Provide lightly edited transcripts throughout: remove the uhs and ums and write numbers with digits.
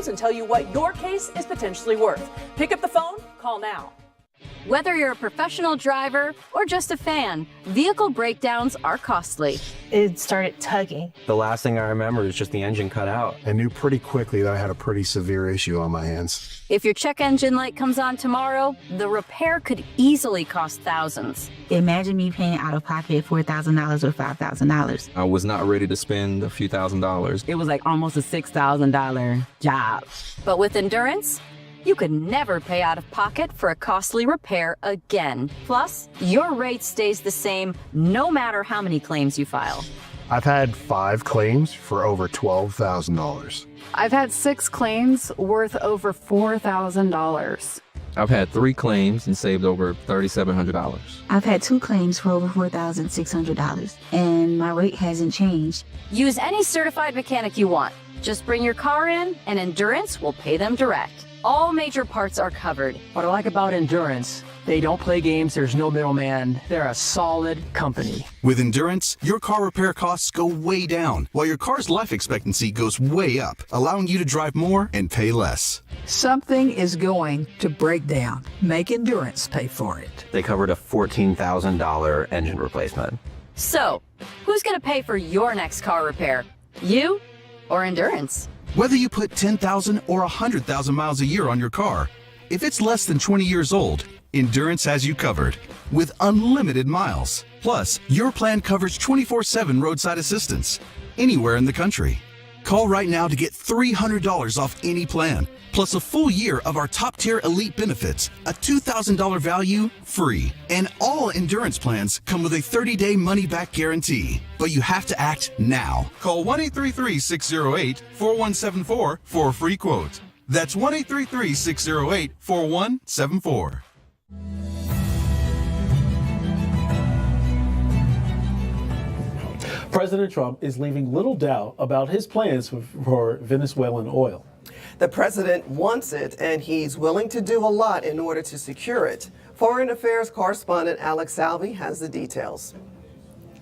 experts and tell you what your case is potentially worth. Pick up the phone, call now. Whether you're a professional driver or just a fan, vehicle breakdowns are costly. It started tugging. The last thing I remember is just the engine cut out. I knew pretty quickly that I had a pretty severe issue on my hands. If your check engine light comes on tomorrow, the repair could easily cost thousands. Imagine me paying out of pocket $4,000 or $5,000. I was not ready to spend a few $1,000s. It was like almost a $6,000 job. But with Endurance, you could never pay out of pocket for a costly repair again. Plus, your rate stays the same no matter how many claims you file. I've had 5 claims for over $12,000. I've had 6 claims worth over $4,000. I've had 3 claims and saved over $3,700. I've had 2 claims for over $4,600, and my rate hasn't changed. Use any certified mechanic you want. Just bring your car in, and Endurance will pay them direct. All major parts are covered. What I like about Endurance, they don't play games, there's no middleman, they're a solid company. With Endurance, your car repair costs go way down, while your car's life expectancy goes way up, allowing you to drive more and pay less. Something is going to break down. Make Endurance pay for it. They covered a $14,000 engine replacement. So, who's gonna pay for your next car repair? You or Endurance? Whether you put 10,000 or 100,000 miles a year on your car, if it's less than 20 years old, Endurance has you covered with unlimited miles. Plus, your plan covers 24/7 roadside assistance anywhere in the country. Call right now to get $300 off any plan, plus a full year of our top-tier elite benefits, a $2,000 value free. And all Endurance plans come with a 30-day money-back guarantee. But you have to act now. Call 1-833-608-4174 for a free quote. That's 1-833-608-4174. President Trump is leaving little doubt about his plans for Venezuelan oil. The president wants it, and he's willing to do a lot in order to secure it. Foreign Affairs correspondent Alex Salvi has the details.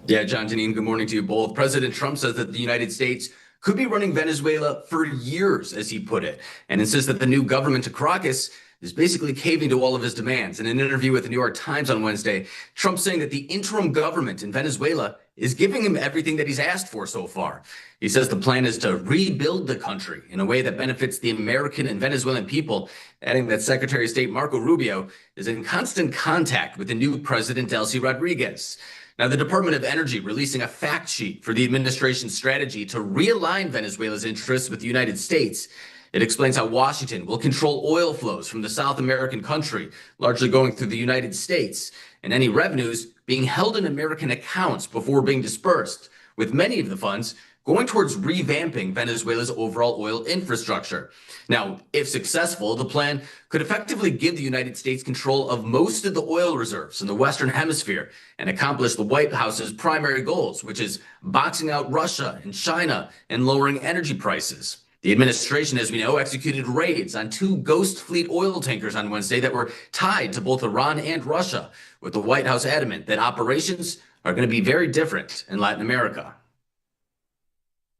Yeah, John, Janine, good morning to you both. President Trump says that the United States could be running Venezuela for years, as he put it, and insists that the new government to Caracas is basically caving to all of his demands. In an interview with the New York Times on Wednesday, Trump saying that the interim government in Venezuela is giving him everything that he's asked for so far. He says the plan is to rebuild the country in a way that benefits the American and Venezuelan people, adding that Secretary of State Marco Rubio is in constant contact with the new president, Delcy Rodriguez. Now, the Department of Energy releasing a fact sheet for the administration's strategy to realign Venezuela's interests with the United States. It explains how Washington will control oil flows from the South American country, largely going through the United States, and any revenues being held in American accounts before being dispersed, with many of the funds going towards revamping Venezuela's overall oil infrastructure. Now, if successful, the plan could effectively give the United States control of most of the oil reserves in the Western Hemisphere and accomplish the White House's primary goals, which is boxing out Russia and China and lowering energy prices. The administration, as we know, executed raids on 2 ghost fleet oil tankers on Wednesday that were tied to both Iran and Russia, with the White House adamant that operations are going to be very different in Latin America.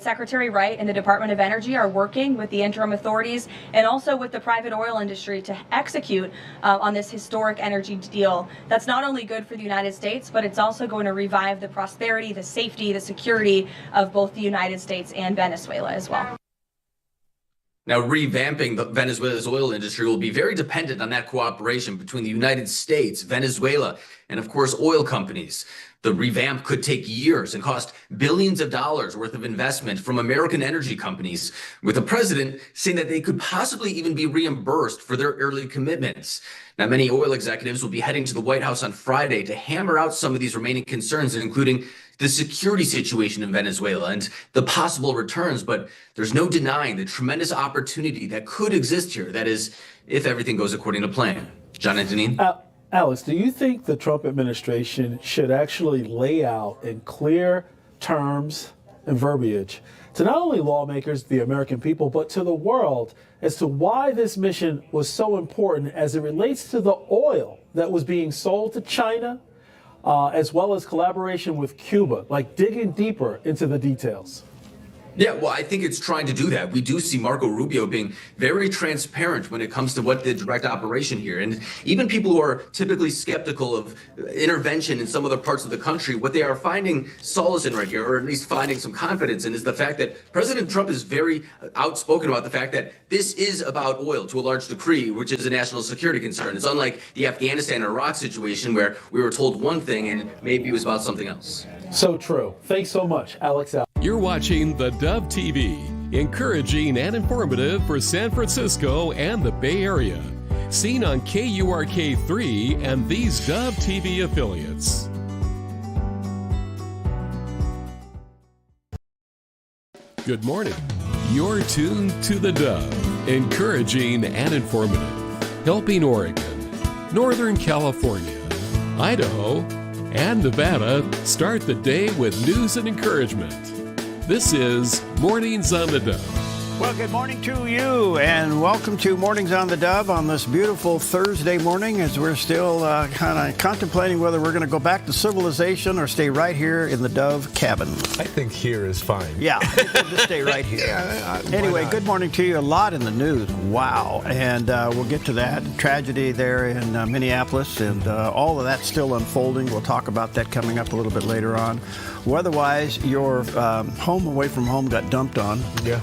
Secretary Wright and the Department of Energy are working with the interim authorities and also with the private oil industry to execute on this historic energy deal that's not only good for the United States, but it's also going to revive the prosperity, the safety, the security of both the United States and Venezuela as well. Now, revamping Venezuela's oil industry will be very dependent on that cooperation between the United States, Venezuela, and of course, oil companies. The revamp could take years and cost billions of dollars worth of investment from American energy companies, with the president saying that they could possibly even be reimbursed for their early commitments. Now, many oil executives will be heading to the White House on Friday to hammer out some of these remaining concerns, including the security situation in Venezuela and the possible returns. But there's no denying the tremendous opportunity that could exist here. That is, if everything goes according to plan. John and Janine? Alex, do you think the Trump administration should actually lay out in clear terms and verbiage to not only lawmakers, the American people, but to the world as to why this mission was so important as it relates to the oil that was being sold to China, as well as collaboration with Cuba, like digging deeper into the details? Yeah, well, I think it's trying to do that. We do see Marco Rubio being very transparent when it comes to what the direct operation here. And even people who are typically skeptical of intervention in some other parts of the country, what they are finding solace in right here, or at least finding some confidence in, is the fact that President Trump is very outspoken about the fact that this is about oil to a large degree, which is a national security concern. It's unlike the Afghanistan and Iraq situation where we were told one thing and maybe it was about something else. So true. Thanks so much, Alex. You're watching theDove TV, encouraging and informative for San Francisco and the Bay Area. Seen on KURK3 and these Dove TV affiliates. Good morning. You're tuned to theDove, encouraging and informative, helping Oregon, Northern California, Idaho, and Nevada start the day with news and encouragement. This is Mornings on the Dove. Well, good morning to you, and welcome to Mornings on the Dove on this beautiful Thursday morning as we're still kind of contemplating whether we're going to go back to civilization or stay right here in the Dove cabin. I think here is fine. Yeah, we'll just stay right here. Anyway, good morning to you. A lot in the news. Wow. And we'll get to that. Tragedy there in Minneapolis, and all of that's still unfolding. We'll talk about that coming up a little bit later on. Weather-wise, your home away from home got dumped on. Yeah.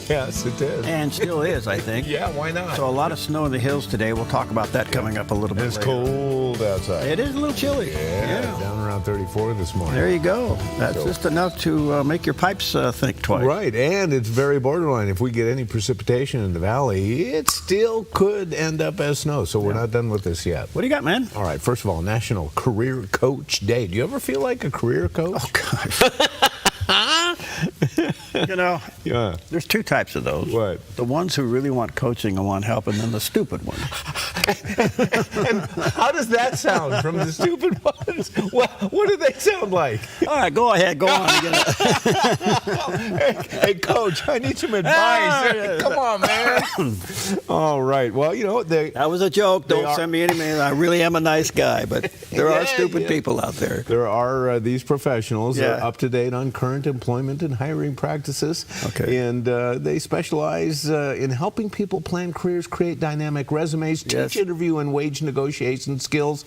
Yes, it did. And still is, I think. Yeah, why not? So a lot of snow in the hills today. We'll talk about that coming up a little bit later. It's cold outside. It is a little chilly. Yeah, down around 34 this morning. There you go. That's just enough to make your pipes think twice. Right, and it's very borderline. If we get any precipitation in the valley, it still could end up as snow. So we're not done with this yet. What do you got, man? All right, first of all, National Career Coach Day. Do you ever feel like a career coach? Oh, gosh. You know, there's two types of those. What? The ones who really want coaching and want help, and then the stupid ones. And how does that sound from the stupid ones? What do they sound like? All right, go ahead. Go on. Hey, Coach, I need some advice. Come on, man. All right. Well, you know, that was a joke. Don't send me any mail. I really am a nice guy, but there are stupid people out there. There are these professionals that are up to date on current employment and hiring practices. Okay. And they specialize in helping people plan careers, create dynamic resumes, teach interview and wage negotiation skills.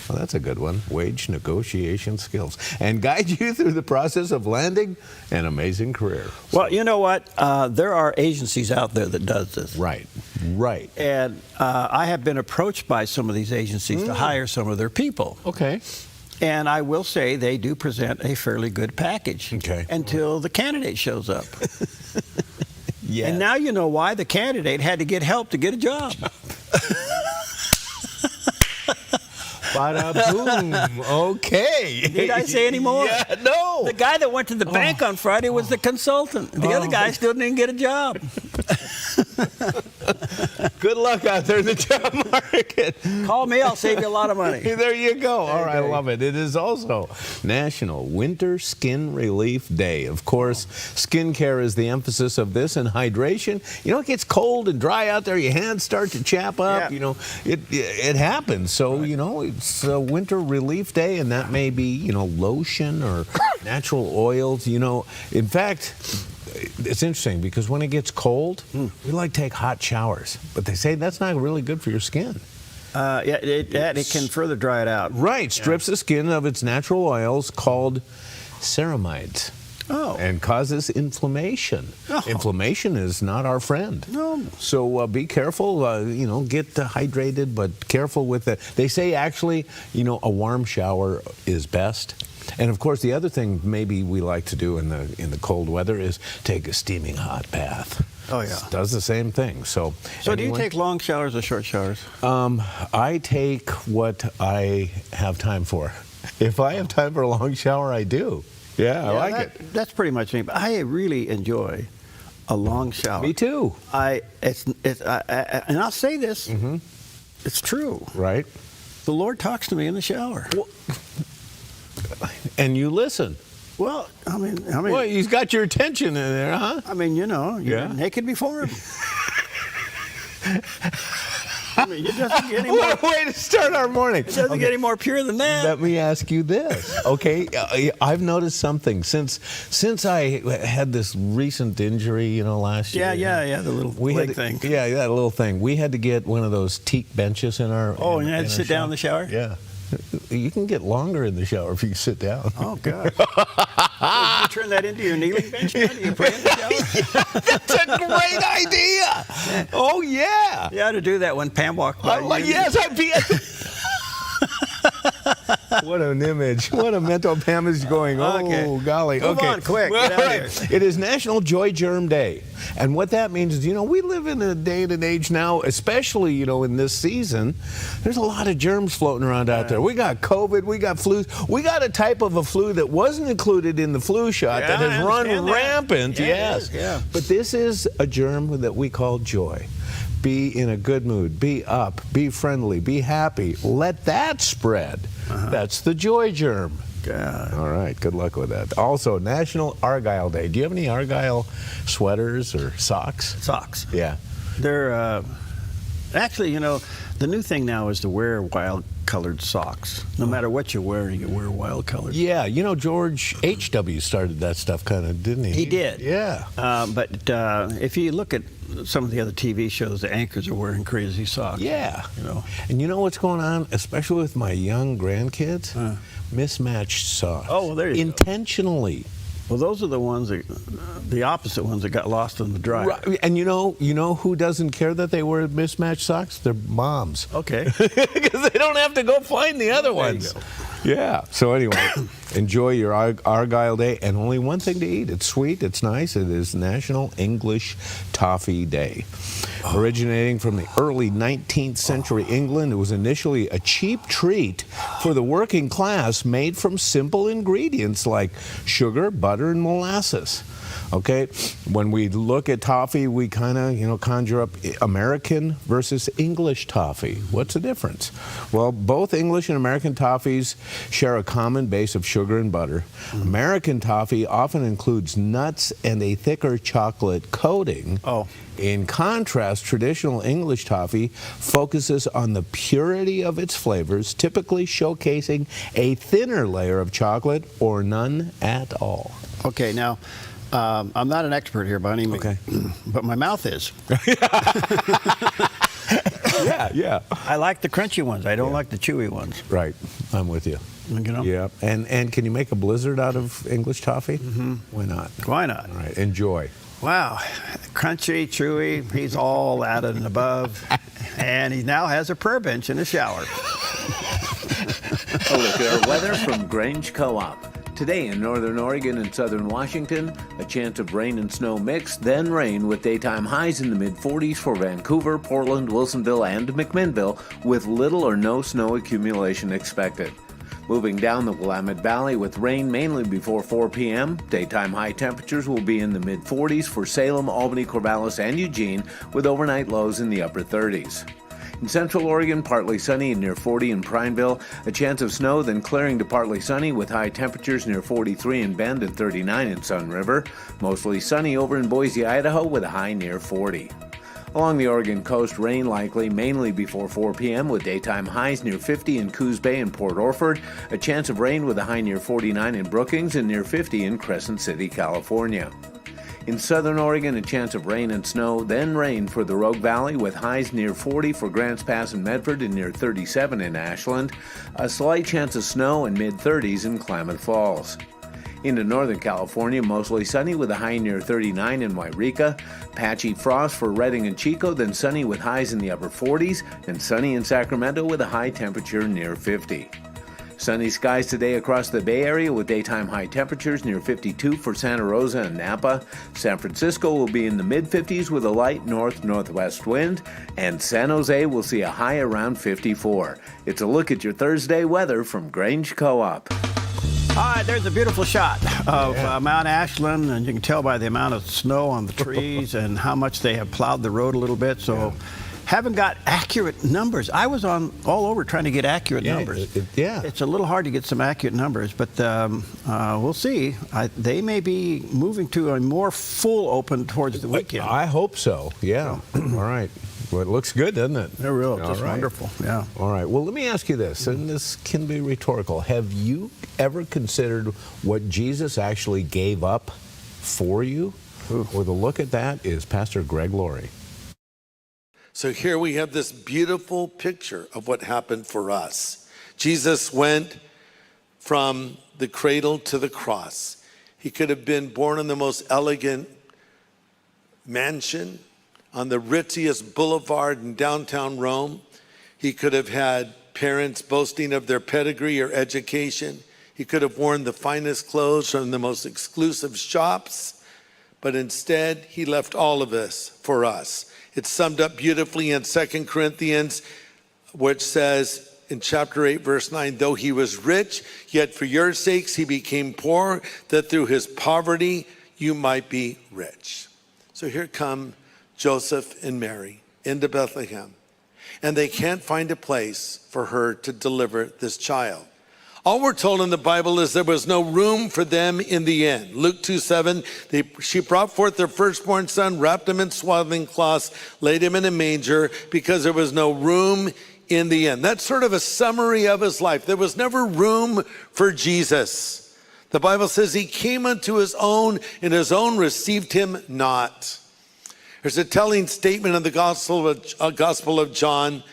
Well, that's a good one. Wage negotiation skills. And guide you through the process of landing an amazing career. Well, you know what? There are agencies out there that does this. Right. And I have been approached by some of these agencies to hire some of their people. Okay. And I will say they do present a fairly good package until the candidate shows up. Yes. And now you know why the candidate had to get help to get a job. Bada boom. Okay. Did I say any more? Yeah, no. The guy that went to the bank on Friday was the consultant. The other guy still didn't get a job. Good luck out there in the job market. Call me, I'll save you a lot of money. There you go. All right, I love it. It is also National Winter Skin Relief Day. Of course, skincare is the emphasis of this, and hydration. You know, it gets cold and dry out there. Your hands start to chap up. You know, it happens. So, you know, it's Winter Relief Day, and that may be, you know, lotion or natural oils. You know, in fact, it's interesting because when it gets cold, we like to take hot showers, but they say that's not really good for your skin. It can further dry it out. Right, strips the skin of its natural oils called ceramides. Oh. And causes inflammation. Oh. Inflammation is not our friend. No. So be careful, you know, get hydrated, but careful with it. They say actually, you know, a warm shower is best. And of course, the other thing maybe we like to do in the cold weather is take a steaming hot bath. Oh, yeah. It does the same thing. So do you take long showers or short showers? I take what I have time for. If I have time for a long shower, I do. Yeah, I like it. That's pretty much me. But I really enjoy a long shower. Me too. And I'll say this. It's true. Right. The Lord talks to me in the shower. Well, and you listen. Well, I mean. Well, he's got your attention in there, huh? I mean, you know, you're naked before him. It doesn't get any more. What a way to start our morning. It doesn't get any more pure than that. Let me ask you this, okay? I've noticed something since I had this recent injury, last year. Yeah, the little leg thing. Yeah, that little thing. We had to get one of those teak benches in our. Oh, and you had to sit down in the shower? Yeah. You can get longer in the shower if you sit down. Oh, God. You turn that into your kneeling bench? Now? Do you pray in the shower? That's a great idea. Oh, yeah. You ought to do that when Pam walked by. Yes, I'd be. What an image. What a mental Pam is going. Oh, golly. Move on, quick. Get out of here. It is National Joy Germ Day. And what that means is, we live in a day and age now, especially, in this season, there's a lot of germs floating around out there. We got COVID, we got flu, we got a type of a flu that wasn't included in the flu shot that has run rampant. Yes. But this is a germ that we call joy. Be in a good mood, be up, be friendly, be happy. Let that spread. That's the joy germ. God. All right, good luck with that. Also, National Argyle Day. Do you have any Argyle sweaters or socks? Socks. Yeah. They're actually, the new thing now is to wear wild-colored socks. No matter what you're wearing, you wear wild-colored. Yeah, George H.W. started that stuff kind of, didn't he? He did. Yeah. But if you look at some of the other TV shows, the anchors are wearing crazy socks. Yeah. And you know what's going on, especially with my young grandkids? Mismatched socks. Oh, well, there you go. Intentionally. Well, those are the ones the opposite ones that got lost in the dryer. Right. And you know who doesn't care that they wear mismatched socks? Their moms. Okay. Because they don't have to go find the other ones. Yeah. So anyway, enjoy your Argyle Day, and only one thing to eat. It's sweet. It's nice. It is National English Toffee Day. Originating from the early 19th century England, it was initially a cheap treat for the working class, made from simple ingredients like sugar, butter, and molasses. Okay, when we look at toffee, we kind of, conjure up American versus English toffee. What's the difference? Well, both English and American toffees share a common base of sugar and butter. American toffee often includes nuts and a thicker chocolate coating. In contrast, traditional English toffee focuses on the purity of its flavors, typically showcasing a thinner layer of chocolate or none at all. Okay, now, I'm not an expert here by any means, but my mouth is. Yeah. I like the crunchy ones. I don't like the chewy ones. Right. I'm with you. Yeah. And can you make a blizzard out of English toffee? Why not? Why not? All right. Enjoy. Wow. Crunchy, chewy, he's all that and above. And he now has a prayer bench in the shower. A look at our weather from Grange Co-op. Today in northern Oregon and southern Washington, a chance of rain and snow mix, then rain with daytime highs in the mid-40s for Vancouver, Portland, Wilsonville, and McMinnville, with little or no snow accumulation expected. Moving down the Willamette Valley with rain mainly before 4 p.m., daytime high temperatures will be in the mid-40s for Salem, Albany, Corvallis, and Eugene, with overnight lows in the upper 30s. In central Oregon, partly sunny and near 40 in Prineville. A chance of snow, then clearing to partly sunny with high temperatures near 43 in Bend and 39 in Sun River. Mostly sunny over in Boise, Idaho with a high near 40. Along the Oregon coast, rain likely mainly before 4 p.m. with daytime highs near 50 in Coos Bay and Port Orford. A chance of rain with a high near 49 in Brookings and near 50 in Crescent City, California. In southern Oregon, a chance of rain and snow, then rain for the Rogue Valley with highs near 40 for Grants Pass and Medford and near 37 in Ashland. A slight chance of snow and mid-30s in Klamath Falls. Into northern California, mostly sunny with a high near 39 in Wairika. Patchy frost for Redding and Chico, then sunny with highs in the upper 40s, and sunny in Sacramento with a high temperature near 50. Sunny skies today across the Bay Area with daytime high temperatures near 52 for Santa Rosa and Napa. San Francisco will be in the mid-50s with a light north-northwest wind, and San Jose will see a high around 54. It's a look at your Thursday weather from Grange Co-op. All right, there's a beautiful shot of Mount Ashland, and you can tell by the amount of snow on the trees and how much they have plowed the road a little bit. So, haven't got accurate numbers. I was all over trying to get accurate numbers. It's a little hard to get some accurate numbers, but we'll see. They may be moving to a more full open towards the weekend. I hope so. Yeah. All right. Well, it looks good, doesn't it? They're real, All just right. wonderful. Yeah. All right. Well, let me ask you this, and this can be rhetorical. Have you ever considered what Jesus actually gave up for you? Well, the look at that is Pastor Greg Laurie. So here we have this beautiful picture of what happened for us. Jesus went from the cradle to the cross. He could have been born in the most elegant mansion on the ritziest boulevard in downtown Rome. He could have had parents boasting of their pedigree or education. He could have worn the finest clothes from the most exclusive shops, but instead he left all of this for us. It's summed up beautifully in 2 Corinthians, which says in chapter 8, verse 9, though he was rich, yet for your sakes he became poor, that through his poverty you might be rich. So here come Joseph and Mary into Bethlehem, and they can't find a place for her to deliver this child. All we're told in the Bible is there was no room for them in the inn. Luke 2:7, she brought forth their firstborn son, wrapped him in swaddling cloths, laid him in a manger because there was no room in the inn. That's sort of a summary of his life. There was never room for Jesus. The Bible says he came unto his own, and his own received him not. There's a telling statement in the Gospel of John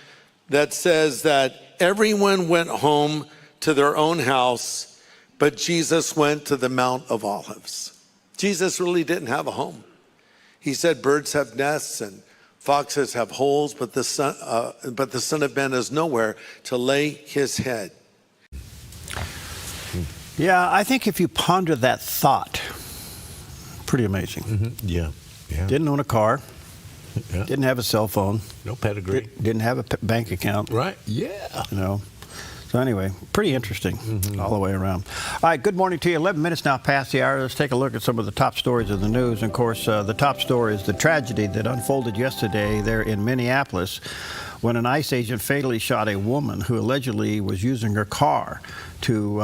that says that everyone went home to their own house, but Jesus went to the Mount of Olives. Jesus really didn't have a home. He said birds have nests and foxes have holes, but the Son of Man has nowhere to lay his head. Yeah, I think if you ponder that thought, pretty amazing. Mm-hmm. Yeah. Didn't own a car. Yeah. Didn't have a cell phone. No pedigree. Didn't have a bank account. Right. Yeah. You know. So anyway, pretty interesting all the way around. All right, good morning to you. 11 minutes now past the hour. Let's take a look at some of the top stories of the news. And of course, the top story is the tragedy that unfolded yesterday there in Minneapolis when an ICE agent fatally shot a woman who allegedly was using her car to,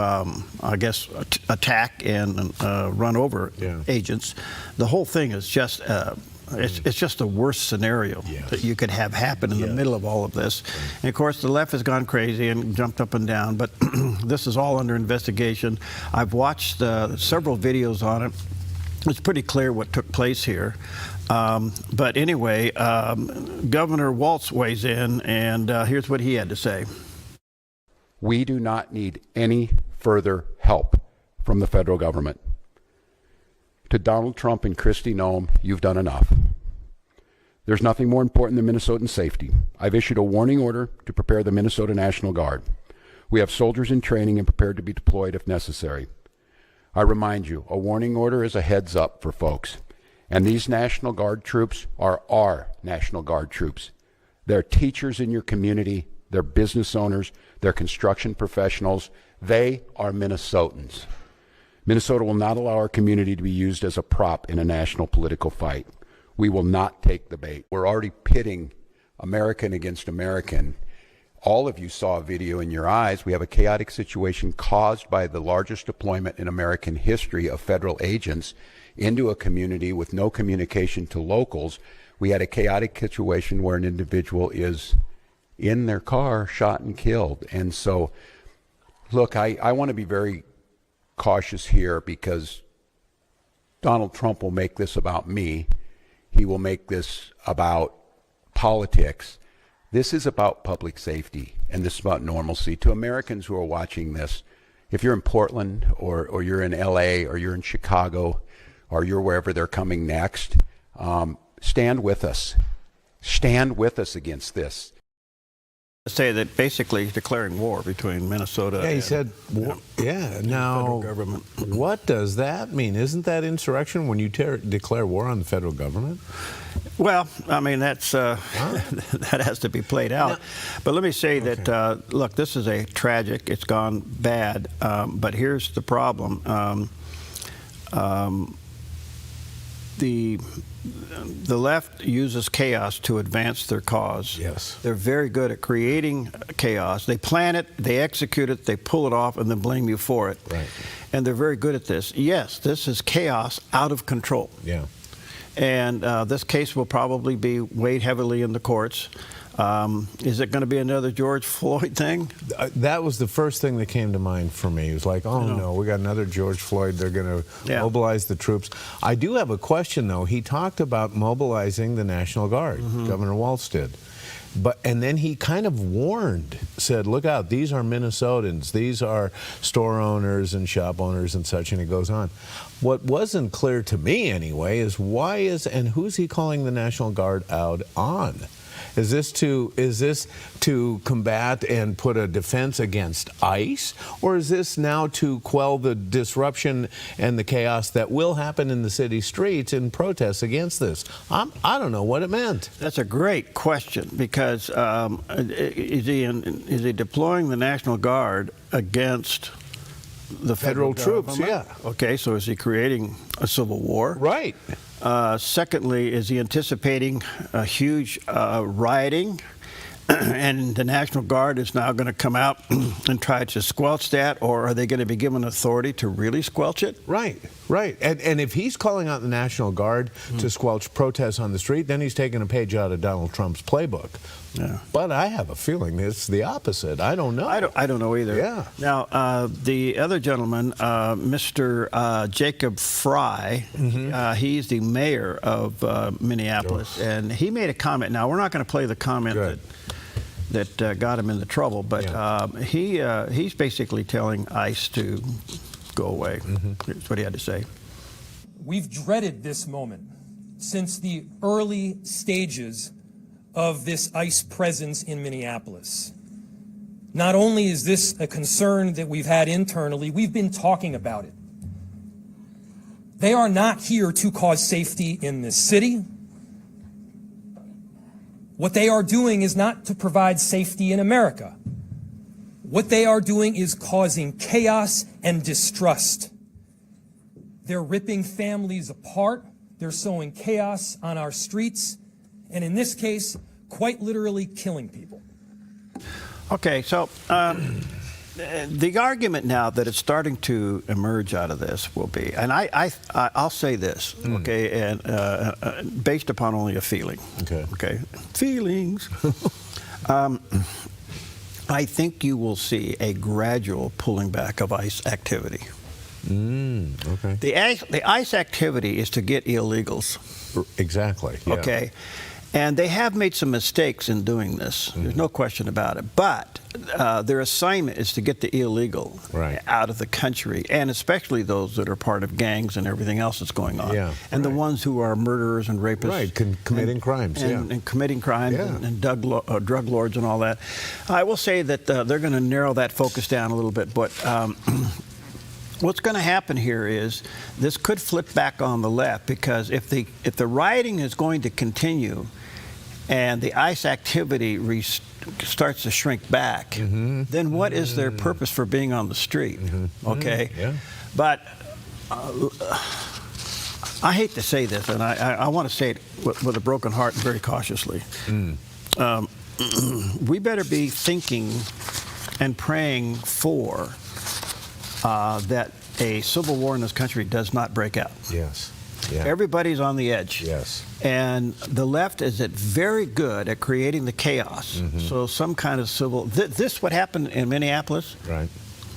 attack and run over agents. The whole thing is just... It's just the worst scenario that you could have happen in the middle of all of this. And of course, the left has gone crazy and jumped up and down, but this is all under investigation. I've watched several videos on it. It's pretty clear what took place here. But anyway, Governor Walz weighs in, and here's what he had to say. We do not need any further help from the federal government. To Donald Trump and Kristi Noem, you've done enough. There's nothing more important than Minnesotan safety. I've issued a warning order to prepare the Minnesota National Guard. We have soldiers in training and prepared to be deployed if necessary. I remind you, a warning order is a heads up for folks. And these National Guard troops are our National Guard troops. They're teachers in your community, they're business owners, they're construction professionals. They are Minnesotans. Minnesota will not allow our community to be used as a prop in a national political fight. We will not take the bait. We're already pitting American against American. All of you saw a video in your eyes. We have a chaotic situation caused by the largest deployment in American history of federal agents into a community with no communication to locals. We had a chaotic situation where an individual is in their car, shot and killed. And so, look, I want to be very cautious here because Donald Trump will make this about me. He will make this about politics. This is about public safety, and this is about normalcy. To Americans who are watching this, if you're in Portland or you're in LA or you're in Chicago or you're wherever they're coming next, stand with us. Stand with us against this. Say that basically declaring war between Minnesota and... he said war. Now, government. What does that mean? Isn't that insurrection when you declare war on the federal government? Well, I mean, that's that has to be played out. No. But let me say that, look, this is a tragic, it's gone bad, but here's the problem. The left uses chaos to advance their cause. Yes. They're very good at creating chaos. They plan it, they execute it, they pull it off, and then blame you for it. Right. And they're very good at this. Yes, this is chaos out of control. Yeah. And this case will probably be weighed heavily in the courts. Is it going to be another George Floyd thing? That was the first thing that came to mind for me. It was like, oh no, we got another George Floyd. They're going to mobilize the troops. I do have a question, though. He talked about mobilizing the National Guard. Governor Walz did. And then he kind of warned, said, look out, these are Minnesotans. These are store owners and shop owners and such, and it goes on. What wasn't clear to me, anyway, is and who's he calling the National Guard out on? Is this to combat and put a defense against ICE, or is this now to quell the disruption and the chaos that will happen in the city streets in protests against this? I don't know what it meant. That's a great question, because is he deploying the National Guard against the federal troops? Yeah. Okay, so is he creating a civil war? Right. Secondly, is he anticipating a huge rioting, and the National Guard is now going to come out and try to squelch that, or are they going to be given authority to really squelch it? Right, right. And if he's calling out the National Guard to squelch protests on the street, then he's taking a page out of Donald Trump's playbook. Yeah. But I have a feeling it's the opposite. I don't know. I don't know either. Yeah. Now, the other gentleman, Mr. Jacob Fry, he's the mayor of Minneapolis, and he made a comment. Now, we're not going to play the comment that got him into trouble, but he's basically telling ICE to go away. That's what he had to say. We've dreaded this moment since the early stages of this ICE presence in Minneapolis. Not only is this a concern that we've had internally, we've been talking about it. They are not here to cause safety in this city. What they are doing is not to provide safety in America. What they are doing is causing chaos and distrust. They're ripping families apart. They're sowing chaos on our streets. And in this case, quite literally killing people. Okay, so the argument now that it's starting to emerge out of this will be, and I'll say this, okay, and based upon only a feeling. Okay, feelings. I think you will see a gradual pulling back of ICE activity. Okay. The ICE activity is to get illegals. Exactly. Yeah. Okay. And they have made some mistakes in doing this. There's no question about it. But their assignment is to get the illegal out of the country, and especially those that are part of gangs and everything else that's going on. Yeah, and the ones who are murderers and rapists. Right, committing crimes. And committing crimes and drug lords and all that. I will say that they're going to narrow that focus down a little bit. But what's going to happen here is this could flip back on the left, because if the rioting is going to continue and the ICE activity starts to shrink back, then what is their purpose for being on the street? Okay? Yeah. But I hate to say this, and I want to say it with a broken heart and very cautiously. We better be thinking and praying for that a civil war in this country does not break out. Yes. Yeah. Everybody's on the edge. Yes. And the left is very good at creating the chaos. So some kind of civil... This what happened in Minneapolis,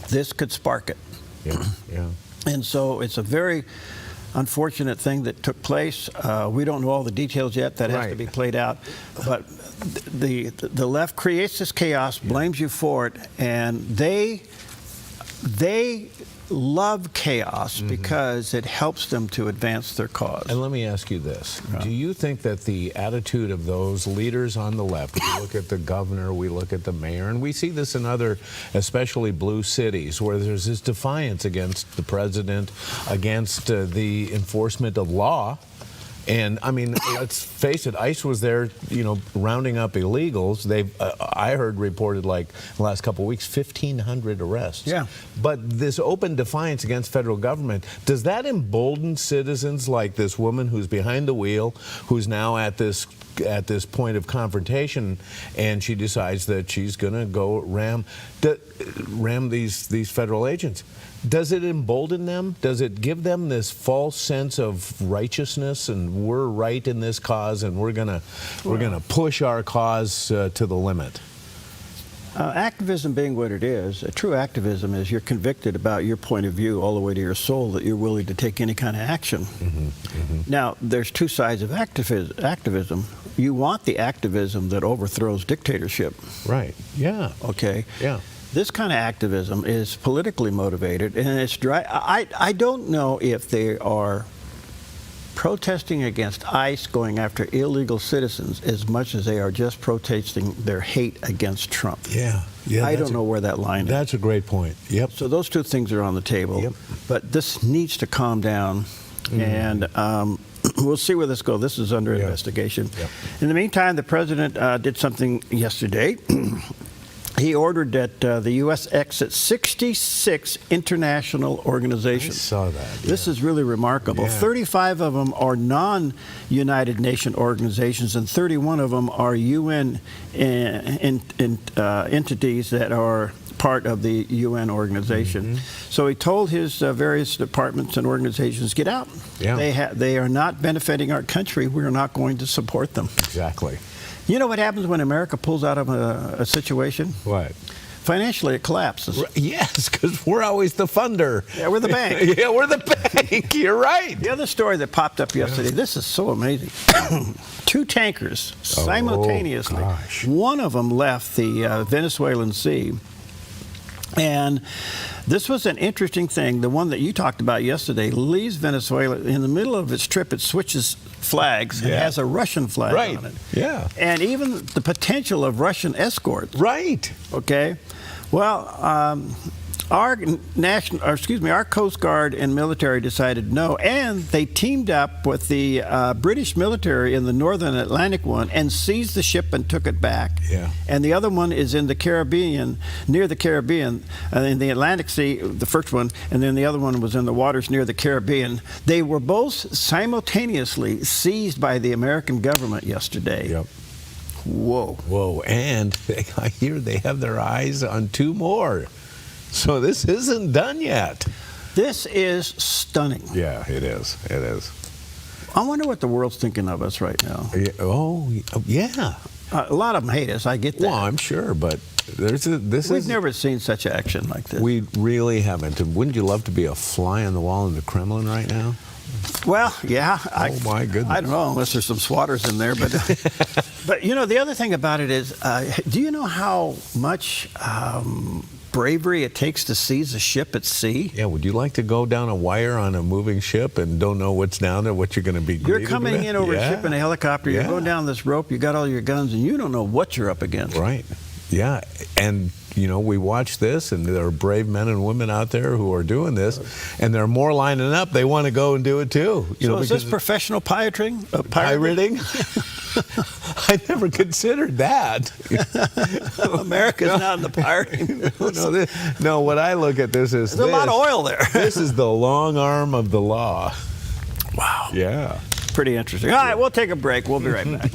this could spark it. Yeah, yeah. And so it's a very unfortunate thing that took place. We don't know all the details yet. That has to be played out. But the left creates this chaos, blames you for it, and they love chaos because it helps them to advance their cause. And let me ask you this. Do you think that the attitude of those leaders on the left, we look at the governor, we look at the mayor, and we see this in other, especially blue cities, where there's this defiance against the president, against the enforcement of law. And I mean, let's face it, ICE was there, rounding up illegals. They've, I heard reported, like, the last couple of weeks, 1,500 arrests. Yeah. But this open defiance against federal government, does that embolden citizens like this woman who's behind the wheel, who's now at this point of confrontation, and she decides that she's going to go ram these federal agents? Does it embolden them? Does it give them this false sense of righteousness and we're right in this cause, and we're gonna push our cause to the limit. Activism being what it is, true activism is you're convicted about your point of view all the way to your soul, that you're willing to take any kind of action. Now, there's two sides of activism. You want the activism that overthrows dictatorship. Right. Yeah. Okay. Yeah. This kind of activism is politically motivated, and it's dry. I don't know if they are protesting against ICE going after illegal citizens as much as they are just protesting their hate against Trump. Yeah. I don't know where that line is. That's a great point. Yep. So those two things are on the table. Yep. But this needs to calm down, and we'll see where this goes. This is under investigation. Yep. In the meantime, the president did something yesterday. He ordered that the U.S. exit 66 international organizations. I saw that. This is really remarkable. Yeah. 35 of them are non-United Nation organizations, and 31 of them are UN entities that are part of the UN organization. So he told his various departments and organizations, get out. Yeah. They are not benefiting our country. We're not going to support them. Exactly. You know what happens when America pulls out of a situation? What? Financially, it collapses. Yes, because we're always the funder. Yeah, we're the bank. Yeah, we're the bank. You're right. The other story that popped up yesterday, this is so amazing. 2 tankers simultaneously. One of them left the Venezuelan Sea. And this was an interesting thing. The one that you talked about yesterday leaves Venezuela. In the middle of its trip, it switches flags and has a Russian flag on it. Yeah. And even the potential of Russian escorts. Right. Okay. Well, our Coast Guard and military decided no, and they teamed up with the British military in the Northern Atlantic one and seized the ship and took it back. Yeah. And the other one is in the Caribbean, near the Caribbean, in the Atlantic Sea, the first one, and then the other one was in the waters near the Caribbean. They were both simultaneously seized by the American government yesterday. Yep. Whoa. Whoa. And I hear they have their eyes on 2 more. So this isn't done yet. This is stunning. Yeah, it is. It is. I wonder what the world's thinking of us right now. Oh, yeah. A lot of them hate us. I get that. Well, I'm sure, but we've never seen such action like this. We really haven't. And wouldn't you love to be a fly on the wall in the Kremlin right now? Well, yeah. Oh, my goodness. I don't know, unless there's some swatters in there. But, but you know, the other thing about it is, do you know how much bravery it takes to seize a ship at sea? Yeah, would you like to go down a wire on a moving ship and don't know what's down there, what you're going to be greeted You're coming with? in over a ship in a helicopter, you're going down this rope, you got all your guns, and you don't know what you're up against. Right. Yeah. And, you know, we watch this, and there are brave men and women out there who are doing this, and there are more lining up. They want to go and do it, too. So is this professional pirating? Pirating? I never considered that. America's not in the pirating. No, what I look at this is there's a lot of oil there. This is the long arm of the law. Wow. Yeah. Pretty interesting. All right, we'll take a break. We'll be right back.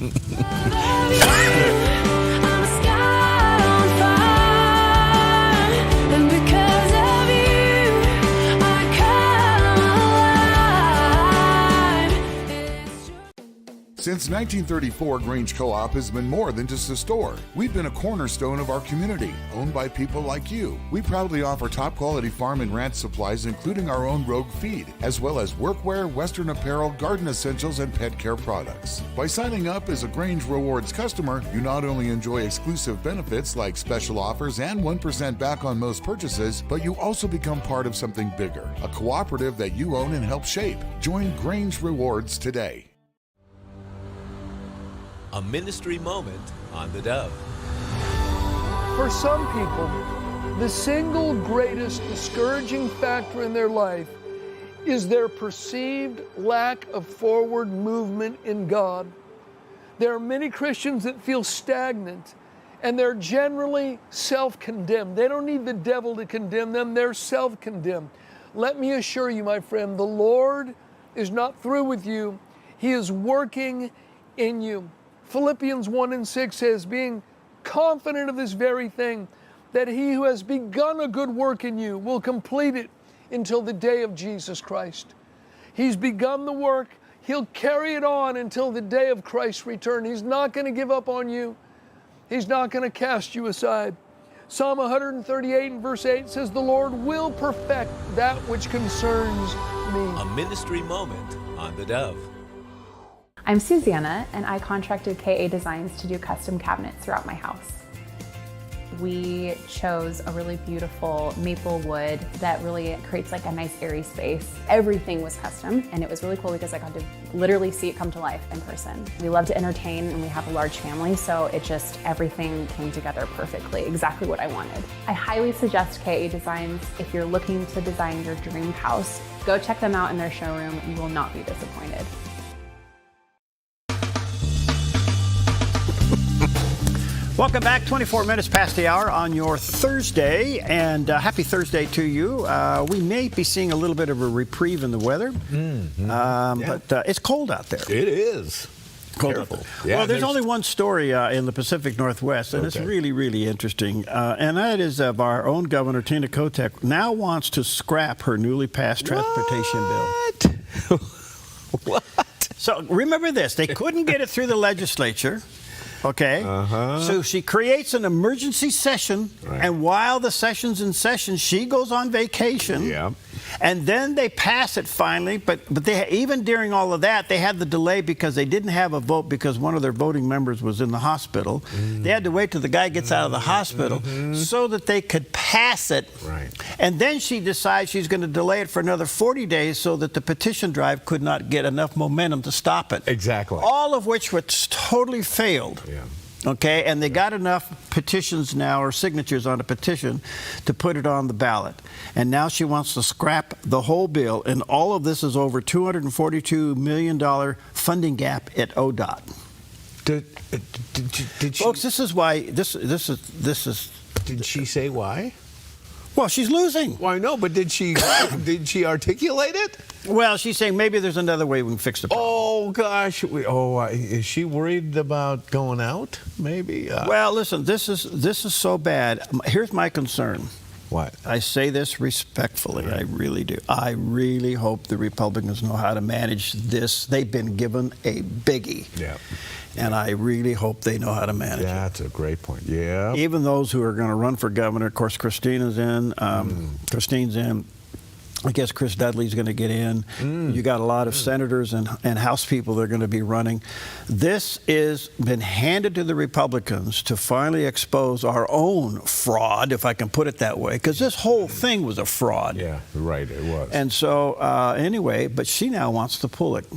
Since 1934, Grange Co-op has been more than just a store. We've been a cornerstone of our community, owned by people like you. We proudly offer top quality farm and ranch supplies, including our own Rogue feed, as well as workwear, Western apparel, garden essentials, and pet care products. By signing up as a Grange Rewards customer, you not only enjoy exclusive benefits like special offers and 1% back on most purchases, but you also become part of something bigger, a cooperative that you own and help shape. Join Grange Rewards today. A ministry moment on the Dove. For some people, the single greatest discouraging factor in their life is their perceived lack of forward movement in God. There are many Christians that feel stagnant, and they're generally self-condemned. They don't need the devil to condemn them, they're self-condemned. Let me assure you, my friend, the Lord is not through with you. He is working in you. Philippians 1:6 says, being confident of this very thing, that he who has begun a good work in you will complete it until the day of Jesus Christ. He's begun the work. He'll carry it on until the day of Christ's return. He's not going to give up on you. He's not going to cast you aside. Psalm 138 and verse 8 says, the Lord will perfect that which concerns me. A ministry moment on the Dove. I'm Susanna, and I contracted KA Designs to do custom cabinets throughout my house. We chose a really beautiful maple wood that really creates like a nice airy space. Everything was custom, and it was really cool because I got to literally see it come to life in person. We love to entertain, and we have a large family, so everything came together perfectly, exactly what I wanted. I highly suggest KA Designs if you're looking to design your dream house. Go check them out in their showroom. You will not be disappointed. Welcome back, 24 minutes past the hour on your Thursday, and happy Thursday to you. We may be seeing a little bit of a reprieve in the weather, but it's cold out there. It is. Cold out there. Yeah, well, there's only one story in the Pacific Northwest, and it's really, really interesting, and that is of our own Governor, Tina Kotek, now wants to scrap her newly passed transportation bill. What? So remember this, they couldn't get it through the legislature. Okay, so she creates an emergency session, and while the session's in session, she goes on vacation. Yeah. And then they pass it finally, but they even during all of that, they had the delay because they didn't have a vote because one of their voting members was in the hospital. They had to wait till the guy gets out of the hospital so that they could pass it. Right. And then she decides she's going to delay it for another 40 days so that the petition drive could not get enough momentum to stop it. Exactly. All of which was totally failed. Yeah. Okay, and they got enough petitions now, or signatures on a petition, to put it on the ballot. And now she wants to scrap the whole bill, and all of this is over $242 million funding gap at ODOT. Did she, folks, this is why, this is... Did she say why? Well, she's losing. Well, I know, but did she articulate it? Well, she's saying maybe there's another way we can fix the problem. Oh, gosh. Is she worried about going out, maybe? Well, listen, this is so bad. Here's my concern. What? I say this respectfully. I really do. I really hope the Republicans know how to manage this. They've been given a biggie. Yeah. And I really hope they know how to manage it. That's a great point. Yeah. Even those who are going to run for governor, of course, Christine's in. Christine's in. I guess Chris Dudley's going to get in. You got a lot of senators and House people that are going to be running. This has been handed to the Republicans to finally expose our own fraud, if I can put it that way, because this whole thing was a fraud. Yeah, right, it was. And so, anyway, but she now wants to pull it.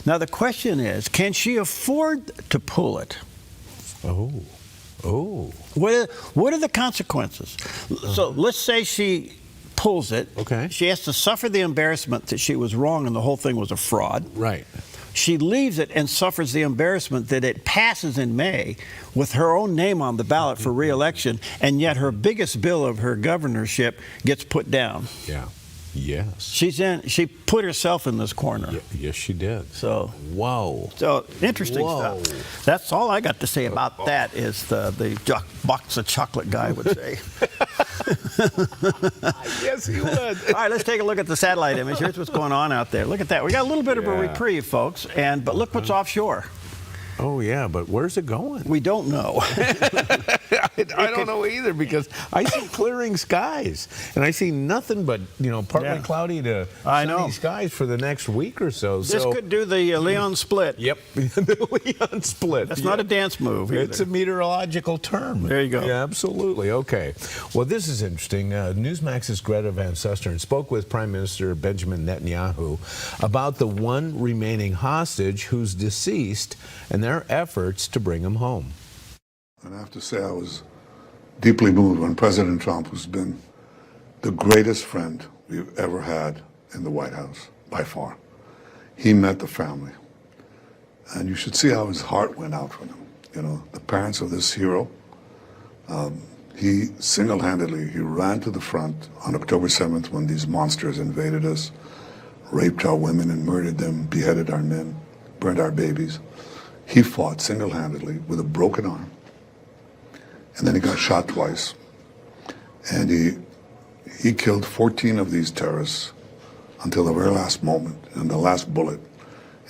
Now, the question is, can she afford to pull it? Oh. What are the consequences? So let's say she pulls it. Okay. She has to suffer the embarrassment that she was wrong and the whole thing was a fraud. Right. She leaves it and suffers the embarrassment that it passes in May with her own name on the ballot for re-election, and yet her biggest bill of her governorship gets put down. Yeah. Yes. She put herself in this corner. Yes, she did. So. Whoa. So interesting stuff. That's all I got to say about that. Is the box of chocolate guy would say. Yes, he would. All right, let's take a look at the satellite image. Here's what's going on out there. Look at that. We got a little bit of a reprieve, folks, but look what's offshore. Oh, yeah, but where's it going? We don't know. I don't know either, because I see clearing skies, and I see nothing but, partly cloudy to sunny skies for the next week or so. This could do the Leon split. Yep, the Leon split. That's not a dance move either. It's a meteorological term. There you go. Yeah, absolutely. Okay. Well, this is interesting. Newsmax's Greta Van Susteren spoke with Prime Minister Benjamin Netanyahu about the one remaining hostage who's deceased and their efforts to bring him home. And I have to say I was deeply moved when President Trump, who's been the greatest friend we've ever had in the White House, by far, he met the family. And you should see how his heart went out for them. The parents of this hero, he single-handedly, he ran to the front on October 7th when these monsters invaded us, raped our women and murdered them, beheaded our men, burned our babies. He fought single-handedly with a broken arm. And then he got shot twice. And he killed 14 of these terrorists until the very last moment. And the last bullet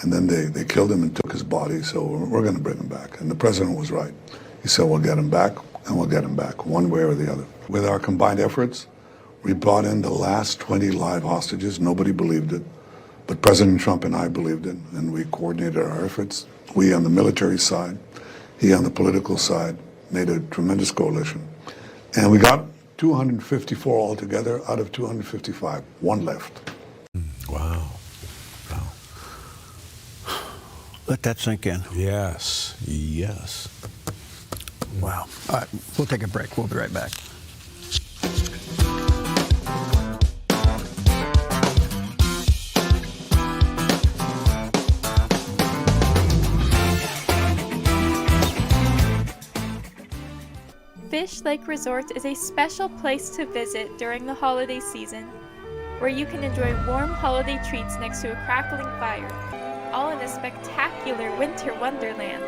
And then they killed him and took his body, so we're going to bring him back. And the president was right. He said, we'll get him back, and we'll get him back, one way or the other. With our combined efforts, we brought in the last 20 live hostages. Nobody believed it, but President Trump and I believed it, and we coordinated our efforts. We on the military side, he on the political side, made a tremendous coalition. And we got 254 altogether out of 255, one left. Wow. Let that sink in. Yes. Yes. Wow. All right, we'll take a break. We'll be right back. Fish Lake Resort is a special place to visit during the holiday season, where you can enjoy warm holiday treats next to a crackling fire, all in a spectacular winter wonderland.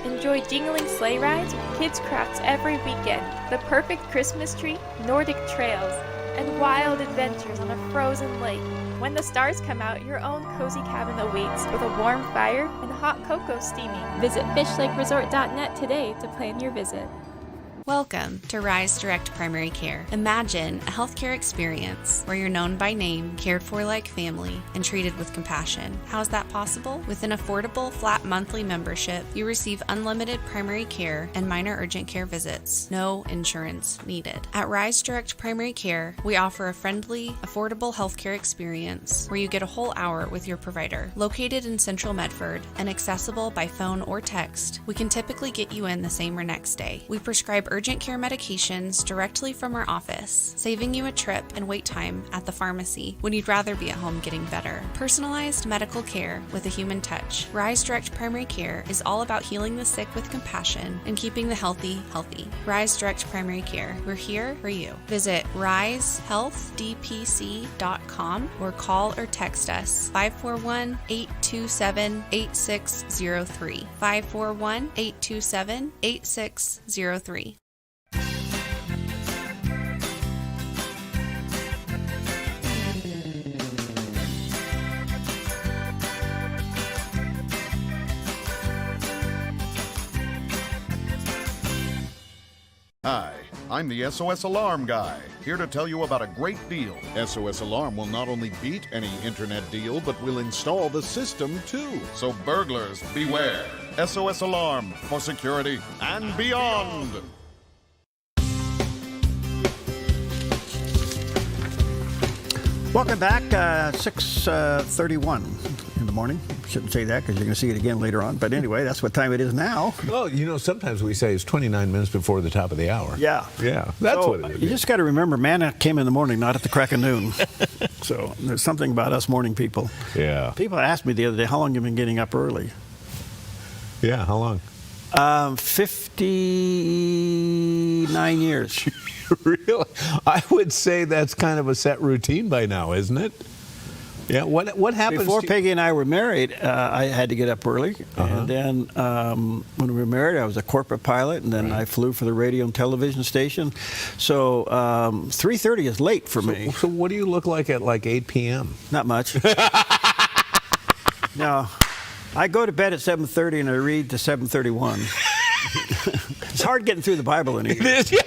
Enjoy jingling sleigh rides with kids' crafts every weekend, the perfect Christmas tree, Nordic trails, and wild adventures on a frozen lake. When the stars come out, your own cozy cabin awaits with a warm fire and hot cocoa steaming. Visit fishlakeresort.net today to plan your visit. Welcome to Rise Direct Primary Care. Imagine a healthcare experience where you're known by name, cared for like family, and treated with compassion. How is that possible? With an affordable, flat monthly membership, you receive unlimited primary care and minor urgent care visits. No insurance needed. At Rise Direct Primary Care, we offer a friendly, affordable healthcare experience where you get a whole hour with your provider. Located in Central Medford and accessible by phone or text, we can typically get you in the same or next day. We prescribe urgent care medications directly from our office, saving you a trip and wait time at the pharmacy when you'd rather be at home getting better. Personalized medical care with a human touch. Rise Direct Primary Care is all about healing the sick with compassion and keeping the healthy healthy. Rise Direct Primary Care. We're here for you. Visit risehealthdpc.com or call or text us 541-827-8603. 541-827-8603. Hi, I'm the SOS Alarm guy, here to tell you about a great deal. SOS Alarm will not only beat any internet deal, but will install the system too. So burglars, beware. SOS Alarm for security and beyond. Welcome back, 6:31 in the morning. Shouldn't say that because you're going to see it again later on. But anyway, that's what time it is now. Well, you know, sometimes we say it's 29 minutes before the top of the hour. Yeah. Yeah, that's what it is. You just got to remember, manna came in the morning, not at the crack of noon. So there's something about us morning people. Yeah. People asked me the other day, how long have you been getting up early? Yeah, how long? 59 years. Really? I would say that's kind of a set routine by now, isn't it? Yeah. What happens before Peggy and I were married? I had to get up early, and then when we were married, I was a corporate pilot, and then I flew for the radio and television station. So 3:30 is late for me. So what do you look like at like 8 p.m.? Not much. No, I go to bed at 7:30 and I read to 7:31. It's hard getting through the Bible in a year. It is, yeah.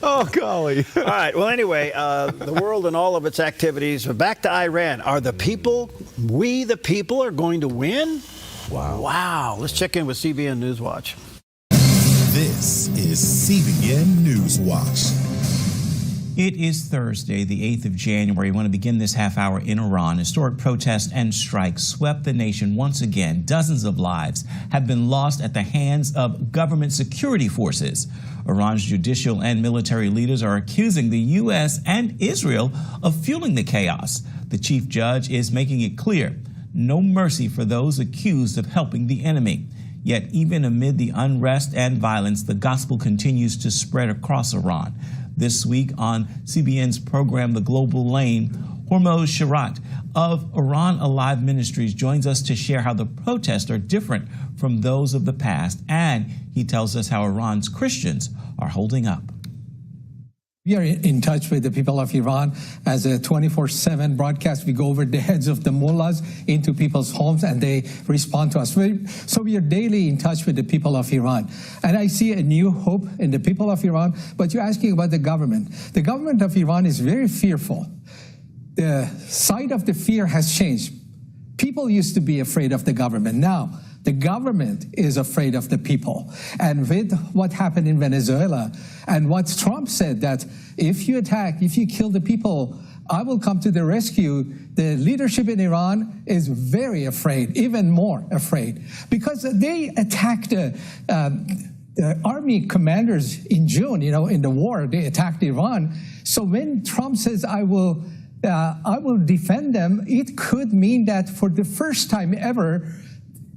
Oh, golly. All right. Well, anyway, the world and all of its activities. Back to Iran. Are the people, we the people, are going to win? Wow. Wow. Let's check in with CBN News Watch. This is CBN News Watch. It is Thursday, the 8th of January. We want to begin this half hour in Iran. Historic protests and strikes swept the nation once again. Dozens of lives have been lost at the hands of government security forces. Iran's judicial and military leaders are accusing the U.S. and Israel of fueling the chaos. The chief judge is making it clear, no mercy for those accused of helping the enemy. Yet even amid the unrest and violence, the gospel continues to spread across Iran. This week on CBN's program, The Global Lane, Hormoz Sharat of Iran Alive Ministries joins us to share how the protests are different from those of the past, and he tells us how Iran's Christians are holding up. We are in touch with the people of Iran as a 24/7 broadcast. We go over the heads of the mullahs into people's homes and they respond to us. So we are daily in touch with the people of Iran. And I see a new hope in the people of Iran. But you're asking about the government. The government of Iran is very fearful. The side of the fear has changed. People used to be afraid of the government. Now, the government is afraid of the people. And with what happened in Venezuela and what Trump said that if you attack, if you kill the people, I will come to the rescue, the leadership in Iran is very afraid, even more afraid, because they attacked the army commanders in June, in the war, they attacked Iran. So when Trump says, I will defend them, it could mean that for the first time ever,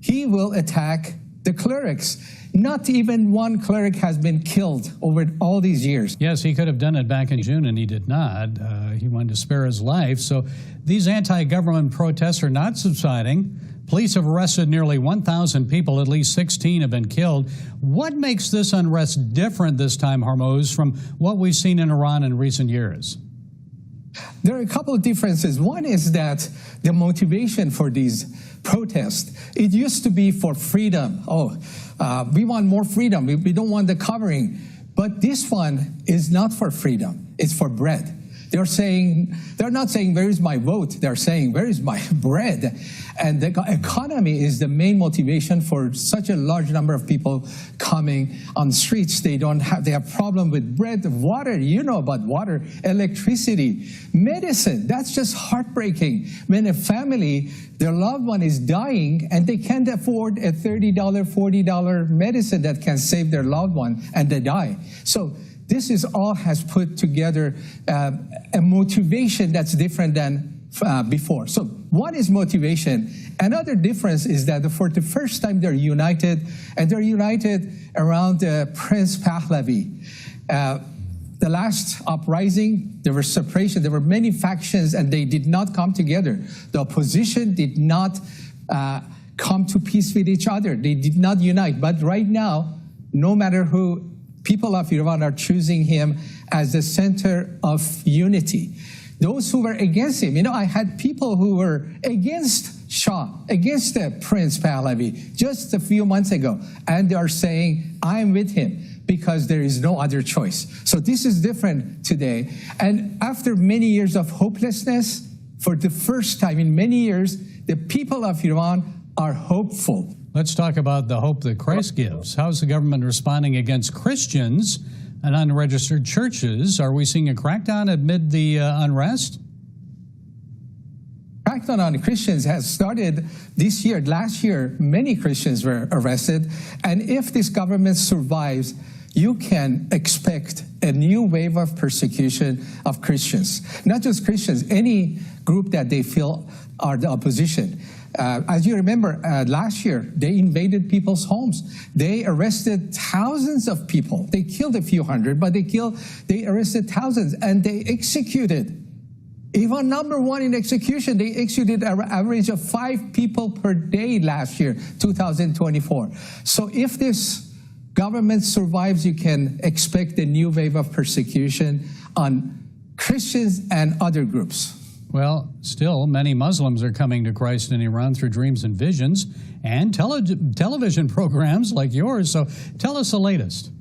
he will attack the clerics. Not even one cleric has been killed over all these years. Yes, he could have done it back in June, and he did not. He wanted to spare his life. So these anti-government protests are not subsiding. Police have arrested nearly 1,000 people. At least 16 have been killed. What makes this unrest different this time, Hormoz, from what we've seen in Iran in recent years? There are a couple of differences. One is that the motivation for these protests, it used to be for freedom. We want more freedom. We don't want the covering. But this one is not for freedom. It's for bread. They're not saying, where is my vote? They're saying, where is my bread? And the economy is the main motivation for such a large number of people coming on the streets. They have problem with bread, water, you know about water, electricity, medicine. That's just heartbreaking. When a family, their loved one is dying and they can't afford a $30, $40 medicine that can save their loved one and they die. So this is all has put together a motivation that's different than before. So one is motivation. Another difference is that for the first time they're united, and they're united around Prince Pahlavi. The last uprising, there was separation, there were many factions, and they did not come together. The opposition did not come to peace with each other. They did not unite. But right now, no matter who, people of Iran are choosing him as the center of unity. Those who were against him, I had people who were against Shah, against Prince Pahlavi just a few months ago, and they are saying, I'm with him because there is no other choice. So this is different today. And after many years of hopelessness, for the first time in many years, the people of Iran are hopeful. Let's talk about the hope that Christ gives. How's the government responding against Christians and unregistered churches? Are we seeing a crackdown amid the unrest? Crackdown on Christians has started this year. Last year, many Christians were arrested. And if this government survives, you can expect a new wave of persecution of Christians. Not just Christians, any group that they feel are the opposition. As you remember, last year, they invaded people's homes. They arrested thousands of people. They killed a few hundred, but they arrested thousands, and they executed. Iran #1 in execution. They executed an average of 5 people per day last year, 2024. So if this government survives, you can expect a new wave of persecution on Christians and other groups. Well, still, many Muslims are coming to Christ in Iran through dreams and visions and television programs like yours. So tell us the latest.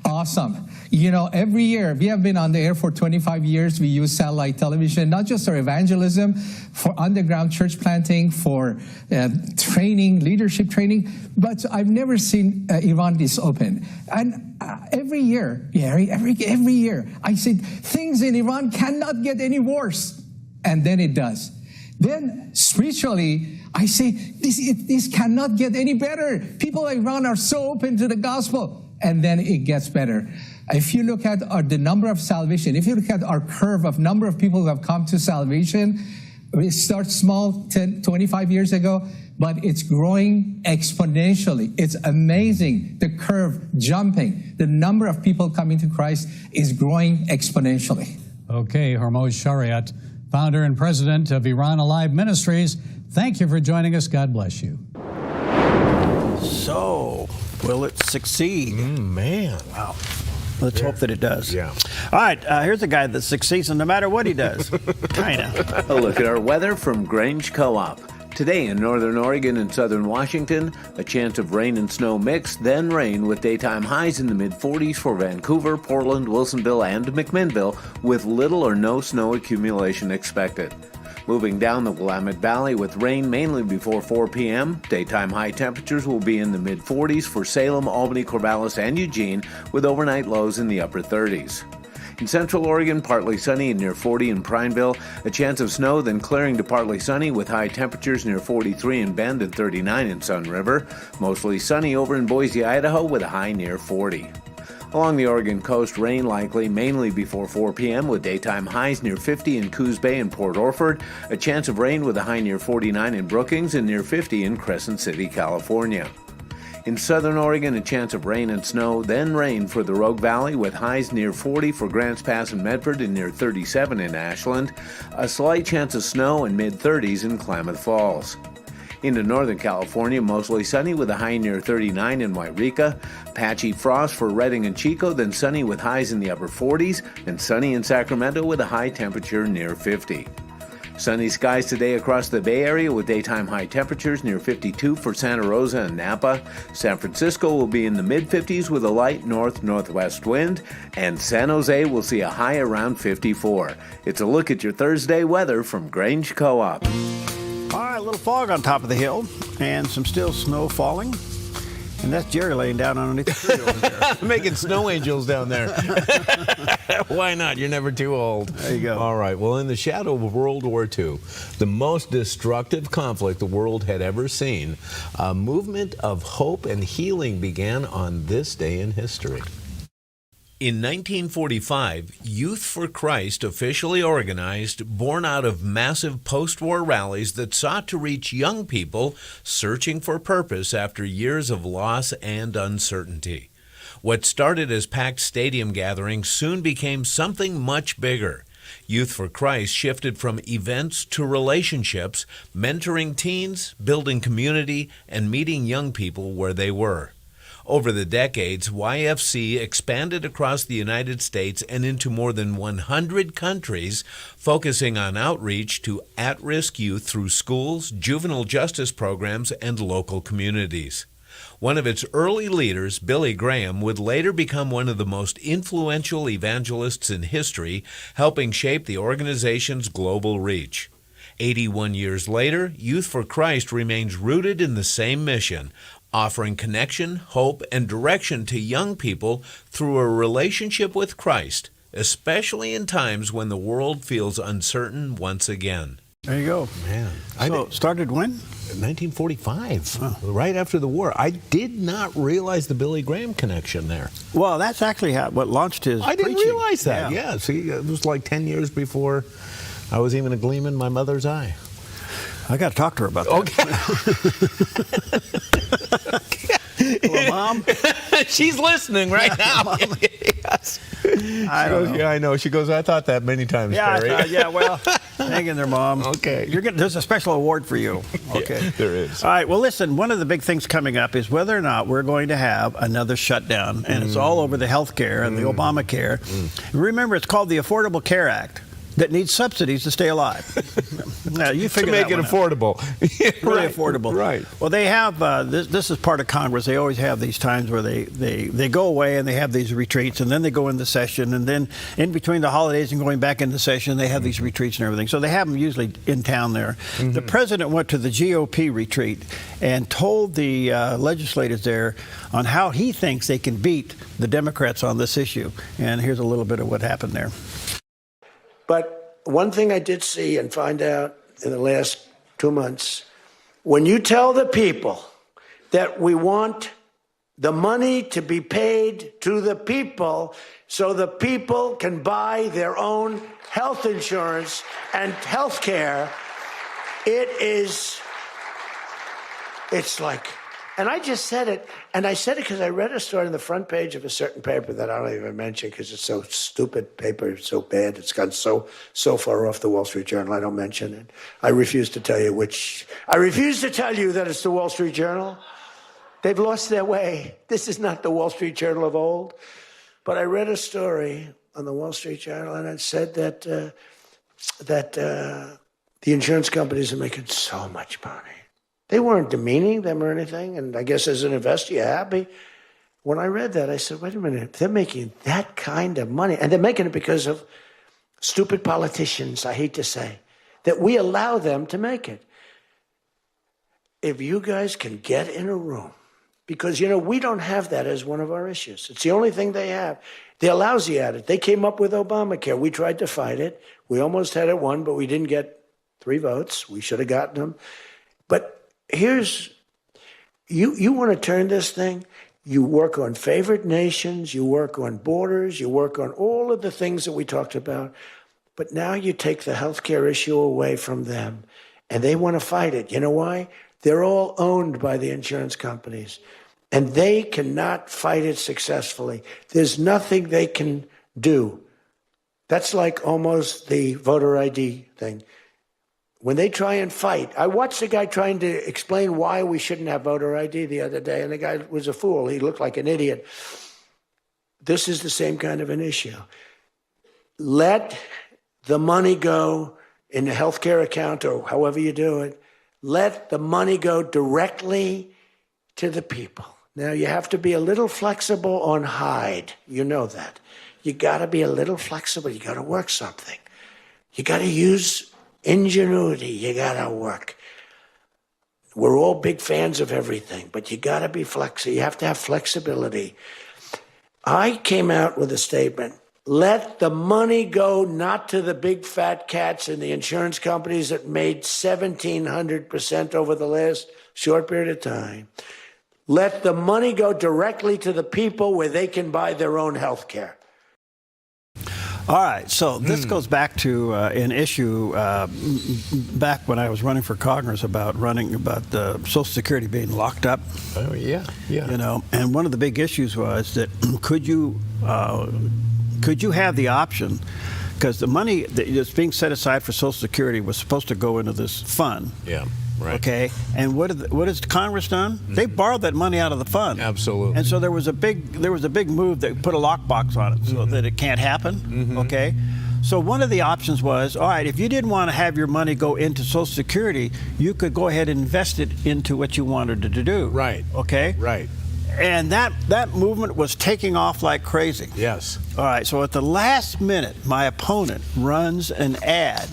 Awesome. Every year, we have been on the air for 25 years. We use satellite television, not just for evangelism, for underground church planting, for training, leadership training. But I've never seen Iran this open. And every year, Gary, every year, I said, things in Iran cannot get any worse. And then it does. Then spiritually, I say, this cannot get any better. People in Iran are so open to the gospel. And then it gets better. If you look at the number of salvation, if you look at our curve of number of people who have come to salvation, it starts small 25 years ago, but it's growing exponentially. It's amazing. The curve jumping. The number of people coming to Christ is growing exponentially. Okay, Hormoz Shariat, founder and president of Iran Alive Ministries. Thank you for joining us. God bless you. So, will it succeed? Man. Wow. Let's hope that it does. Yeah. All right, here's a guy that succeeds no matter what he does. Kind of. A look at our weather from Grange Co-op. Today in northern Oregon and southern Washington, a chance of rain and snow mix, then rain with daytime highs in the mid-40s for Vancouver, Portland, Wilsonville, and McMinnville, with little or no snow accumulation expected. Moving down the Willamette Valley with rain mainly before 4 p.m. Daytime high temperatures will be in the mid-40s for Salem, Albany, Corvallis, and Eugene, with overnight lows in the upper 30s. In central Oregon, partly sunny and near 40 in Prineville. A chance of snow, then clearing to partly sunny with high temperatures near 43 in Bend and 39 in Sun River. Mostly sunny over in Boise, Idaho, with a high near 40. Along the Oregon coast, rain likely mainly before 4 p.m. with daytime highs near 50 in Coos Bay and Port Orford. A chance of rain with a high near 49 in Brookings and near 50 in Crescent City, California. In southern Oregon, a chance of rain and snow, then rain for the Rogue Valley with highs near 40 for Grants Pass and Medford and near 37 in Ashland. A slight chance of snow and mid-30s in Klamath Falls. Into northern California, mostly sunny with a high near 39 in Wairika. Patchy frost for Redding and Chico, then sunny with highs in the upper 40s, and sunny in Sacramento with a high temperature near 50. Sunny skies today across the Bay Area with daytime high temperatures near 52 for Santa Rosa and Napa. San Francisco will be in the mid-50s with a light north-northwest wind, and San Jose will see a high around 54. It's a look at your Thursday weather from Grange Co-op. All right, a little fog on top of the hill and some still snow falling. And that's Jerry laying down underneath the tree over there. Making snow angels down there. Why not? You're never too old. There you go. All right. Well, in the shadow of World War II, the most destructive conflict the world had ever seen, a movement of hope and healing began on this day in history. In 1945, Youth for Christ officially organized, born out of massive post-war rallies that sought to reach young people searching for purpose after years of loss and uncertainty. What started as packed stadium gatherings soon became something much bigger. Youth for Christ shifted from events to relationships, mentoring teens, building community, and meeting young people where they were. Over the decades, YFC expanded across the United States and into more than 100 countries, focusing on outreach to at-risk youth through schools, juvenile justice programs, and local communities. One of its early leaders, Billy Graham, would later become one of the most influential evangelists in history, helping shape the organization's global reach. 81 years later, Youth for Christ remains rooted in the same mission, offering connection, hope, and direction to young people through a relationship with Christ, especially in times when the world feels uncertain once again. There you go. Man. So, started when? 1945, right after the war. I did not realize the Billy Graham connection there. Well, that's actually what launched his I didn't preaching. realize that. Yeah. See, it was like 10 years before I was even a gleam in my mother's eye. I got to talk to her about that. Okay. Hello, Mom. She's listening right now. Yes. I don't know. Yeah, I know. She goes, I thought that many times, Terry. Yeah, well, hang in there, Mom. Okay. There's a special award for you. Okay. Yeah, there is. All right, well, listen, one of the big things coming up is whether or not we're going to have another shutdown, and it's all over the health care and the Obamacare. Remember, it's called the Affordable Care Act. That needs subsidies to stay alive. Now, you figure to make that it affordable. Really affordable. Right. Well, they have, this is part of Congress. They always have these times where they go away and they have these retreats, and then they go into session, and then in between the holidays and going back into session, they have these retreats and everything. So they have them usually in town there. The president went to the GOP retreat and told the legislators there on how he thinks they can beat the Democrats on this issue. And here's a little bit of what happened there. But one thing I did see and find out in the last 2 months, when you tell the people that we want the money to be paid to the people so the people can buy their own health insurance and health care, it's like, and I just said it, and I said it because I read a story on the front page of a certain paper that I don't even mention because it's so stupid paper, it's so bad, it's gone so far off the Wall Street Journal, I don't mention it. I refuse to tell you that it's the Wall Street Journal. They've lost their way. This is not the Wall Street Journal of old. But I read a story on the Wall Street Journal, and it said that the insurance companies are making so much money. They weren't demeaning them or anything, and I guess as an investor, you're happy. When I read that, I said, wait a minute, they're making that kind of money, and they're making it because of stupid politicians, I hate to say, that we allow them to make it. If you guys can get in a room, because, you know, we don't have that as one of our issues. It's the only thing they have. They're lousy at it. They came up with Obamacare. We tried to fight it. We almost had it won, but we didn't get 3 votes. We should have gotten them. But here's, you want to turn this thing, you work on favored nations, you work on borders, you work on all of the things that we talked about. But now you take the healthcare issue away from them, and they want to fight it. You know why? They're all owned by the insurance companies, and they cannot fight it successfully. There's nothing they can do. That's like almost the voter ID thing. When they try and fight, I watched a guy trying to explain why we shouldn't have voter ID the other day, and the guy was a fool. He looked like an idiot. This is the same kind of an issue. Let the money go in the healthcare account or however you do it. Let the money go directly to the people. Now, you have to be a little flexible on Hyde. You know that. You got to be a little flexible. You got to work something. You got to use ingenuity. You got to work. We're all big fans of everything, but you got to be flexible. You have to have flexibility. I came out with a statement. Let the money go not to the big fat cats in the insurance companies that made 1,700% over the last short period of time. Let the money go directly to the people where they can buy their own health care. All right, so this goes back to an issue back when I was running for Congress about the Social Security being locked up. Oh, yeah. You know, and one of the big issues was that could you have the option, because the money that's being set aside for Social Security was supposed to go into this fund. Yeah, right. Okay, and what has Congress done? Mm-hmm. They borrowed that money out of the fund. Absolutely. And so there was a big move that put a lockbox on it so that it can't happen. Mm-hmm. Okay. So one of the options was, all right, if you didn't want to have your money go into Social Security, you could go ahead and invest it into what you wanted to do. Right. Okay. Right. And that movement was taking off like crazy. Yes. All right, so at the last minute, my opponent runs an ad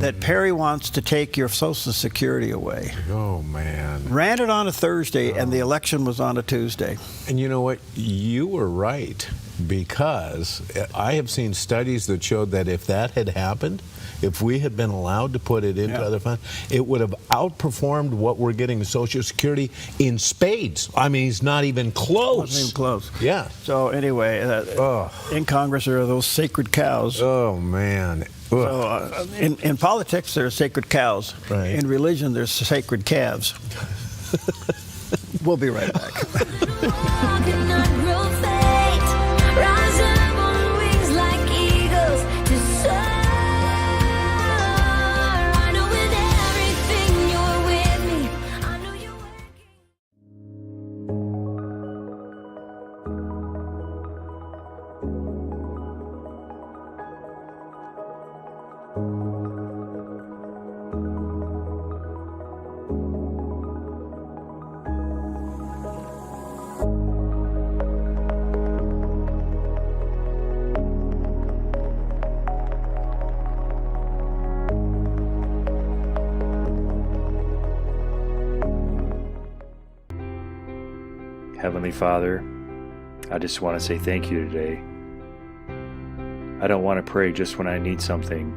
that Perry wants to take your Social Security away. Oh, man. Ran it on a Thursday, and the election was on a Tuesday. And you know what? You were right, because I have seen studies that showed that if that had happened, if we had been allowed to put it into other funds, it would have outperformed what we're getting in Social Security in spades. I mean, it's not even close. Wasn't even close. Yeah. So anyway, in Congress there are those sacred cows. Oh, man. So, in politics, there are sacred cows. Right. In religion, there's sacred calves. We'll be right back. Heavenly Father, I just want to say thank you today. I don't want to pray just when I need something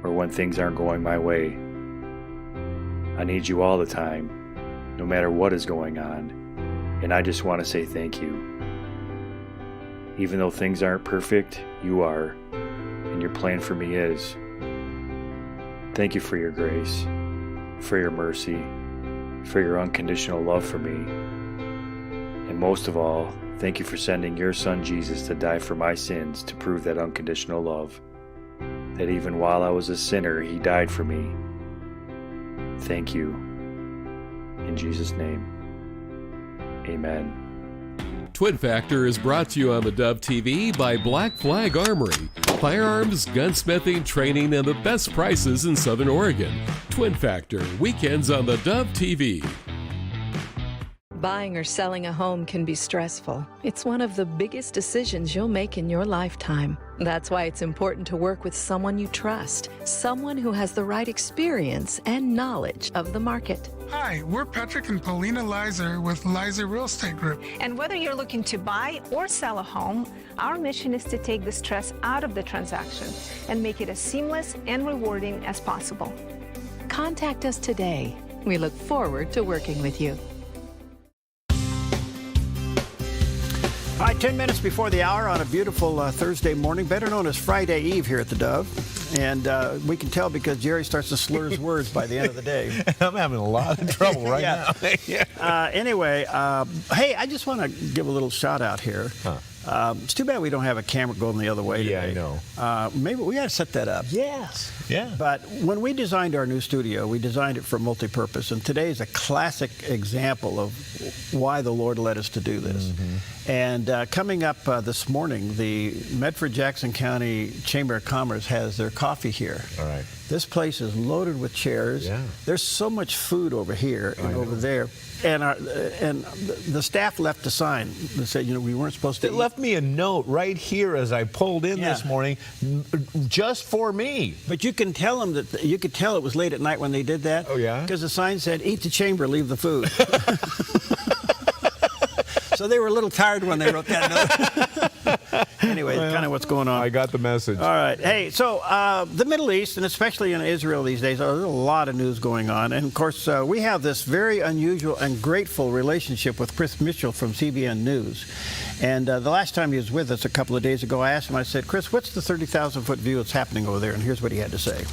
or when things aren't going my way. I need you all the time, no matter what is going on, and I just want to say thank you. Even though things aren't perfect, you are, and your plan for me is. Thank you for your grace, for your mercy, for your unconditional love for me. And most of all, thank you for sending your son Jesus to die for my sins to prove that unconditional love. That even while I was a sinner, he died for me. Thank you. In Jesus' name, amen. Twin Factor is brought to you on the Dove TV by Black Flag Armory. Firearms, gunsmithing, training, and the best prices in Southern Oregon. Twin Factor, weekends on the Dove TV. Buying or selling a home can be stressful. It's one of the biggest decisions you'll make in your lifetime. That's why it's important to work with someone you trust, someone who has the right experience and knowledge of the market. Hi, we're Patrick and Paulina Lizer with Lizer Real Estate Group. And whether you're looking to buy or sell a home, our mission is to take the stress out of the transaction and make it as seamless and rewarding as possible. Contact us today. We look forward to working with you. All right, 10 minutes before the hour on a beautiful Thursday morning, better known as Friday Eve here at the Dove. And we can tell because Jerry starts to slur his words by the end of the day. I'm having a lot of trouble right now. Anyway, hey, I just want to give a little shout out here. It's too bad we don't have a camera going the other way today. Yeah, I know. Maybe we got to set that up. Yes. Yeah. But when we designed our new studio, we designed it for multi-purpose, and today is a classic example of why the Lord led us to do this. Mm-hmm. And coming up this morning, the Medford-Jackson County Chamber of Commerce has their coffee here. All right. This place is loaded with chairs. Yeah. There's so much food over here and over there. And the staff left a sign that said, we weren't supposed to eat. Left me a note right here as I pulled in this morning, just for me. But you can tell them that you could tell it was late at night when they did that. Oh yeah, because the sign said, "Eat the chamber, leave the food." So they were a little tired when they wrote that note. Anyway, kind of what's going on. I got the message. All right. Hey, so the Middle East, and especially in Israel these days, there's a lot of news going on. And, of course, we have this very unusual and grateful relationship with Chris Mitchell from CBN News. And the last time he was with us a couple of days ago, I asked him, I said, Chris, what's the 30,000-foot view that's happening over there? And here's what he had to say.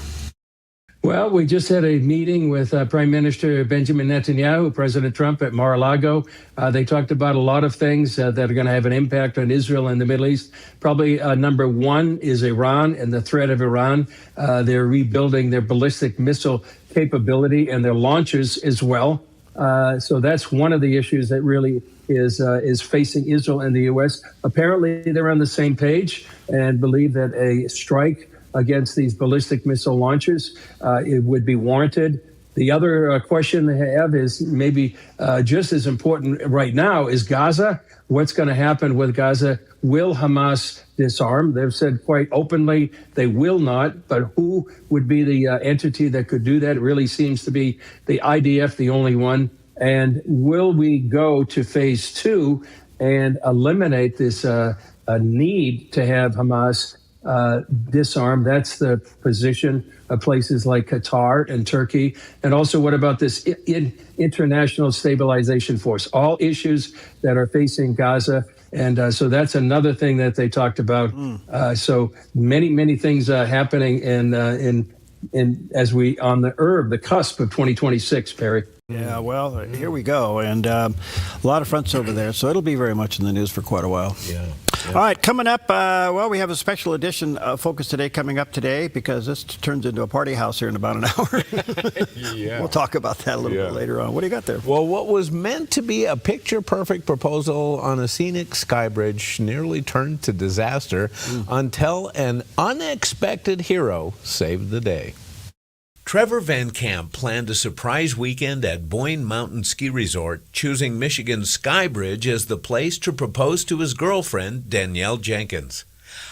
Well, we just had a meeting with Prime Minister Benjamin Netanyahu, President Trump at Mar-a-Lago. They talked about a lot of things that are going to have an impact on Israel and the Middle East. Probably number one is Iran and the threat of Iran. They're rebuilding their ballistic missile capability and their launchers as well. So that's one of the issues that really is facing Israel and the U.S. Apparently, they're on the same page and believe that a strike against these ballistic missile launchers, it would be warranted. The other question they have is maybe just as important right now is Gaza. What's going to happen with Gaza? Will Hamas disarm? They've said quite openly they will not, but who would be the entity that could do that? It really seems to be the IDF, the only one. And will we go to phase 2 and eliminate this need to have Hamas disarm? That's the position of places like Qatar and Turkey. And also, what about this international stabilization force? All issues that are facing Gaza. And so that's another thing that they talked about. So many things happening in as we on the cusp of 2026, Perry. Yeah, well, here we go. And a lot of fronts over there, so it'll be very much in the news for quite a while. Yeah. All right, coming up, we have a special edition of Focus Today coming up today because this turns into a party house here in about an hour. Yeah. We'll talk about that a little bit later on. What do you got there? Well, what was meant to be a picture-perfect proposal on a scenic sky bridge nearly turned to disaster until an unexpected hero saved the day. Trevor Van Camp planned a surprise weekend at Boyne Mountain Ski Resort, choosing Michigan's Sky Bridge as the place to propose to his girlfriend, Danielle Jenkins.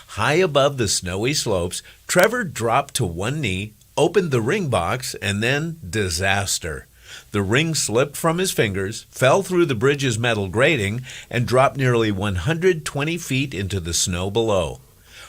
High above the snowy slopes, Trevor dropped to one knee, opened the ring box, and then disaster. The ring slipped from his fingers, fell through the bridge's metal grating, and dropped nearly 120 feet into the snow below.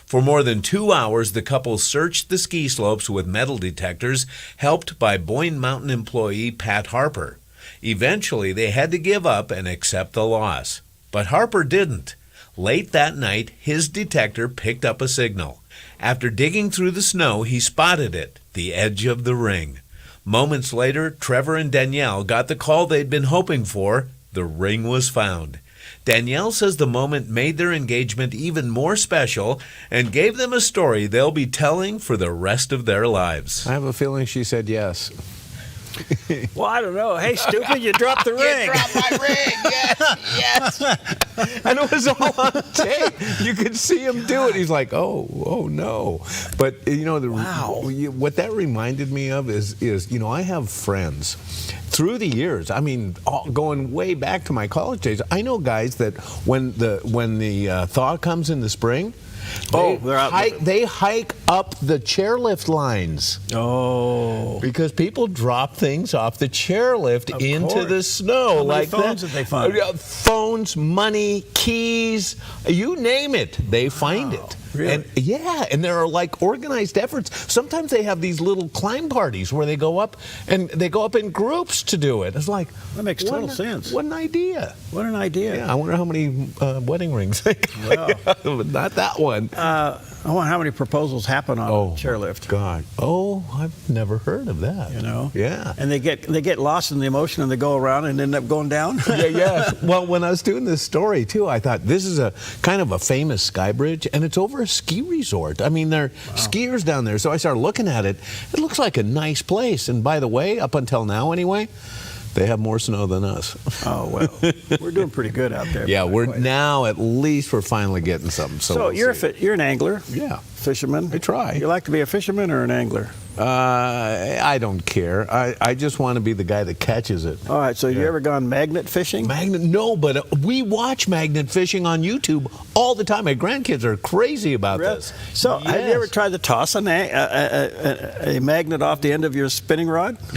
For more than 2 hours, the couple searched the ski slopes with metal detectors, helped by Boyne Mountain employee Pat Harper. Eventually, they had to give up and accept the loss. But Harper didn't. Late that night, his detector picked up a signal. After digging through the snow, he spotted it, the edge of the ring. Moments later, Trevor and Danielle got the call they'd been hoping for. The ring was found. Danielle says the moment made their engagement even more special and gave them a story they'll be telling for the rest of their lives. I have a feeling she said yes. Well, I don't know. Hey, stupid, you dropped the ring. You dropped my ring. Yes. And it was all on tape. You could see him do it. He's like, oh no. But, you know, what that reminded me of is, you know, I have friends through the years, I mean, going way back to my college days, I know guys that when the thaw comes in the spring, they hike up the chairlift lines. Oh. Because people drop things off the chairlift into the snow. How many like phones did they find? Phones, money, keys, you name it, they find it. Really? And there are like organized efforts. Sometimes they have these little climb parties where they go up in groups to do it. It's like, that makes total sense. What an idea. What an idea. Yeah, I wonder how many wedding rings they got. Not that one. I wonder how many proposals happen on a chairlift. God. Oh, I've never heard of that. You know? Yeah. And they get lost in the emotion and they go around and end up going down. Yeah. Well, when I was doing this story too, I thought this is a kind of a famous sky bridge, and it's over a ski resort. I mean, there are skiers down there. So I started looking at it. It looks like a nice place. And by the way, up until now anyway, they have more snow than us. Oh, well, we're doing pretty good out there. Yeah, at least we're finally getting something. So you're an angler. Yeah. Fisherman. I try. You like to be a fisherman or an angler? I don't care. I just want to be the guy that catches it. All right, so you ever gone magnet fishing? No, but we watch magnet fishing on YouTube all the time. My grandkids are crazy about this. So have you ever tried to toss a magnet off the end of your spinning rod? No,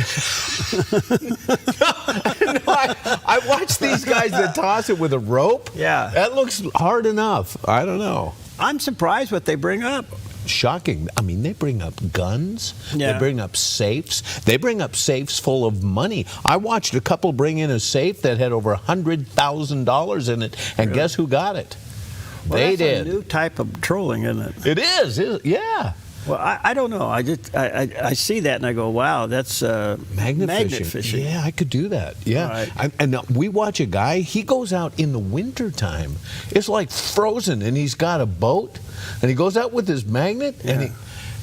I watch these guys that toss it with a rope. Yeah. That looks hard enough. I don't know. I'm surprised what they bring up. Shocking. I mean, they bring up guns. Yeah. They bring up safes. They bring up safes full of money. I watched a couple bring in a safe that had over $100,000 in it, and guess who got it? Well, they that's did. A new type of trolling, isn't it? It is. Yeah. Well, I don't know. I see that and I go, wow, that's magnet fishing. Yeah, I could do that. Yeah. Right. And we watch a guy, he goes out in the wintertime. It's like frozen, and he's got a boat, and he goes out with his magnet,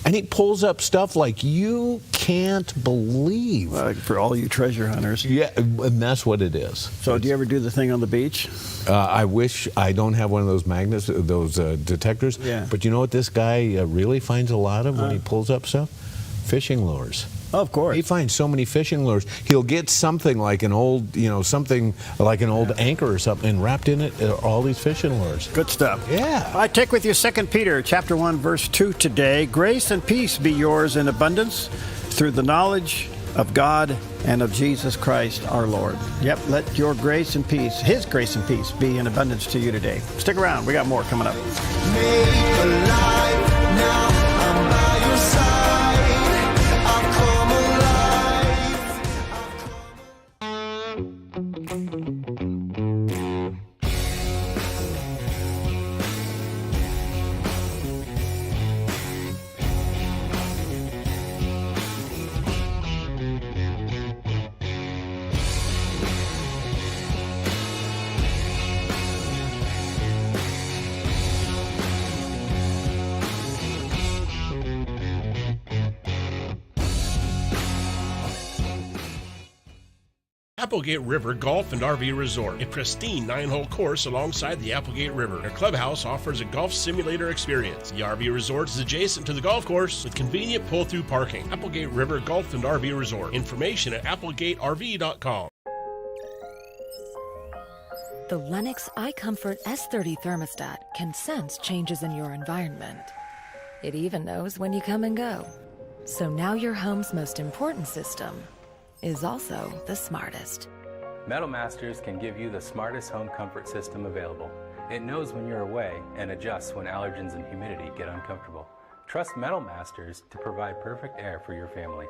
and he pulls up stuff like you can't believe. Well, for all you treasure hunters. Yeah, and that's what it is. So do you ever do the thing on the beach? I wish I don't have one of those magnets, those detectors. Yeah. But you know what this guy really finds a lot of when he pulls up stuff? Fishing lures. Of course. He finds so many fishing lures. He'll get something like an old, something like an old anchor or something, and wrapped in it are all these fishing lures. Good stuff. Yeah. I take with you 2 Peter chapter 1, verse 2 today. Grace and peace be yours in abundance through the knowledge of God and of Jesus Christ our Lord. Yep, let your grace and peace, His grace and peace, be in abundance to you today. Stick around. We got more coming up. Make alive now. I'm by your side. I've come Applegate River Golf and RV Resort, a pristine 9-hole course alongside the Applegate River. Their clubhouse offers a golf simulator experience. The RV Resort is adjacent to the golf course with convenient pull-through parking. Applegate River Golf and RV Resort. Information at applegaterv.com. The Lennox iComfort S30 thermostat can sense changes in your environment. It even knows when you come and go. So now your home's most important system is also the smartest. Metal Masters can give you the smartest home comfort system available. It knows when you're away and adjusts when allergens and humidity get uncomfortable. Trust Metal Masters to provide perfect air for your family.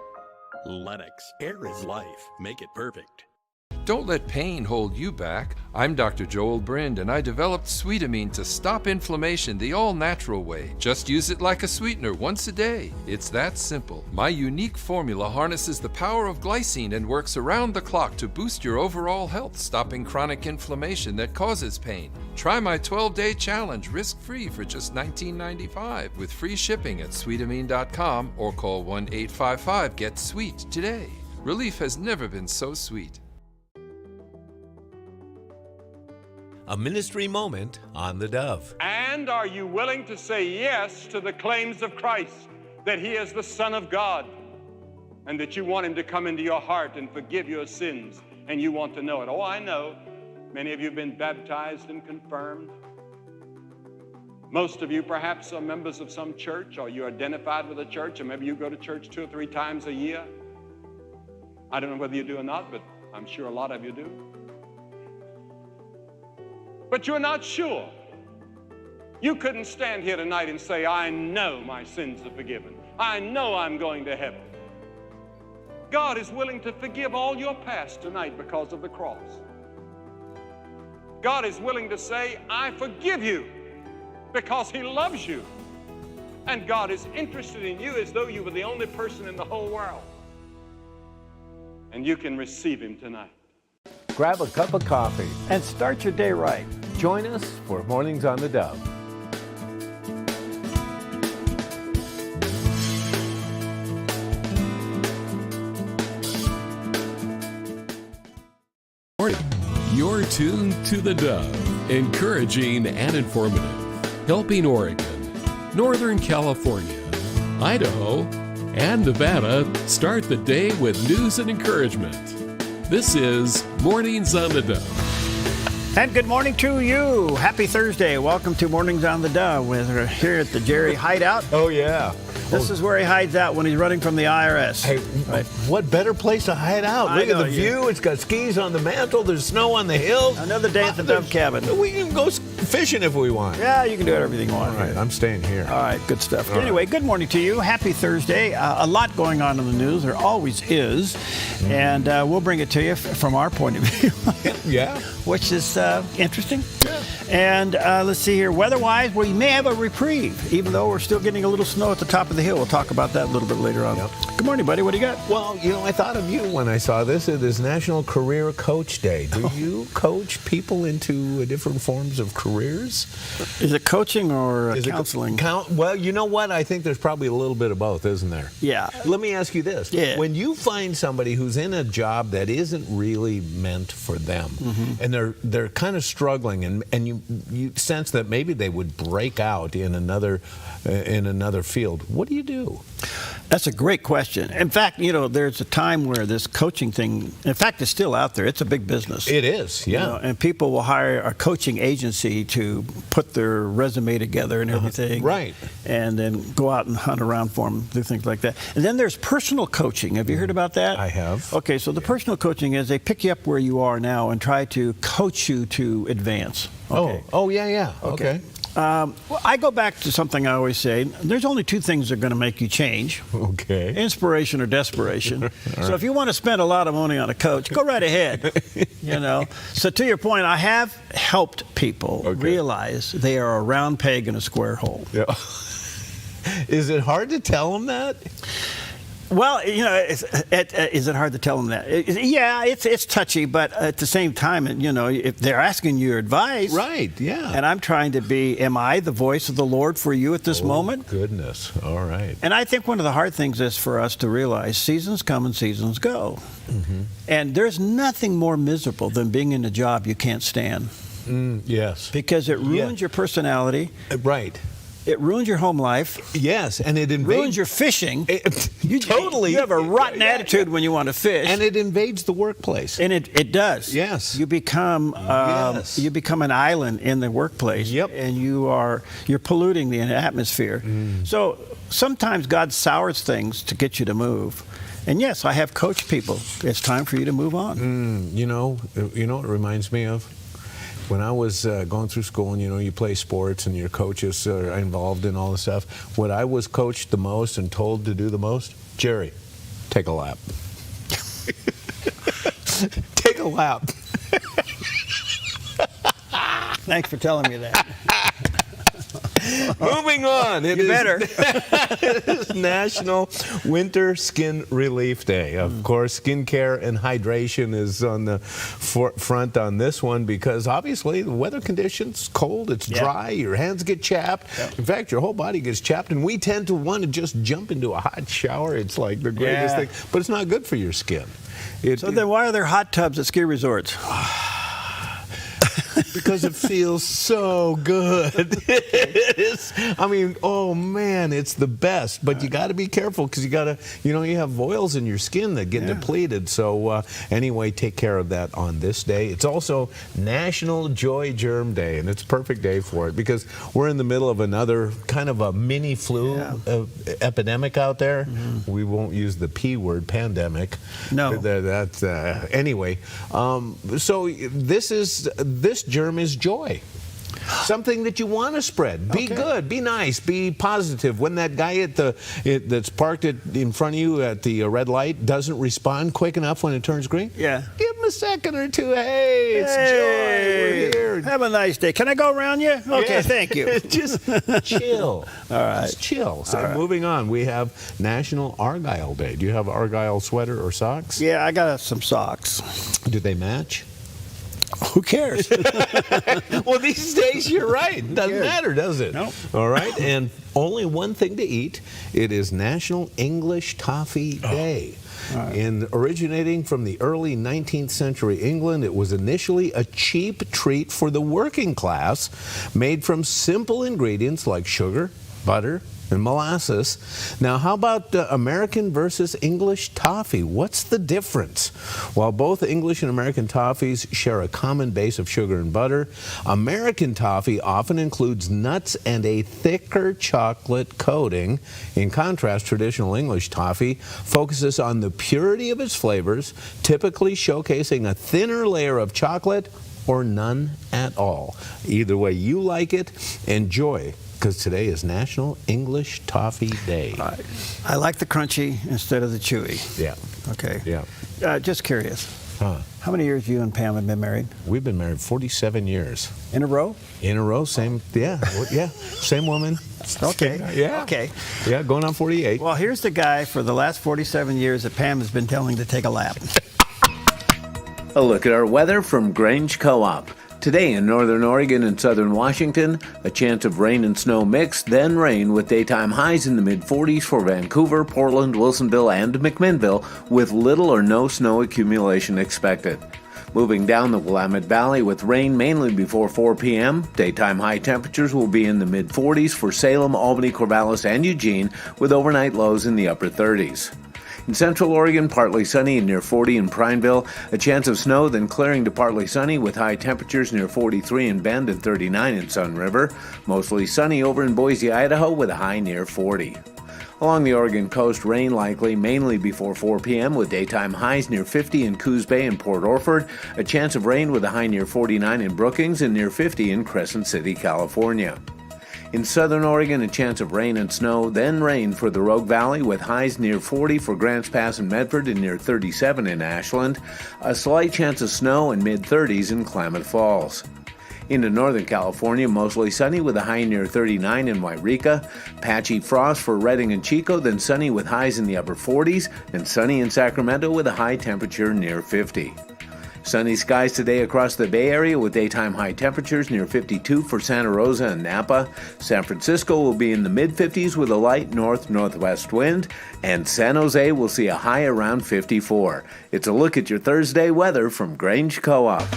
Lennox. Air is life. Make it perfect. Don't let pain hold you back. I'm Dr. Joel Brind, and I developed Sweetamine to stop inflammation the all-natural way. Just use it like a sweetener once a day. It's that simple. My unique formula harnesses the power of glycine and works around the clock to boost your overall health, stopping chronic inflammation that causes pain. Try my 12-day challenge risk-free for just $19.95 with free shipping at sweetamine.com or call 1-855-GET-SWEET today. Relief has never been so sweet. a ministry moment on the Dove. And are you willing to say yes to the claims of Christ, that he is the Son of God, and that you want him to come into your heart and forgive your sins, and you want to know it? Oh, I know. Many of you have been baptized and confirmed. Most of you perhaps are members of some church, or you're identified with a church, or maybe you go to church 2 or 3 times a year. I don't know whether you do or not, but I'm sure a lot of you do. But you're not sure. You couldn't stand here tonight and say, I know my sins are forgiven. I know I'm going to heaven. God is willing to forgive all your past tonight because of the cross. God is willing to say, I forgive you because he loves you. And God is interested in you as though you were the only person in the whole world. And you can receive him tonight. Grab a cup of coffee and start your day right. Join us for Mornings on the Dove. You're tuned to the Dove, encouraging and informative, helping Oregon, Northern California, Idaho, and Nevada start the day with news and encouragement. This is Mornings on the Dove. And good morning to you. Happy Thursday. Welcome to Mornings on the Dove. We're here at the Jerry Hideout. Oh, yeah. This is where he hides out when he's running from the IRS. Hey, right. What better place to hide out? Look at the view. It's got skis on the mantle. There's snow on the hill. Another day at the Dove cabin. We can go fishing if we want. Yeah, you can do everything you want. All right, I'm staying here. All right, good stuff. Anyway, good morning to you. Happy Thursday. A lot going on in the news. There always is. And we'll bring it to you from our point of view. Yeah. Which is interesting. Yeah. And let's see here. Weather-wise, we may have a reprieve, even though we're still getting a little snow at the top of the hill. We'll talk about that a little bit later on. Yep. Good morning, buddy. What do you got? Well, you know, I thought of you when I saw this. It is National Career Coach Day. Do you coach people into different forms of careers? Is it coaching or counseling? Well, you know what? I think there's probably a little bit of both, isn't there? Yeah. Let me ask you this. Yeah. When you find somebody who's in a job that isn't really meant for them, and they're kind of struggling, and you sense that maybe they would break out in another field, what do you do? That's a great question. In fact, you know, there's a time where this coaching thing, in fact, it's still out there. It's a big business. It is, yeah. You know, and people will hire a coaching agency to put their resume together and everything. Right. And then go out and hunt around for them, do things like that. And then there's personal coaching. Have you heard about that? I have. Okay, so the personal coaching is they pick you up where you are now and try to coach you to advance. Okay. Oh, yeah. Okay. Well, I go back to something I always say. There's only 2 things that are going to make you change. Okay. Inspiration or desperation. So if you want to spend a lot of money on a coach, go right ahead. You know. So to your point, I have helped people realize they are a round peg in a square hole. Yeah. Is it hard to tell them that? Well, you know, is it hard to tell them that? Yeah, it's touchy, but at the same time, you know, if they're asking your advice. Right, yeah. And I'm trying to am I the voice of the Lord for you at this moment? Goodness, all right. And I think one of the hard things is for us to realize seasons come and seasons go. And there's nothing more miserable than being in a job you can't stand. Yes. Because it ruins your personality. Right. It ruins your home life. Yes, and it ruins your fishing. Totally. You have a rotten attitude when you want to fish. And it invades the workplace. And it does. Yes. You become an island in the workplace. Yep. And you're polluting the atmosphere. So sometimes God sours things to get you to move. And yes, I have coached people. It's time for you to move on. You know what it reminds me of? When I was going through school, and you play sports and your coaches are involved in all this stuff, what I was coached the most and told to do the most, Jerry, take a lap. Take a lap. Thanks for telling me that. Moving on. You better. It is National Winter Skin Relief Day. Of course, skincare and hydration is on the front on this one because obviously the weather conditions, cold, it's dry, your hands get chapped. In fact, your whole body gets chapped, and we tend to want to just jump into a hot shower. It's like the greatest thing, but it's not good for your skin. So then why are there hot tubs at ski resorts? because it feels so good. It is. I mean, oh man, it's the best. But you got to be careful because you have oils in your skin that get depleted. So anyway, take care of that on this day. It's also National Joy Germ Day, and it's a perfect day for it because we're in the middle of another kind of a mini flu epidemic out there. Mm-hmm. We won't use the P word, pandemic. No. That's anyway. So this germ is joy. Something that you want to spread. Be good. Be nice. Be positive. When that guy that's parked in front of you at the red light doesn't respond quick enough when it turns green, give him a second or two. Hey, it's joy. We're here. Have a nice day. Can I go around you? Okay, thank you. Just chill. All right. Just chill. So moving on, we have National Argyle Day. Do you have Argyle sweater or socks? Yeah, I got some socks. Do they match? Who cares? Well, these days, you're right. Doesn't matter, does it? Nope. All right. And only one thing to eat. It is National English Toffee Day. Right. And originating from the early 19th century England, it was initially a cheap treat for the working class, made from simple ingredients like sugar, butter, and molasses. Now, how about American versus English toffee? What's the difference? While both English and American toffees share a common base of sugar and butter, American toffee often includes nuts and a thicker chocolate coating. In contrast, traditional English toffee focuses on the purity of its flavors, typically showcasing a thinner layer of chocolate or none at all. Either way you like it, enjoy, because today is National English Toffee Day. I like the crunchy instead of the chewy. Yeah. Okay. Yeah. Just curious. How many years you and Pam have been married? We've been married 47 years. In a row? In a row, same, same woman. Okay. Yeah. Okay. Yeah, going on 48. Well, here's the guy for the last 47 years that Pam has been telling to take a lap. A look at our weather from Grange Co-op. Today in northern Oregon and southern Washington, a chance of rain and snow mix, then rain with daytime highs in the mid-40s for Vancouver, Portland, Wilsonville, and McMinnville, with little or no snow accumulation expected. Moving down the Willamette Valley with rain mainly before 4 p.m., daytime high temperatures will be in the mid-40s for Salem, Albany, Corvallis, and Eugene, with overnight lows in the upper 30s. In central Oregon, partly sunny and near 40 in Prineville. A chance of snow, then clearing to partly sunny with high temperatures near 43 in Bend and 39 in Sun River. Mostly sunny over in Boise, Idaho with a high near 40. Along the Oregon coast, rain likely mainly before 4 p.m. with daytime highs near 50 in Coos Bay and Port Orford. A chance of rain with a high near 49 in Brookings and near 50 in Crescent City, California. In southern Oregon, a chance of rain and snow, then rain for the Rogue Valley with highs near 40 for Grants Pass and Medford and near 37 in Ashland. A slight chance of snow and mid-30s in Klamath Falls. Into northern California, mostly sunny with a high near 39 in Wairika. Patchy frost for Redding and Chico, then sunny with highs in the upper 40s, and sunny in Sacramento with a high temperature near 50. Sunny skies today across the Bay Area with daytime high temperatures near 52 for Santa Rosa and Napa. San Francisco will be in the mid-50s with a light north-northwest wind, and San Jose will see a high around 54. It's a look at your Thursday weather from Grange Co-op.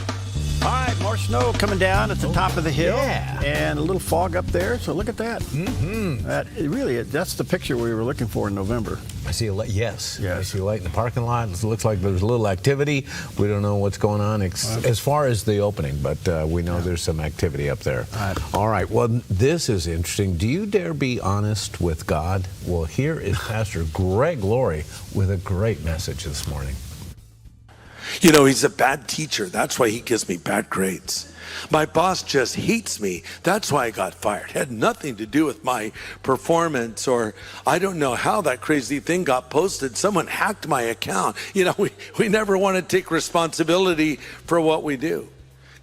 All right, more snow coming down at the top of the hill, and a little fog up there. So look at that. Mm-hmm. That's the picture we were looking for in November. I see a light. Yes. I see a light in the parking lot. It looks like there's a little activity. We don't know what's going on as far as the opening, but we know there's some activity up there. All right. Well, this is interesting. Do you dare be honest with God? Well, here is Pastor Greg Laurie with a great message this morning. You know, he's a bad teacher. That's why he gives me bad grades. My boss just hates me. That's why I got fired. It had nothing to do with my performance, or I don't know how that crazy thing got posted. Someone hacked my account. You know, we never want to take responsibility for what we do.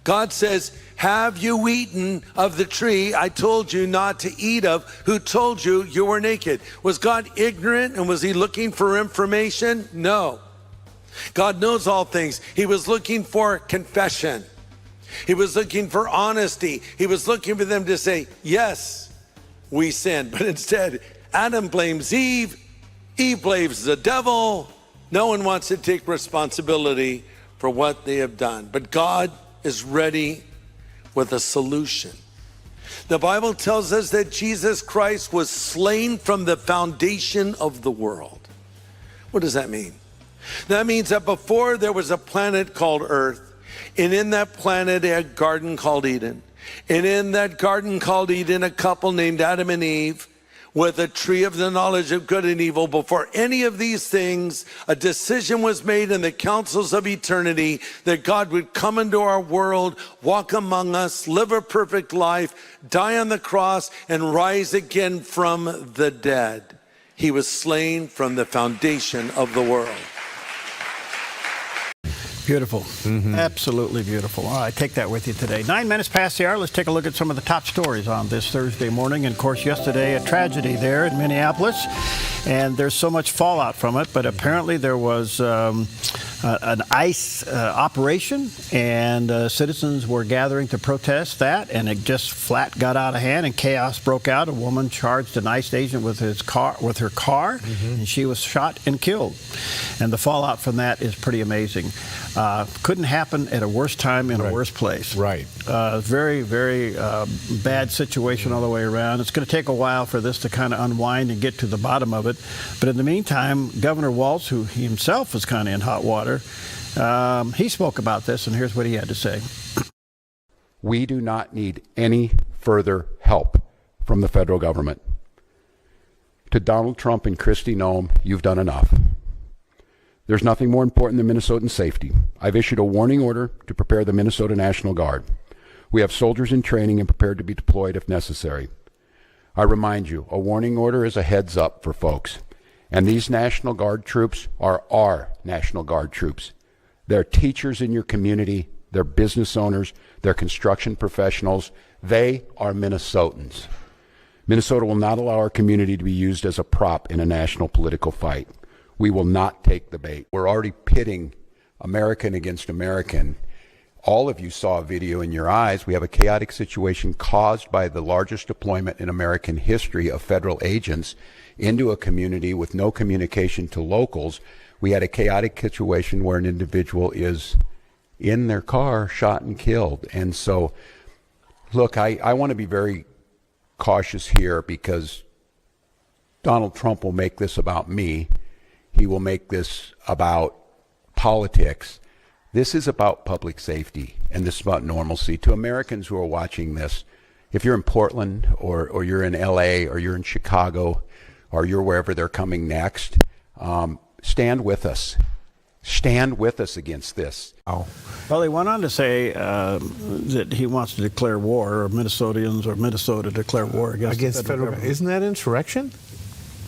God says, have you eaten of the tree I told you not to eat of? Who told you you were naked? Was God ignorant, and was he looking for information? No. God knows all things. He was looking for confession. He was looking for honesty. He was looking for them to say, yes, we sinned. But instead, Adam blames Eve. Eve blames the devil. No one wants to take responsibility for what they have done. But God is ready with a solution. The Bible tells us that Jesus Christ was slain from the foundation of the world. What does that mean? That means that before there was a planet called Earth, and in that planet a garden called Eden. And in that garden called Eden, a couple named Adam and Eve with a tree of the knowledge of good and evil. Before any of these things, a decision was made in the councils of eternity that God would come into our world, walk among us, live a perfect life, die on the cross, and rise again from the dead. He was slain from the foundation of the world. Beautiful. Absolutely beautiful. All right, take that with you today. 9 minutes past the hour. Let's take a look at some of the top stories on this Thursday morning. And, of course, yesterday, a tragedy there in Minneapolis. And there's so much fallout from it. But apparently there was an ICE operation, and citizens were gathering to protest that. And it just flat got out of hand, and chaos broke out. A woman charged an ICE agent with her car, and she was shot and killed. And the fallout from that is pretty amazing. Couldn't happen at a worse time in a worse place. Right. Very, very bad situation all the way around. It's going to take a while for this to kind of unwind and get to the bottom of it. But in the meantime, Governor Walz, who himself was kind of in hot water, he spoke about this, and here's what he had to say. We do not need any further help from the federal government. To Donald Trump and Kristi Noem, you've done enough. There's nothing more important than Minnesotan safety. I've issued a warning order to prepare the Minnesota National Guard. We have soldiers in training and prepared to be deployed if necessary. I remind you, a warning order is a heads up for folks. And these National Guard troops are our National Guard troops. They're teachers in your community, they're business owners, they're construction professionals. They are Minnesotans. Minnesota will not allow our community to be used as a prop in a national political fight. We will not take the bait. We're already pitting American against American. All of you saw a video in your eyes. We have a chaotic situation caused by the largest deployment in American history of federal agents into a community with no communication to locals. We had a chaotic situation where an individual is in their car, shot and killed. And so, look, I want to be very cautious here because Donald Trump will make this about me. He will make this about politics. This is about public safety, and this is about normalcy. To Americans who are watching this, if you're in Portland or you're in LA or you're in Chicago or you're wherever they're coming next, stand with us. Stand with us against this. Well, he went on to say that he wants to declare war, or Minnesotans or Minnesota declare war against the federal government. Isn't that insurrection?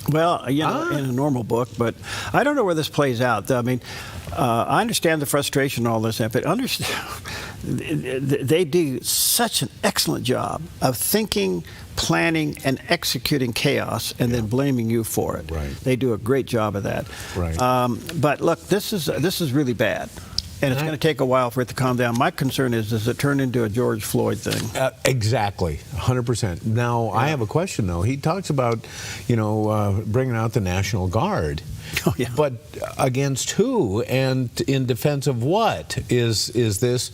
Well, you know, in a normal book, but I don't know where this plays out. I mean, I understand the frustration and all this, but they do such an excellent job of thinking, planning, and executing chaos, and then blaming you for it. Right. They do a great job of that. Right. But look, this is really bad. And it's going to take a while for it to calm down. My concern is, does it turn into a George Floyd thing? Exactly, 100%. Now, I have a question, though. He talks about, bringing out the National Guard. Oh, yeah. But against who and in defense of what? Is this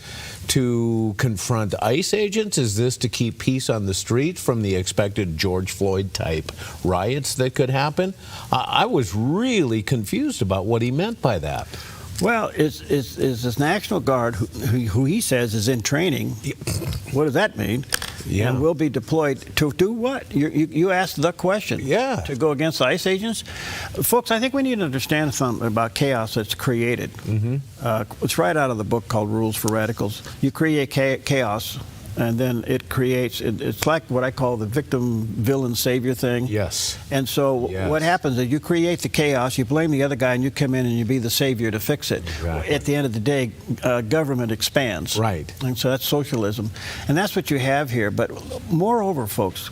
to confront ICE agents? Is this to keep peace on the street from the expected George Floyd-type riots that could happen? I was really confused about what he meant by that. Well, is this National Guard, who he says is in training, what does that mean? Yeah. And will be deployed to do what? You asked the question. Yeah. To go against ICE agents? Folks, I think we need to understand something about chaos that's created. It's right out of the book called Rules for Radicals. You create chaos, and then it creates, it's like what I call the victim, villain, savior thing. Yes. And so what happens is you create the chaos, you blame the other guy, and you come in and you be the savior to fix it. Exactly. At the end of the day, government expands. Right. And so that's socialism. And that's what you have here. But moreover, folks,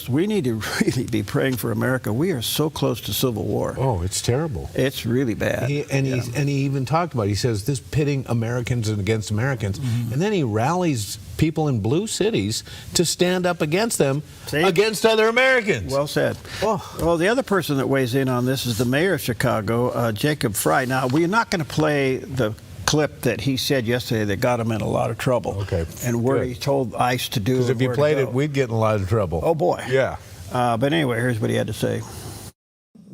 we need to really be praying for America. We are so close to civil war. Oh, it's terrible. It's really bad. He even talked about it. He says this pitting Americans against Americans, and then he rallies people in blue cities to stand up against them, against other Americans. Well said. Well, the other person that weighs in on this is the mayor of Chicago, Jacob Frey. Now, we're not going to play the clip that he said yesterday that got him in a lot of trouble. Okay. And where Good. he told ICE to do. Because if and you where to played go. it, we'd get in a lot of trouble. Oh boy. Yeah. But anyway, here's what he had to say.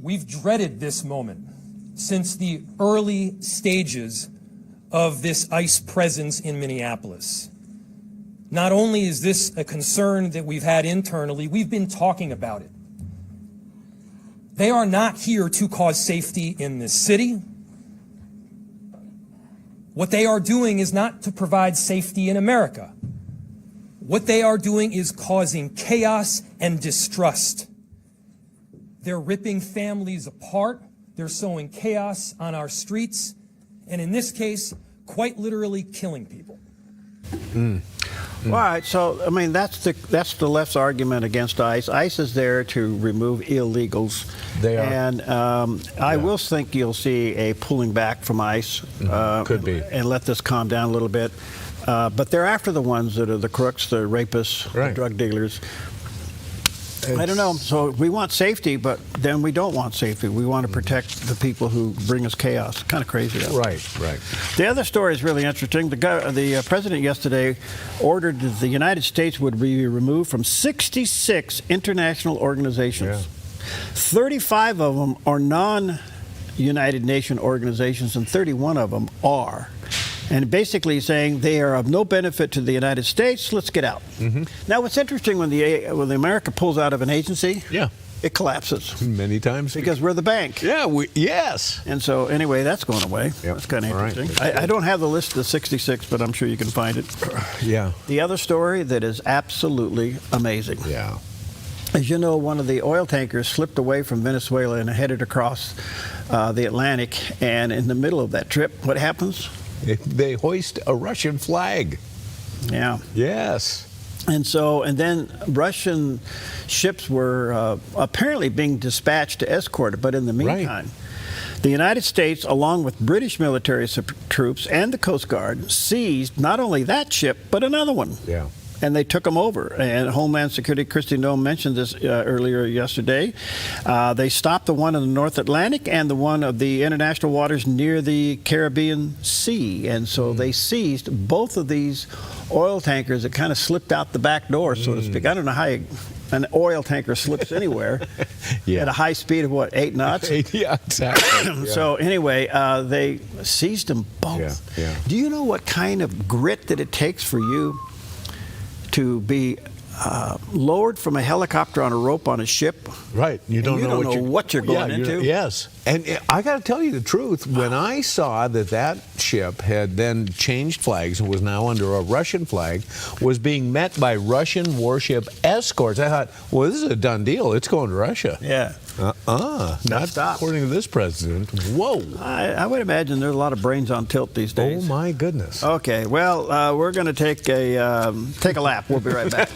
We've dreaded this moment since the early stages of this ICE presence in Minneapolis. Not only is this a concern that we've had internally, we've been talking about it. They are not here to cause safety in this city. What they are doing is not to provide safety in America. What they are doing is causing chaos and distrust. They're ripping families apart. They're sowing chaos on our streets. And in this case, quite literally killing people. All right, so I mean that's the left's argument against ICE. ICE is there to remove illegals. They are, and I will think you'll see a pulling back from ICE. Could be, and let this calm down a little bit. But they're after the ones that are the crooks, the rapists, the drug dealers. I don't know. So we want safety, but then we don't want safety. We want to protect the people who bring us chaos. Kind of crazy. Right. The other story is really interesting. The president yesterday ordered that the United States would be removed from 66 international organizations. 35 of them are non-United Nations organizations, and 31 of them are. And basically saying they are of no benefit to the United States, let's get out. Now, what's interesting when America pulls out of an agency, it collapses. Many times. Because we're the bank. Yeah, yes. And so, anyway, that's going away. That's kind of interesting. Right. I don't have the list of the 66, but I'm sure you can find it. Yeah. The other story that is absolutely amazing. Yeah. As you know, one of the oil tankers slipped away from Venezuela and headed across the Atlantic. And in the middle of that trip, what happens? They hoist a Russian flag. Yeah. Yes. And then Russian ships were apparently being dispatched to escort it. But in the meantime, the United States, along with British military troops and the Coast Guard, seized not only that ship, but another one. Yeah. And they took them over. And Homeland Security, Kristi Noem mentioned this earlier yesterday. They stopped the one in the North Atlantic and the one of the international waters near the Caribbean Sea. And so they seized both of these oil tankers that kind of slipped out the back door, so to speak. I don't know how an oil tanker slips anywhere at a high speed of, 8 knots? Yeah, exactly. So anyway, they seized them both. Yeah. Do you know what kind of grit that it takes for you to be lowered from a helicopter on a rope on a ship? Right. You don't know what you're going into. Yes. And I got to tell you the truth. When I saw that ship had then changed flags and was now under a Russian flag, was being met by Russian warship escorts, I thought, well, this is a done deal. It's going to Russia. Yeah. Not according to this president. Whoa. I would imagine there's a lot of brains on tilt these days. Oh, my goodness. Okay. Well, we're going to take a lap. We'll be right back.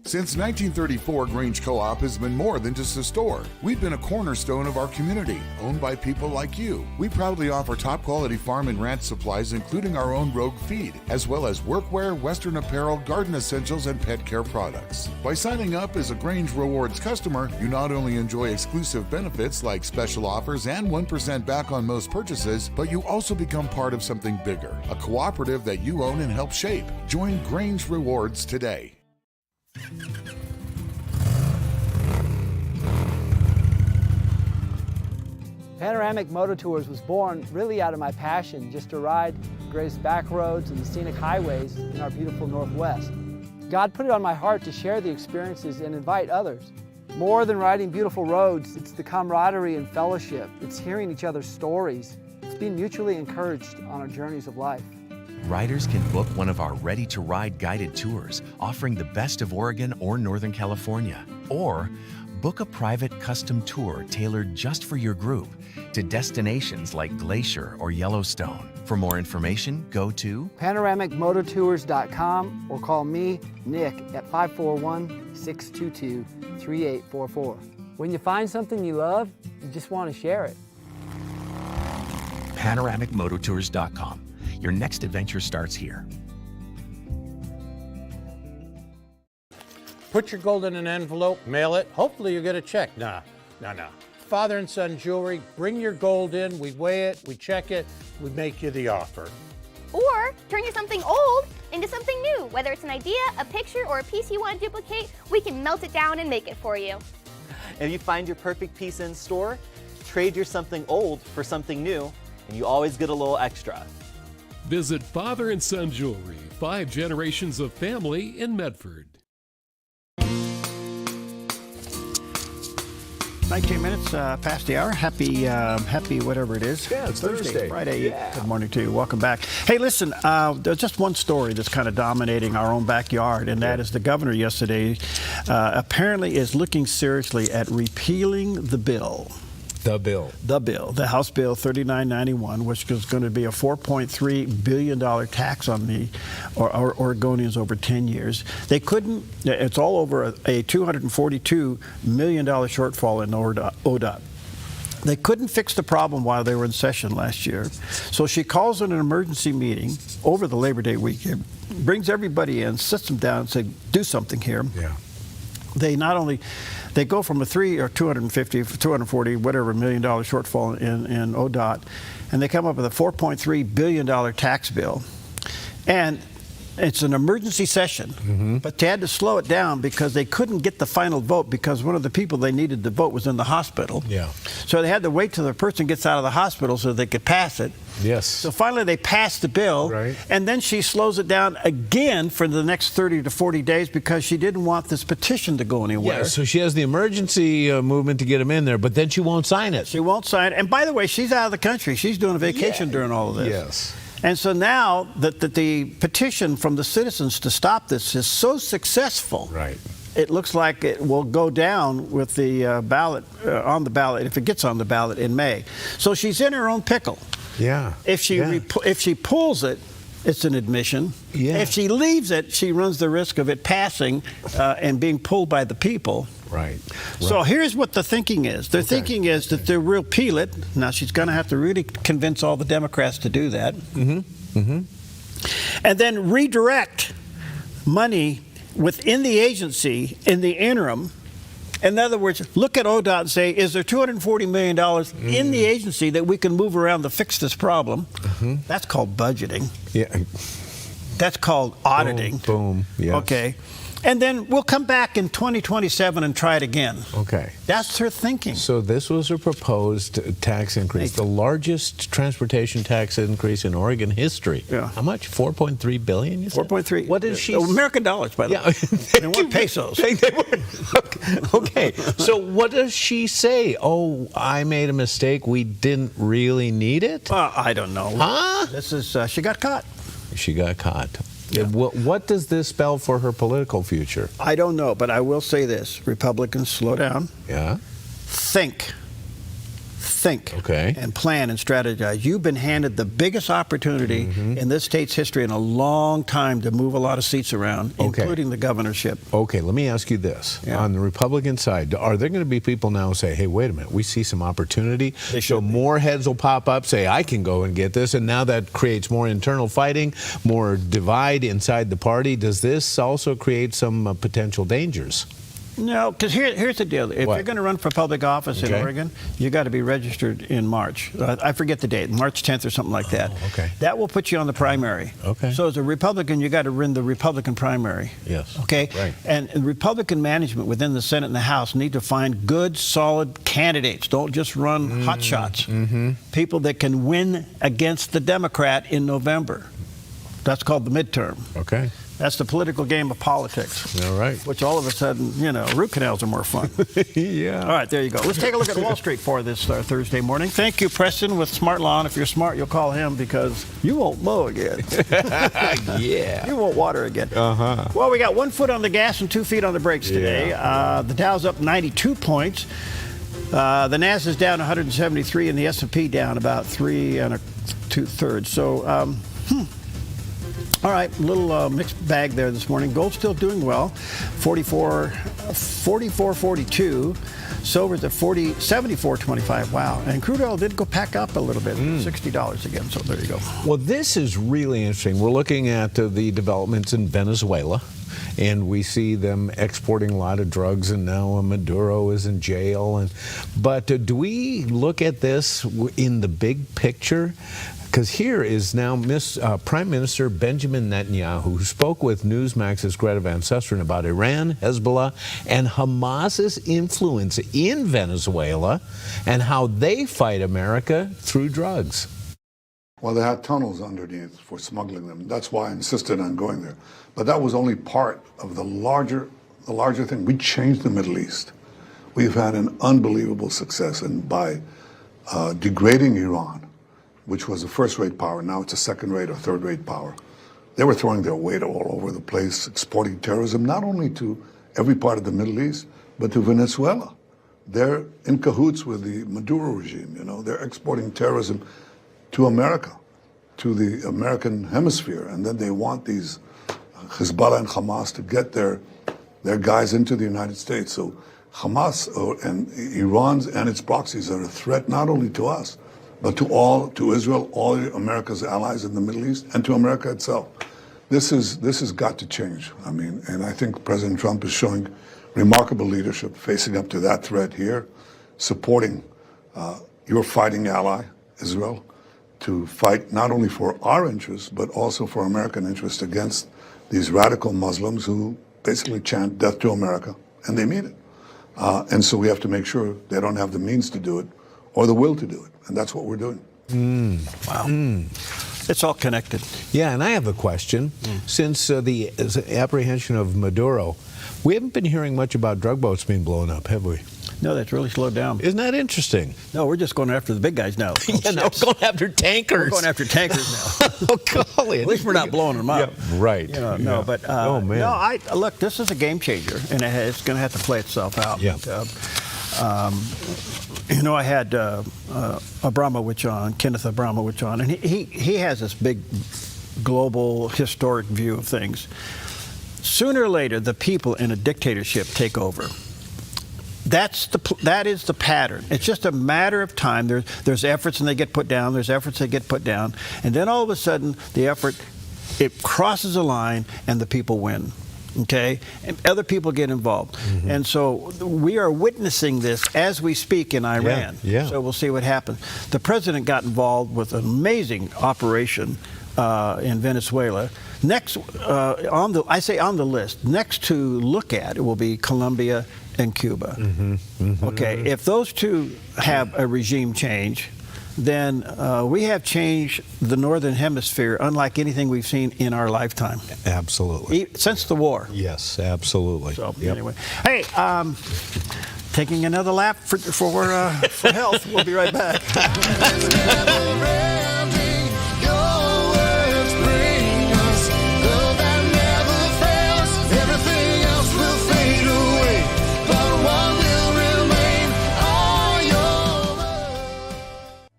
Since 1934, Grange Co-op has been more than just a store. We've been a cornerstone of our community, owned by people like you. We proudly offer top-quality farm and ranch supplies, including our own Rogue feed, as well as workwear, Western apparel, garden essentials, and pet care products. By signing up as a Grange Rewards customer, you not only enjoy exclusive benefits like special offers and 1% back on most purchases, but you also become part of something bigger, a cooperative that you own and help shape. Join Grange Rewards today. Panoramic Moto Tours was born really out of my passion just to ride Gray's back roads and the scenic highways in our beautiful Northwest. God put it on my heart to share the experiences and invite others. More than riding beautiful roads, it's the camaraderie and fellowship. It's hearing each other's stories. It's being mutually encouraged on our journeys of life. Riders can book one of our ready-to-ride guided tours offering the best of Oregon or Northern California. Or book a private custom tour tailored just for your group to destinations like Glacier or Yellowstone. For more information, go to panoramicmototours.com or call me, Nick, at 541-622-3844. When you find something you love, you just want to share it. panoramicmototours.com. Your next adventure starts here. Put your gold in an envelope, mail it. Hopefully you get a check. No. Father and son jewelry, bring your gold in, we weigh it, we check it, we make you the offer. Or turn your something old into something new. Whether it's an idea, a picture, or a piece you want to duplicate, we can melt it down and make it for you. If you find your perfect piece in store, trade your something old for something new, and you always get a little extra. Visit Father and Son Jewelry, 5 generations of family in Medford. 19 minutes past the hour. Happy whatever it is. Yeah, it's Thursday. Friday. Yeah. Good morning to you. Welcome back. Hey, listen, there's just one story that's kind of dominating our own backyard, and that is the governor yesterday apparently is looking seriously at repealing the bill. The bill, the House Bill 3991, which is going to be a $4.3 billion tax on the Oregonians over 10 years. They couldn't, it's all over a $242 million shortfall in ODOT. They couldn't fix the problem while they were in session last year. So she calls an emergency meeting over the Labor Day weekend, brings everybody in, sits them down and says, do something here. Yeah. They go from a 240 whatever million dollar shortfall in ODOT, and they come up with a $4.3 billion tax bill, and it's an emergency session, but they had to slow it down because they couldn't get the final vote because one of the people they needed to vote was in the hospital. Yeah. So they had to wait till the person gets out of the hospital so they could pass it. Yes. So finally they passed the bill, and then she slows it down again for the next 30 to 40 days because she didn't want this petition to go anywhere. Yeah, so she has the emergency movement to get him in there, but then she won't sign it. She won't sign it. And by the way, she's out of the country. She's doing a vacation during all of this. Yes. And so now that the petition from the citizens to stop this is so successful, it looks like it will go down with the ballot, on the ballot, if it gets on the ballot in May. So she's in her own pickle. Yeah. If she pulls it, it's an admission. Yeah. If she leaves it, she runs the risk of it passing and being pulled by the people. Right. So here's what the thinking is. Their thinking is that they'll repeal it. Now, she's going to have to really convince all the Democrats to do that. And then redirect money within the agency in the interim. In other words, look at ODOT and say, is there $240 million in the agency that we can move around to fix this problem? That's called budgeting. Yeah. That's called auditing. Boom. Yes. Okay. And then we'll come back in 2027 and try it again. Okay. That's her thinking. So this was a proposed tax increase, the largest transportation tax increase in Oregon history. Yeah. How much? 4.3 billion, you said? 4.3. What is she? American dollars, by the way. They weren't pesos. Okay. So what does she say? Oh, I made a mistake. We didn't really need it? I don't know. Huh? This is, she got caught. She got caught. Yeah. What does this spell for her political future? I don't know, but I will say this. Republicans, slow down. Yeah. Think. Okay. And plan and strategize. You've been handed the biggest opportunity in this state's history in a long time to move a lot of seats around, including the governorship. Okay, let me ask you this. Yeah. On the Republican side, are there going to be people now who say, hey, wait a minute, we see some opportunity? So more heads will pop up, say, I can go and get this, and now that creates more internal fighting, more divide inside the party. Does this also create some potential dangers? No, because here's the deal. If you're going to run for public office in Oregon, you got to be registered in March. I forget the date, March 10th or something like that. Okay. That will put you on the primary. Okay. So as a Republican, you got to win the Republican primary. Yes. Okay. Right. And Republican management within the Senate and the House need to find good, solid candidates. Don't just run hot shots. People that can win against the Democrat in November. That's called the midterm. Okay. That's the political game of politics. All right. Which all of a sudden, root canals are more fun. Yeah. All right, there you go. Let's take a look at Wall Street for this Thursday morning. Thank you, Preston, with Smart Lawn. If you're smart, you'll call him because you won't mow again. Yeah. You won't water again. Well, we got 1 foot on the gas and 2 feet on the brakes today. The Dow's up 92 points. The Nasdaq's down 173, and the S&P down about 3 2/3. So, all right, a little mixed bag there this morning. Gold's still doing well, 44.42. Silver's at 74.25. Wow. And crude oil did go pack up a little bit, $60 again. So there you go. Well, this is really interesting. We're looking at the developments in Venezuela. and we see them exporting a lot of drugs, and now Maduro is in jail. But do we look at this in the big picture? Because here is now Prime Minister Benjamin Netanyahu, who spoke with Newsmax's Greta Van Susteren about Iran, Hezbollah, and Hamas's influence in Venezuela and how they fight America through drugs. Well, they had tunnels underneath for smuggling them. That's why I insisted on going there. But that was only part of the larger thing. We changed the Middle East. We've had an unbelievable success, and by degrading Iran, which was a first-rate power, now it's a second-rate or third-rate power. They were throwing their weight all over the place, exporting terrorism, not only to every part of the Middle East, but to Venezuela. They're in cahoots with the Maduro regime, you know. They're exporting terrorism to America, to the American hemisphere, and then they want these Hezbollah and Hamas to get their guys into the United States. So Hamas and Iran's and its proxies are a threat not only to us, but to Israel, all America's allies in the Middle East, and to America itself. This has got to change. I mean, and I think President Trump is showing remarkable leadership, facing up to that threat here, supporting your fighting ally, Israel, to fight not only for our interests, but also for American interests against these radical Muslims who basically chant death to America, and they mean it. And so we have to make sure they don't have the means to do it or the will to do it. And that's what we're doing. Wow. It's all connected. Yeah, and I have a question. Since the apprehension of Maduro, we haven't been hearing much about drug boats being blown up, have we? No, that's really slowed down. Isn't that interesting? No, we're just going after the big guys now. Yeah, no, we're going after tankers. We're going after tankers now. Oh, golly. At least we're not blowing them up. Yeah, right. You know, no, but oh, man. No, look, this is a game changer, and it's going to have to play itself out. Yeah. You know, I had Abramowitz on, Kenneth Abramowitz on, and he has this big global historic view of things. Sooner or later, the people in a dictatorship take over. That is the pattern. It's just a matter of time. There's efforts and they get put down. There's efforts that get put down, and then all of a sudden, the effort it crosses a line, and the people win. Okay, and other people get involved, and so we are witnessing this as we speak in Iran. Yeah. So we'll see what happens. The president got involved with an amazing operation in Venezuela. Next, on the list, next to look at it will be Colombia and Cuba. Okay, if those two have a regime change, then we have changed the Northern Hemisphere unlike anything we've seen in our lifetime. Absolutely. Since the war. Yes, absolutely. So, anyway. Hey, taking another lap for health. We'll be right back.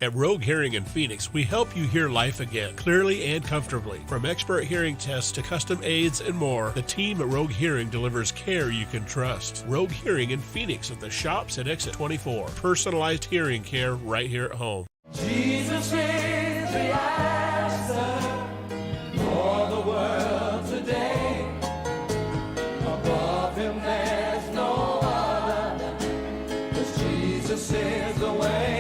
At Rogue Hearing in Phoenix, we help you hear life again, clearly and comfortably. From expert hearing tests to custom aids and more, the team at Rogue Hearing delivers care you can trust. Rogue Hearing in Phoenix at the shops at Exit 24. Personalized hearing care right here at home. Jesus is the answer for the world today. Above him there's no other, 'cause Jesus is the way.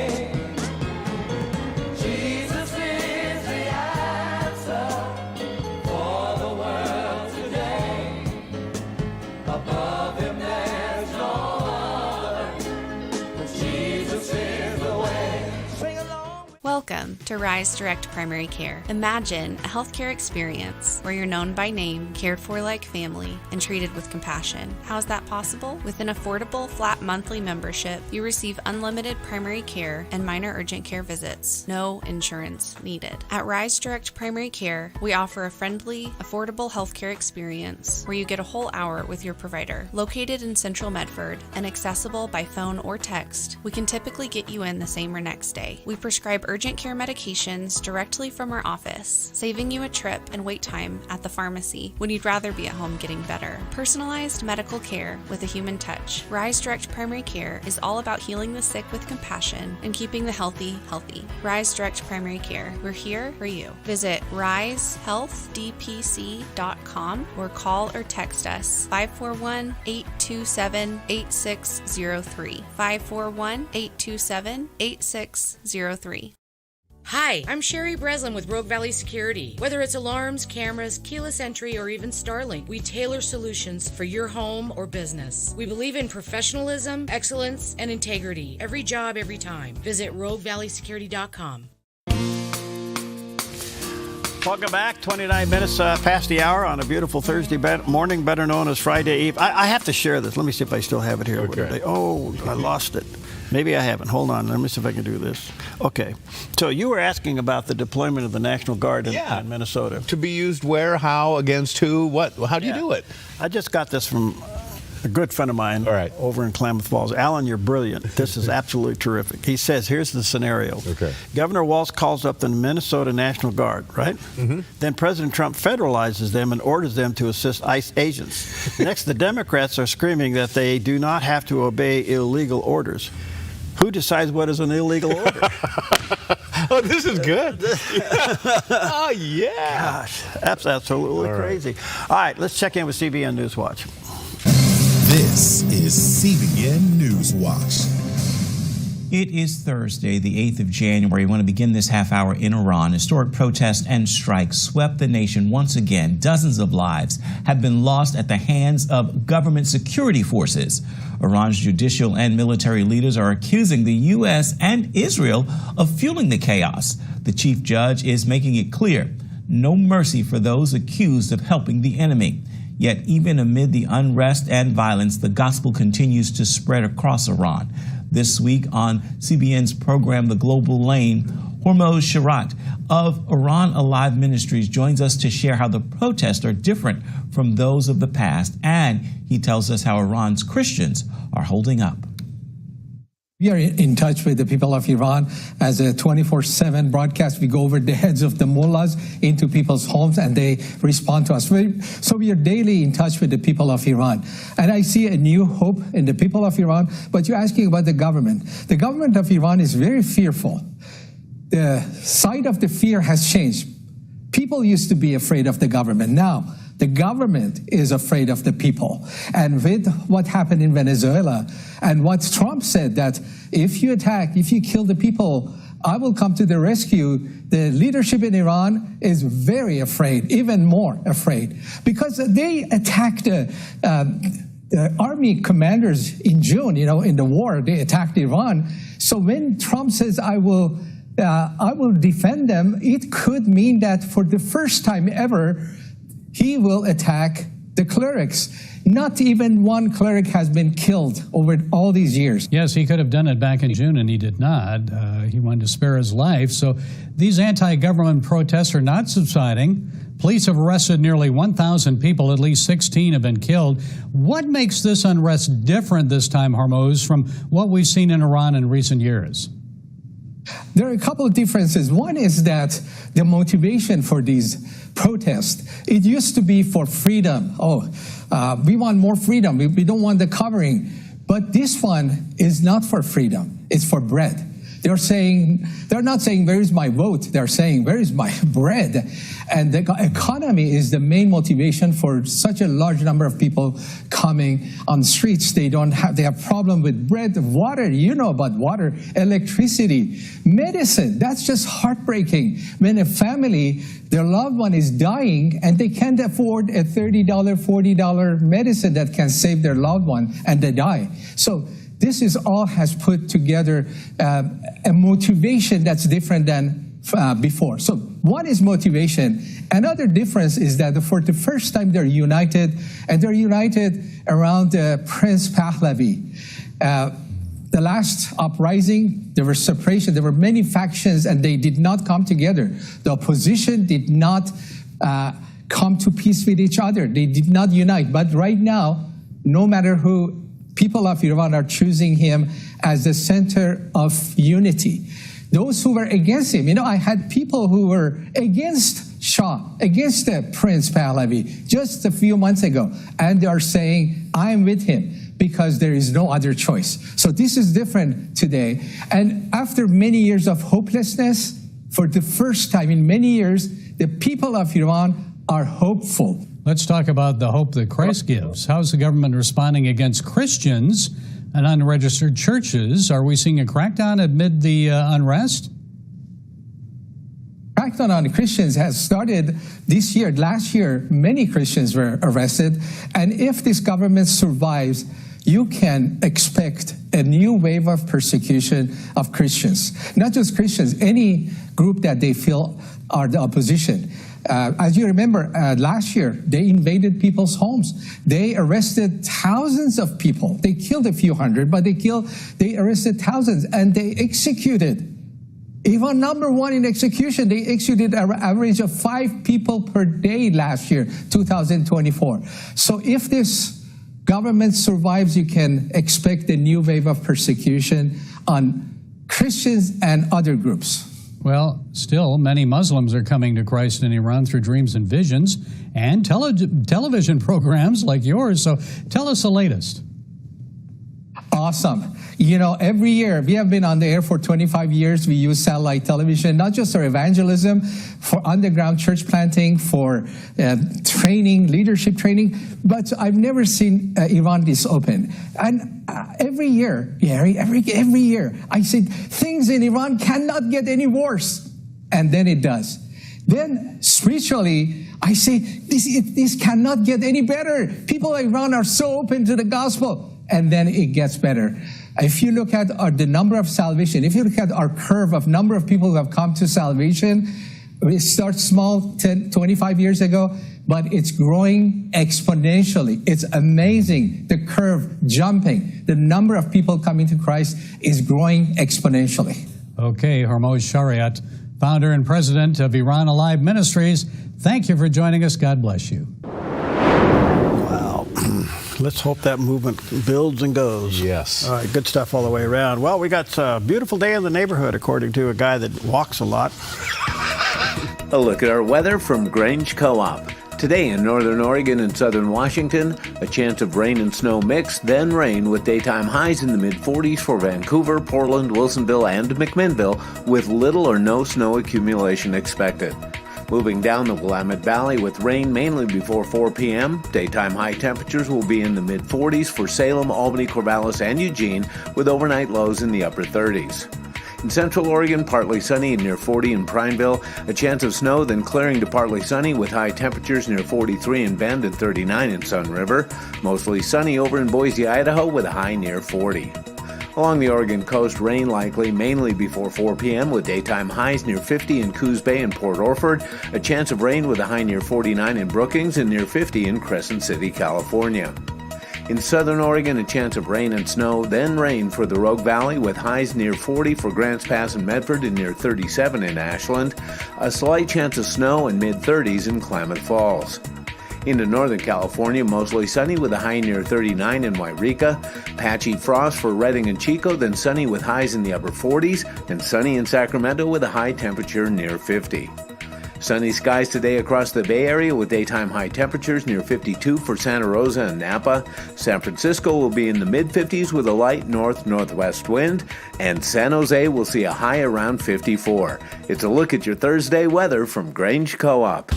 Welcome to Rise Direct Primary Care. Imagine a healthcare experience where you're known by name, cared for like family, and treated with compassion. How is that possible? With an affordable, flat monthly membership, you receive unlimited primary care and minor urgent care visits. No insurance needed. At Rise Direct Primary Care, we offer a friendly, affordable healthcare experience where you get a whole hour with your provider. Located in Central Medford and accessible by phone or text, we can typically get you in the same or next day. We prescribe urgent care medications directly from our office, saving you a trip and wait time at the pharmacy when you'd rather be at home getting better. Personalized medical care with a human touch. Rise Direct Primary Care is all about healing the sick with compassion and keeping the healthy healthy. Rise Direct Primary Care. We're here for you. Visit risehealthdpc.com or call or text us 541-827-8603. 541-827-8603. Hi, I'm Sherry Breslin with Rogue Valley Security. Whether it's alarms, cameras, keyless entry, or even Starlink, we tailor solutions for your home or business. We believe in professionalism, excellence, and integrity. Every job, every time. Visit RogueValleySecurity.com. Welcome back. 29 minutes past the hour on a beautiful Thursday morning, better known as Friday Eve. I have to share this. Let me see if I still have it here. Okay. Oh, I lost it. Maybe I haven't. Hold on. Let me see if I can do this. Okay. So you were asking about the deployment of the National Guard in Minnesota. To be used where, how, against who, what? How do you do it? I just got this from a good friend of mine over in Klamath Falls. Alan, you're brilliant. This is absolutely terrific. He says, here's the scenario. Okay. Governor Walz calls up the Minnesota National Guard, right? Mm-hmm. Then President Trump federalizes them and orders them to assist ICE agents. Next, the Democrats are screaming that they do not have to obey illegal orders. Who decides what is an illegal order? Oh, this is good. Oh, yeah. Gosh, that's absolutely crazy. All right, let's check in with CBN Newswatch. This is CBN Newswatch. It is Thursday, the 8th of January. We want to begin this half hour in Iran. Historic protests and strikes swept the nation once again. Dozens of lives have been lost at the hands of government security forces. Iran's judicial and military leaders are accusing the U.S. and Israel of fueling the chaos. The chief judge is making it clear, no mercy for those accused of helping the enemy. Yet even amid the unrest and violence, the gospel continues to spread across Iran. This week on CBN's program, The Global Lane, Hormoz Sharat of Iran Alive Ministries joins us to share how the protests are different from those of the past, and he tells us how Iran's Christians are holding up. We are in touch with the people of Iran as a 24/7 broadcast. We go over the heads of the mullahs into people's homes and they respond to us. So we are daily in touch with the people of Iran. And I see a new hope in the people of Iran. But you're asking about the government. The government of Iran is very fearful. The side of the fear has changed. People used to be afraid of the government. Now, the government is afraid of the people. And with what happened in Venezuela and what Trump said that if you attack, if you kill the people, I will come to the rescue. The leadership in Iran is very afraid, even more afraid, because they attacked the army commanders in June, in the war, they attacked Iran. So when Trump says, I will defend them, it could mean that for the first time ever, he will attack the clerics. Not even one cleric has been killed over all these years. Yes, he could have done it back in June, and he did not. He wanted to spare his life. So these anti-government protests are not subsiding. Police have arrested nearly 1,000 people. At least 16 have been killed. What makes this unrest different this time, Hormoz, from what we've seen in Iran in recent years? There are a couple of differences. One is that the motivation for these protests, it used to be for freedom. We want more freedom. We don't want the covering. But this one is not for freedom. It's for bread. They're not saying, where is my vote? They're saying, where is my bread? And the economy is the main motivation for such a large number of people coming on the streets. They have problem with bread, water, about water, electricity, medicine. That's just heartbreaking. When a family, their loved one is dying and they can't afford a $30, $40 medicine that can save their loved one and they die. So this is all has put together a motivation that's different than before. So one is motivation. Another difference is that for the first time they're united, and they're united around Prince Pahlavi. The last uprising, there was separation. There were many factions, and they did not come together. The opposition did not come to peace with each other. They did not unite. But right now, no matter who, people of Iran are choosing him as the center of unity. those who were against him. I had people who were against Shah, against Prince Pahlavi just a few months ago, and they are saying, I'm with him because there is no other choice. So this is different today. And after many years of hopelessness, for the first time in many years, the people of Iran are hopeful. Let's talk about the hope that Christ gives. How's the government responding against Christians and unregistered churches? Are we seeing a crackdown amid the unrest? Crackdown on Christians has started this year. Last year, many Christians were arrested. And if this government survives, you can expect a new wave of persecution of Christians. Not just Christians, any group that they feel are the opposition. As you remember, last year, they invaded people's homes. They arrested thousands of people. They killed a few hundred, but they arrested thousands, and they executed. Iran #1 in execution. They executed an average of 5 people per day last year, 2024. So if this government survives, you can expect a new wave of persecution on Christians and other groups. Well, still, many Muslims are coming to Christ in Iran through dreams and visions and television programs like yours. So tell us the latest. Awesome. Every year, we have been on the air for 25 years. We use satellite television, not just for evangelism, for underground church planting, for training, leadership training. But I've never seen Iran this open. And every year, Gary, every year, I said, things in Iran cannot get any worse. And then it does. Then spiritually, I say, this cannot get any better. People in Iran are so open to the gospel. And then it gets better. If you look at the number of salvation, if you look at our curve of number of people who have come to salvation, it starts small 10, 25 years ago, but it's growing exponentially. It's amazing. The curve jumping. The number of people coming to Christ is growing exponentially. Okay, Hormoz Shariat, founder and president of Iran Alive Ministries, thank you for joining us. God bless you. Let's hope that movement builds and goes. Yes. All right, good stuff all the way around. Well, we got a beautiful day in the neighborhood, according to a guy that walks a lot. A look at our weather from Grange Co-op. Today in northern Oregon and southern Washington, a chance of rain and snow mix, then rain with daytime highs in the mid-40s for Vancouver, Portland, Wilsonville, and McMinnville, with little or no snow accumulation expected. Moving down the Willamette Valley with rain mainly before 4 p.m. Daytime high temperatures will be in the mid-40s for Salem, Albany, Corvallis, and Eugene, with overnight lows in the upper 30s. In central Oregon, partly sunny and near 40 in Prineville. A chance of snow, then clearing to partly sunny with high temperatures near 43 in Bend and 39 in Sun River. Mostly sunny over in Boise, Idaho, with a high near 40. Along the Oregon coast, rain likely mainly before 4 p.m. with daytime highs near 50 in Coos Bay and Port Orford. A chance of rain with a high near 49 in Brookings and near 50 in Crescent City, California. In southern Oregon, a chance of rain and snow, then rain for the Rogue Valley with highs near 40 for Grants Pass and Medford and near 37 in Ashland. A slight chance of snow and mid-30s in Klamath Falls. Into Northern California, mostly sunny with a high near 39 in Wairika. Patchy frost for Redding and Chico, then sunny with highs in the upper 40s, and sunny in Sacramento with a high temperature near 50. Sunny skies today across the Bay Area with daytime high temperatures near 52 for Santa Rosa and Napa. San Francisco will be in the mid-50s with a light north-northwest wind, and San Jose will see a high around 54. It's a look at your Thursday weather from Grange Co-op.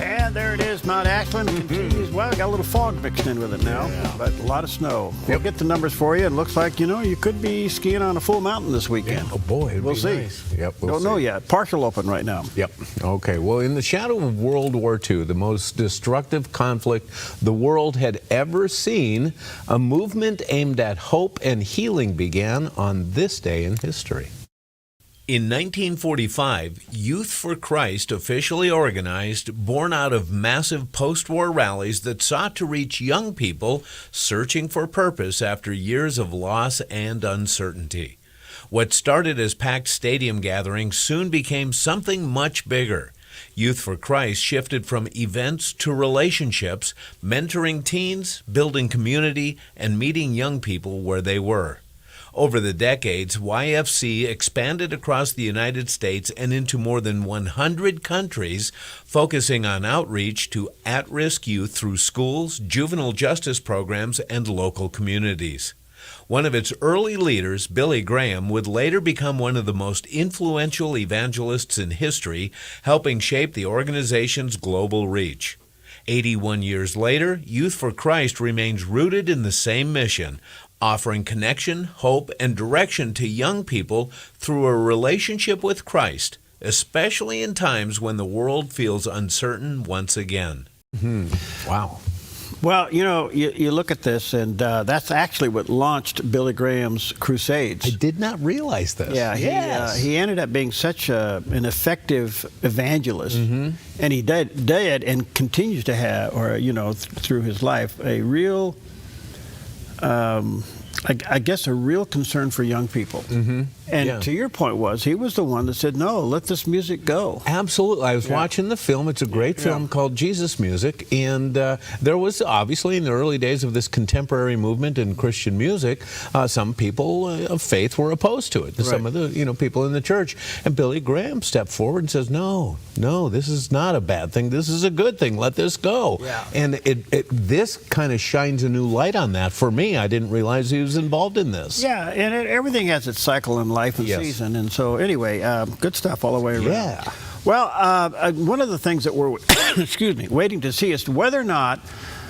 And there it is, Mount Ashland continues. Well, got a little fog mixed in with it now, but a lot of snow. We'll get the numbers for you. It looks like, you could be skiing on a full mountain this weekend. Oh, boy, we'll see. Nice. Yep, Don't know yet. Partial open right now. Yep. Okay, well, in the shadow of World War II, the most destructive conflict the world had ever seen, a movement aimed at hope and healing began on this day in history. In 1945, Youth for Christ officially organized, born out of massive post-war rallies that sought to reach young people searching for purpose after years of loss and uncertainty. What started as packed stadium gatherings soon became something much bigger. Youth for Christ shifted from events to relationships, mentoring teens, building community, and meeting young people where they were. Over the decades, YFC expanded across the United States and into more than 100 countries, focusing on outreach to at-risk youth through schools, juvenile justice programs, and local communities. One of its early leaders, Billy Graham, would later become one of the most influential evangelists in history, helping shape the organization's global reach. 81 years later, Youth for Christ remains rooted in the same mission, offering connection, hope, and direction to young people through a relationship with Christ, especially in times when the world feels uncertain once again. Wow. Well, you look at this, and that's actually what launched Billy Graham's crusades. I did not realize this. Yeah, he ended up being such an effective evangelist, and he did and continues to have, through his life, a real, I guess, a real concern for young people. And to your point he was the one that said, no, let this music go. Absolutely. I was watching the film. It's a great film called Jesus Music. And there was obviously in the early days of this contemporary movement in Christian music, some people of faith were opposed to it. Some of the people in the church. And Billy Graham stepped forward and says, no, this is not a bad thing. This is a good thing. Let this go. And this kind of shines a new light on that. For me, I didn't realize he was involved in this. Yeah, and everything has its cycle in life and season, and so anyway, good stuff all the way around. Yeah. Well, one of the things that we're waiting to see is whether or not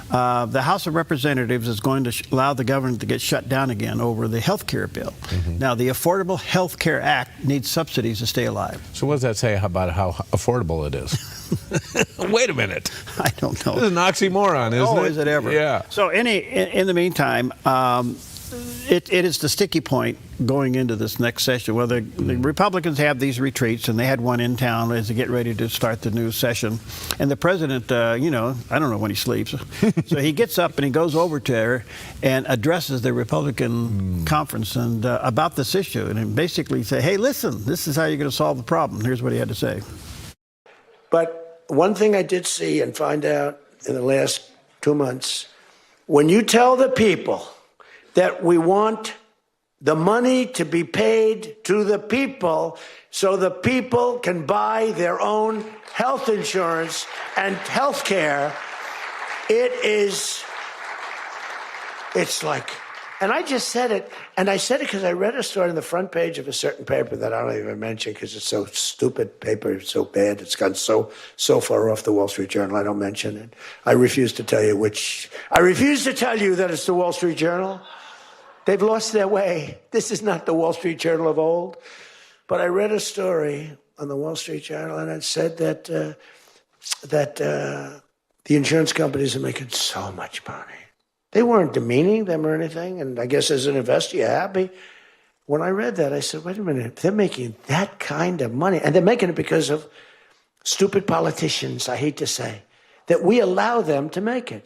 the House of Representatives is going to allow the government to get shut down again over the health care bill. Now, the Affordable Health Care Act needs subsidies to stay alive. So what does that say about how affordable it is? Wait a minute. I don't know. This is an oxymoron, isn't it? Oh, is it ever? Yeah. So in the meantime, it is the sticky point going into this next session. Whether the Republicans have these retreats, and they had one in town as they get ready to start the new session, and the president, I don't know when he sleeps, so he gets up and he goes over to her and addresses the Republican conference and about this issue, and basically say, hey, listen, this is how you're going to solve the problem. Here's what he had to say. But one thing I did see and find out in the last 2 months, when you tell the people that we want the money to be paid to the people so the people can buy their own health insurance and health care, it's like, and I just said it, and I said it because I read a story on the front page of a certain paper that I don't even mention because it's so stupid paper, it's so bad, it's gone so far off the Wall Street Journal, I don't mention it. I refuse to tell you that it's the Wall Street Journal. They've lost their way. This is not the Wall Street Journal of old. But I read a story on the Wall Street Journal, and it said that the insurance companies are making so much money. They weren't demeaning them or anything, and I guess as an investor, you're happy. When I read that, I said, wait a minute, they're making that kind of money, and they're making it because of stupid politicians, I hate to say, that we allow them to make it.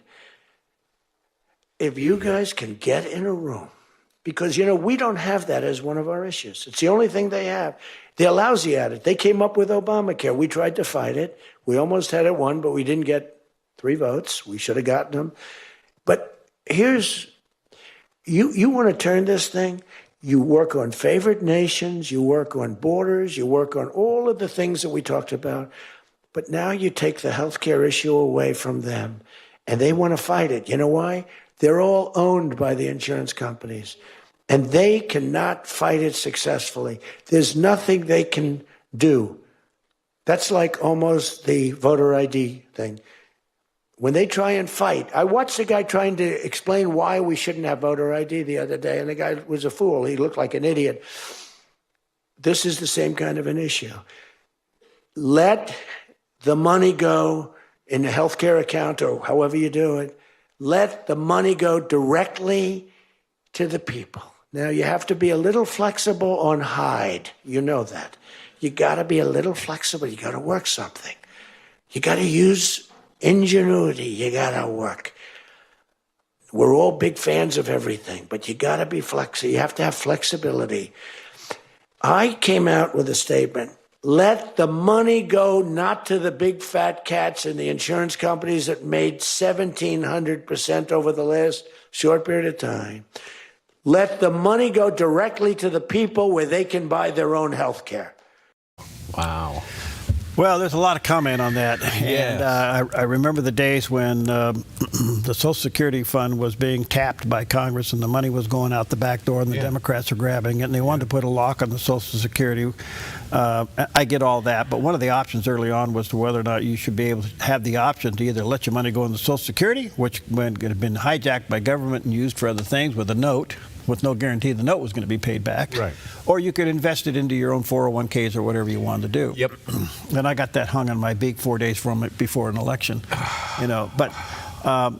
If you guys can get in a room, because, we don't have that as one of our issues. It's the only thing they have. They're lousy at it. They came up with Obamacare. We tried to fight it. We almost had it won, but we didn't get 3 votes. We should have gotten them. But here's, you want to turn this thing, you work on favored nations, you work on borders, you work on all of the things that we talked about. But now you take the healthcare issue away from them, and they want to fight it. You know why? They're all owned by the insurance companies, and they cannot fight it successfully. There's nothing they can do. That's like almost the voter ID thing. When they try and fight, I watched a guy trying to explain why we shouldn't have voter ID the other day, and the guy was a fool. He looked like an idiot. This is the same kind of an issue. Let the money go in a healthcare account or however you do it. Let the money go directly to the people. Now, you have to be a little flexible on Hyde. You know that. You got to be a little flexible. You got to work something. You got to use ingenuity. You got to work. We're all big fans of everything, but you got to be flexible. You have to have flexibility. I came out with a statement. Let the money go not to the big fat cats and the insurance companies that made 1,700% over the last short period of time. Let the money go directly to the people where they can buy their own health care. Wow. Well, there's a lot of comment on that. Yes. And I remember the days when the Social Security fund was being tapped by Congress and the money was going out the back door and the Democrats were grabbing it and they wanted to put a lock on the Social Security. I get all that, but one of the options early on was to whether or not you should be able to have the option to either let your money go into Social Security, which had been hijacked by government and used for other things with a note, with no guarantee the note was going to be paid back. Right. Or you could invest it into your own 401ks or whatever you wanted to do. Yep. And I got that hung on my beak 4 days from it before an election. But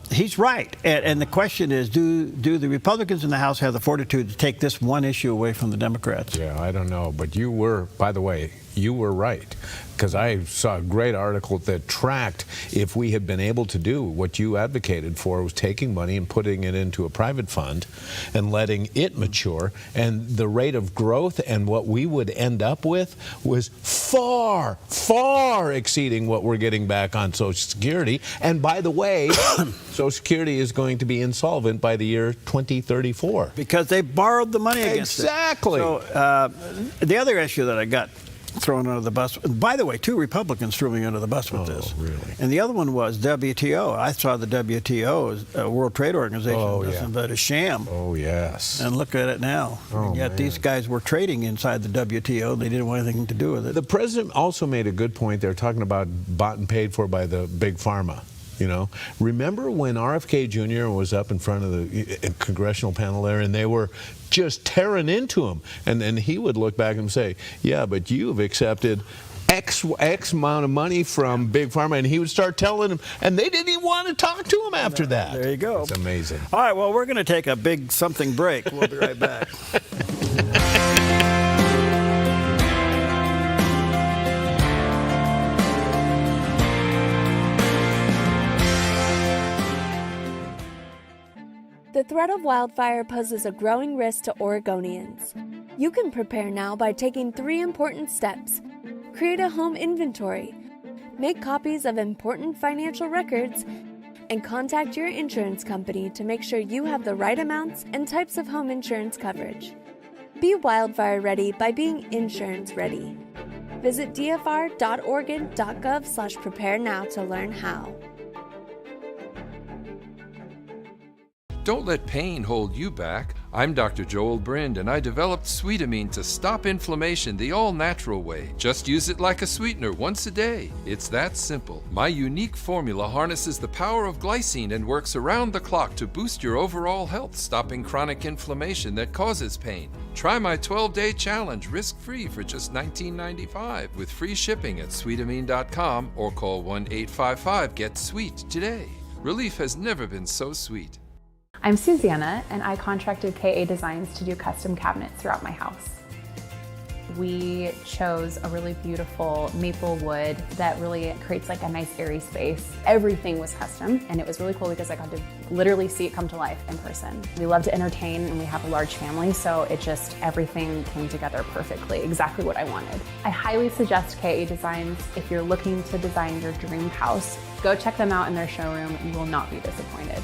he's right. And the question is, do the Republicans in the House have the fortitude to take this one issue away from the Democrats? Yeah, I don't know. But you were, by the way, you were right. Because I saw a great article that tracked if we had been able to do what you advocated for, was taking money and putting it into a private fund and letting it mature, and the rate of growth and what we would end up with was far, far exceeding what we're getting back on Social Security. And by the way, Social Security is going to be insolvent by the year 2034. Because they borrowed the money against exactly. it. So the other issue that I got thrown under the bus. By the way, 2 Republicans threw me under the bus with this. Really? And the other one was WTO. I saw the WTO as World Trade Organization as a sham. Oh, yes. And look at it now. Oh, and yet man. these guys were trading inside the WTO. They didn't want anything to do with it. The president also made a good point. They're talking about bought and paid for by the big pharma. You know, remember when RFK Jr. was up in front of the congressional panel there and they were just tearing into him, and then he would look back and say, yeah, but you've accepted X amount of money from Big Pharma, and he would start telling him, and they didn't even want to talk to him after that. There you go. It's amazing. All right, well, we're going to take a big something break. We'll be right back. The threat of wildfire poses a growing risk to Oregonians. You can prepare now by taking 3 important steps. Create a home inventory, make copies of important financial records, and contact your insurance company to make sure you have the right amounts and types of home insurance coverage. Be wildfire ready by being insurance ready. Visit dfr.oregon.gov/prepare now to learn how. Don't let pain hold you back. I'm Dr. Joel Brind, and I developed Sweetamine to stop inflammation the all-natural way. Just use it like a sweetener once a day. It's that simple. My unique formula harnesses the power of glycine and works around the clock to boost your overall health, stopping chronic inflammation that causes pain. Try my 12-day challenge risk-free for just $19.95 with free shipping at sweetamine.com or call 1-855-GET-SWEET today. Relief has never been so sweet. I'm Susanna, and I contracted KA Designs to do custom cabinets throughout my house. We chose a really beautiful maple wood that really creates like a nice airy space. Everything was custom, and it was really cool because I got to literally see it come to life in person. We love to entertain, and we have a large family, so everything came together perfectly, exactly what I wanted. I highly suggest KA Designs if you're looking to design your dream house. Go check them out in their showroom. You will not be disappointed.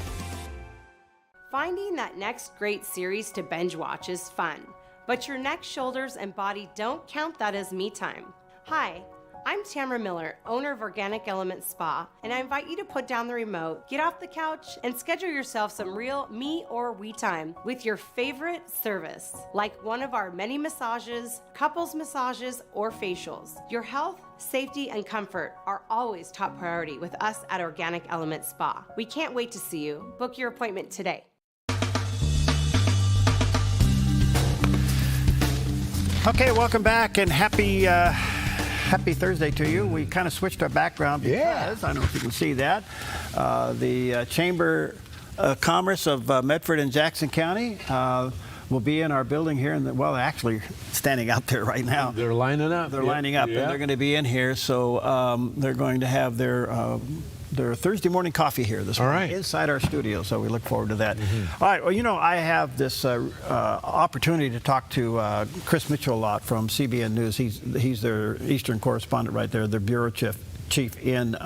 Finding that next great series to binge watch is fun, but your neck, shoulders, and body don't count that as me time. Hi, I'm Tamara Miller, owner of Organic Element Spa, and I invite you to put down the remote, get off the couch, and schedule yourself some real me or we time with your favorite service, like one of our many massages, couples massages, or facials. Your health, safety, and comfort are always top priority with us at Organic Element Spa. We can't wait to see you. Book your appointment today. Okay, welcome back, and happy Thursday to you. We kind of switched our background because, I don't know if you can see that, the Chamber of Commerce of Medford and Jackson County will be in our building here, actually standing out there right now. They're lining up. They're lining up, and they're going to be in here, so they're going to have their Thursday morning coffee here this morning inside our studio, so we look forward to that. All right, well, I have this opportunity to talk to Chris Mitchell a lot from CBN News. He's their Eastern correspondent right there, their bureau chief in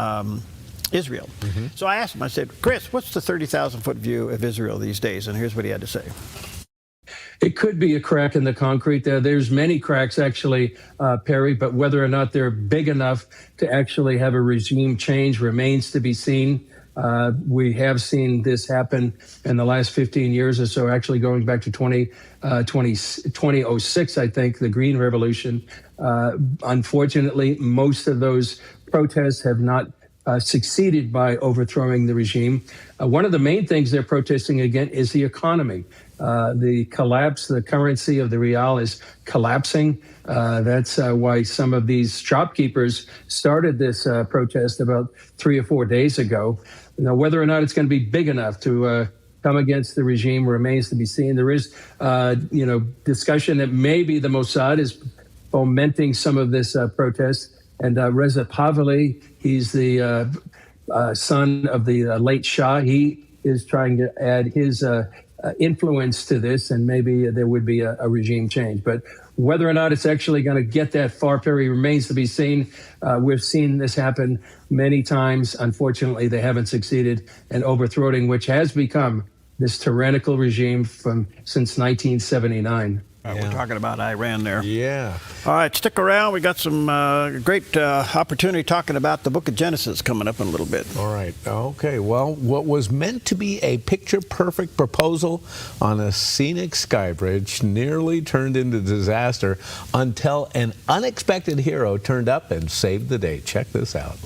Israel. So I asked him, I said, Chris, what's the 30,000-foot view of Israel these days? And here's what he had to say. It could be a crack in the concrete. There's many cracks, actually, Perry, but whether or not they're big enough to actually have a regime change remains to be seen. We have seen this happen in the last 15 years or so, actually going back to 2006, I think, the Green Revolution. Unfortunately, most of those protests have not succeeded by overthrowing the regime. One of the main things they're protesting against is the economy. The collapse, the currency of the real is collapsing. That's why some of these shopkeepers started this protest about 3 or 4 days ago. Now, whether or not it's going to be big enough to come against the regime remains to be seen. There is, discussion that maybe the Mossad is fomenting some of this protest. And Reza Pahlavi, he's the son of the late Shah. He is trying to add his influence to this, and maybe there would be a regime change. But whether or not it's actually going to get that far, Perry, remains to be seen. We've seen this happen many times. Unfortunately, they haven't succeeded in overthrowing, which has become this tyrannical regime since 1979. We're talking about Iran there. Yeah. All right, stick around. We got some great opportunity talking about the book of Genesis coming up in a little bit. All right. Okay. Well, what was meant to be a picture-perfect proposal on a scenic sky bridge nearly turned into disaster until an unexpected hero turned up and saved the day. Check this out.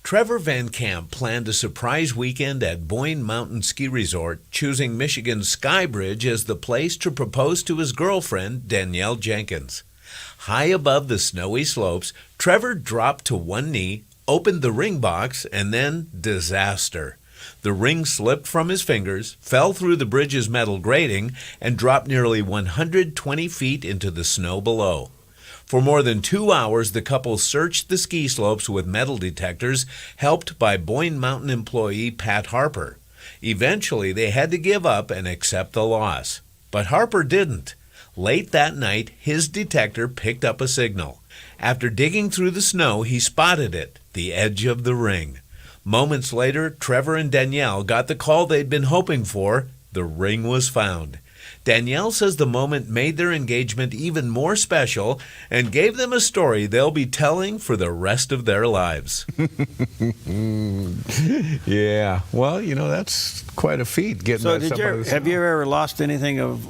Trevor Van Camp planned a surprise weekend at Boyne Mountain Ski Resort, choosing Michigan's Sky Bridge as the place to propose to his girlfriend, Danielle Jenkins. High above the snowy slopes, Trevor dropped to one knee, opened the ring box, and then disaster. The ring slipped from his fingers, fell through the bridge's metal grating, and dropped nearly 120 feet into the snow below. For more than 2 hours, the couple searched the ski slopes with metal detectors, helped by Boyne Mountain employee Pat Harper. Eventually, they had to give up and accept the loss. But Harper didn't. Late that night, his detector picked up a signal. After digging through the snow, he spotted it, the edge of the ring. Moments later, Trevor and Danielle got the call they'd been hoping for. The ring was found. Danielle says the moment made their engagement even more special and gave them a story they'll be telling for the rest of their lives. Yeah. Well, that's quite a feat. Getting So that have you ever lost anything of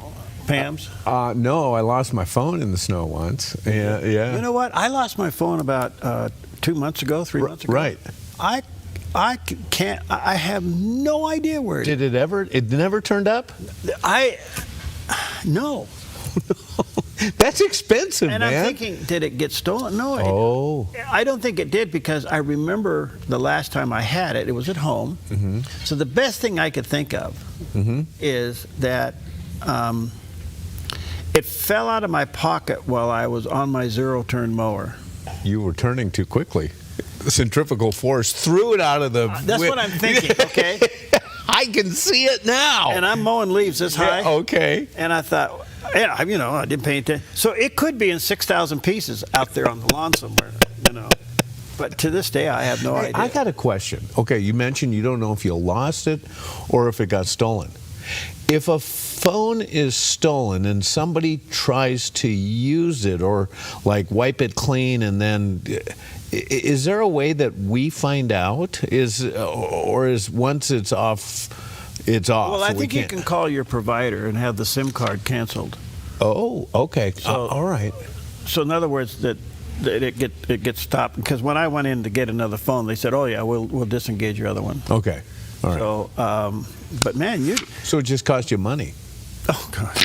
Pam's? No, I lost my phone in the snow once. Yeah. You know what? I lost my phone about 2 months ago, 3 months ago. Right. I can't. I have no idea where it is. Did it ever? It never turned up? No. That's expensive, and man. I'm thinking, did it get stolen? No. Oh. I don't think it did, because I remember the last time I had it, it was at home. Mm-hmm. So the best thing I could think of is that it fell out of my pocket while I was on my zero-turn mower. You were turning too quickly. The centrifugal force threw it out of the... That's what I'm thinking, okay? I can see it now. And I'm mowing leaves this high. Yeah, okay. And I thought, I didn't pay attention. So it could be in 6,000 pieces out there on the lawn somewhere, But to this day, I have no idea. I got a question. Okay, you mentioned you don't know if you lost it or if it got stolen. If a phone is stolen and somebody tries to use it or wipe it clean and then... Is there a way that we find out? Or is once it's off, it's off? Well, I think you can call your provider and have the SIM card canceled. Oh, okay. So, all right. So in other words, that it gets stopped. Because when I went in to get another phone, they said, "Oh yeah, we'll disengage your other one." Okay. All right. So, but man, So it just cost you money. Oh, God.